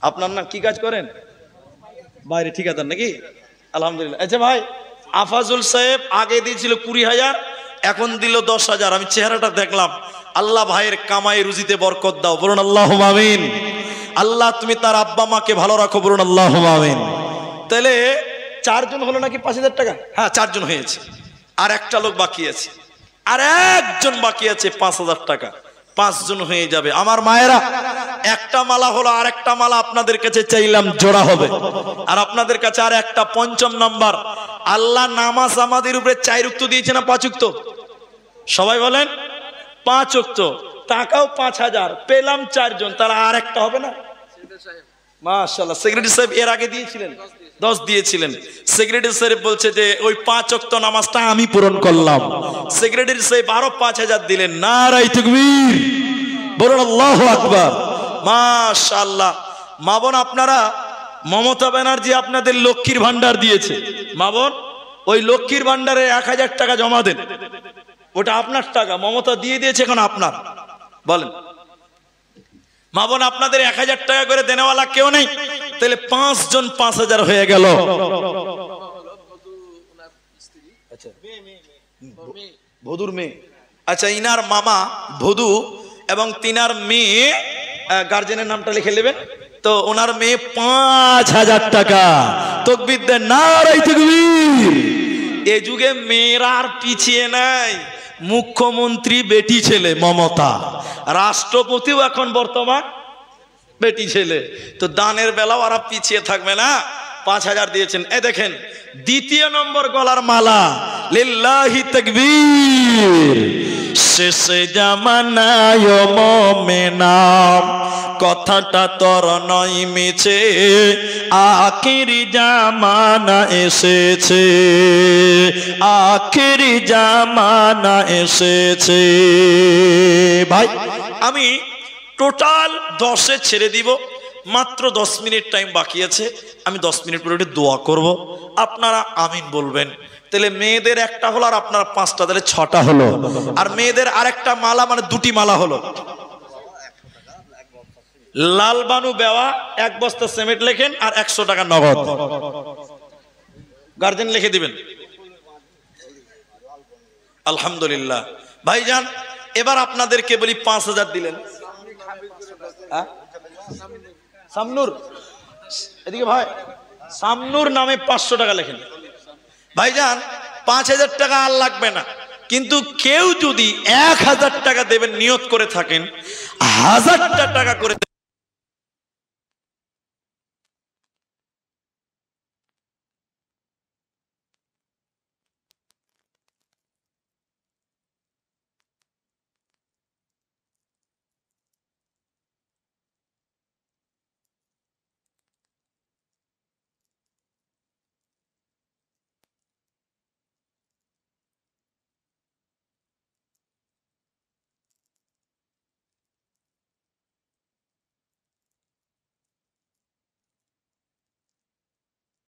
[SPEAKER 2] আপনার না কি কাজ করেন? বাইরে ঠিকাদার নাকি? আলহামদুলিল্লাহ। আচ্ছা ভাই, আফাজুল সাহেব আগে দিয়েছিল 20,000, এখন দিল 10,000। আমি চেহারাটা দেখলাম। আল্লাহ ভাইয়ের কামাই রুজিতে বরকত দাও, বলুন আল্লাহুম্মা আমিন। আল্লাহ তুমি তার আব্বা মাকে ভালো রাখো, বলুন আল্লাহুম্মা আমিন। তাহলে 4 জন হলো নাকি 5,000 টাকা? হ্যাঁ 4 জন হয়েছে, আর একটা লোক বাকি আছে, আর একজন বাকি আছে 5,000 টাকা। 5 জন হয়ে যাবে। আমার মায়েরা, একটা মালা হলো, আর একটা মালা আপনাদের কাছে চাইলাম জোড়া হবে। আর আপনাদের কাছে আর একটা 5ম নাম্বার, আল্লাহ নামাজ আমাদের উপরে 4 ওয়াক্ত দিয়েছে না 5 ওয়াক্ত? সবাই বলেন 5 ওয়াক্ত। টাকাও 5,000 পেলাম 4 জন, তাহলে আর একটা হবে না? মাশাআল্লাহ। সেক্রেটারি সাহেব এর আগে দিয়েছিলেন 10 দিয়েছিলেন। সেক্রেটারি সাহেব বলছে যে ওই 5 ওয়াক্ত নামাজটা আমি পূরণ করলাম। সেক্রেটারি সাহেব আরো 5,000 দিলেন। নারায়ে তাকবীর, বলুন আল্লাহু আকবার। মাশাআল্লাহ। মা বোন, আপনারা, মমতা ব্যানার্জি আপনাদের লক্ষ্মীর ভান্ডার দিয়েছে। মা বোন, ওই লক্ষ্মীর ভান্ডারে 1,000 টাকা জমা দেন। ওটা আপনার টাকা, মমতা দিয়ে দিয়েছে, এখন আপনার। বলেন মা বোন, আপনাদের 1,000 টাকা করে দেনেওয়ালা কেউ নেই, তাহলে 5 জন 5,000 হয়ে গেল। ভদুর মেয়ে, আচ্ছা ইনার মামা ভদু এবং তিনার মেয়ে, গার্জেনের নামটা লিখে নেবেন তো। ওনার মেয়ে 5,000 টাকা। তাকবীর দেন, নারায়ে তাকবীর। এ যুগে মেয়েরা আর পিছিয়ে নাই। মুখ্যমন্ত্রী বেটি ছেলে মমতা, রাষ্ট্রপতিও এখন বর্তমান বেটি ছেলে। তো দানের বেলাও আর পিছিয়ে থাকবে না। 5,000 দিয়েছেন। এ দেখেন, 2য় নম্বর গলার মালা, লিল্লাহি তাকবীর। শেষে জামানায় মুমিনাম, কথাটা তোর নয় মিছে, আখিরি জামানা এসেছে, আখিরি জামানা এসেছে। ভাই আমি টোটাল 10-এ ছেড়ে দিব, মাত্র 10 মিনিট টাইম বাকি আছে। আমি 10 মিনিট পরে দোয়া করব, আপনারা আমিন বলবেন। তাহলে মেয়েদের একটা হলো, আর আপনারা 5টা, তাহলে 6টা হলো। আর মেয়েদের আরেকটা মালা, মানে 2টি মালা হলো। লাল বানু বেওয়া 1 বস্তা সিমেন্ট লেখেন, আর 100 টাকা নগদ। গার্জেন লিখে দিবেন। আলহামদুলিল্লাহ। ভাইজান, এবার আপনাদেরকে বলি, 5,000 দিলেন। সামনুর, এদিকে ভাই, সামনুর নামে 500 টাকা লেখেন। ভাইজান, 5,000 টাকা আর লাগবে না, কিন্তু কেউ যদি 1,000 টাকা দেবেন নিয়ত করে থাকেন, 1,000টা টাকা করে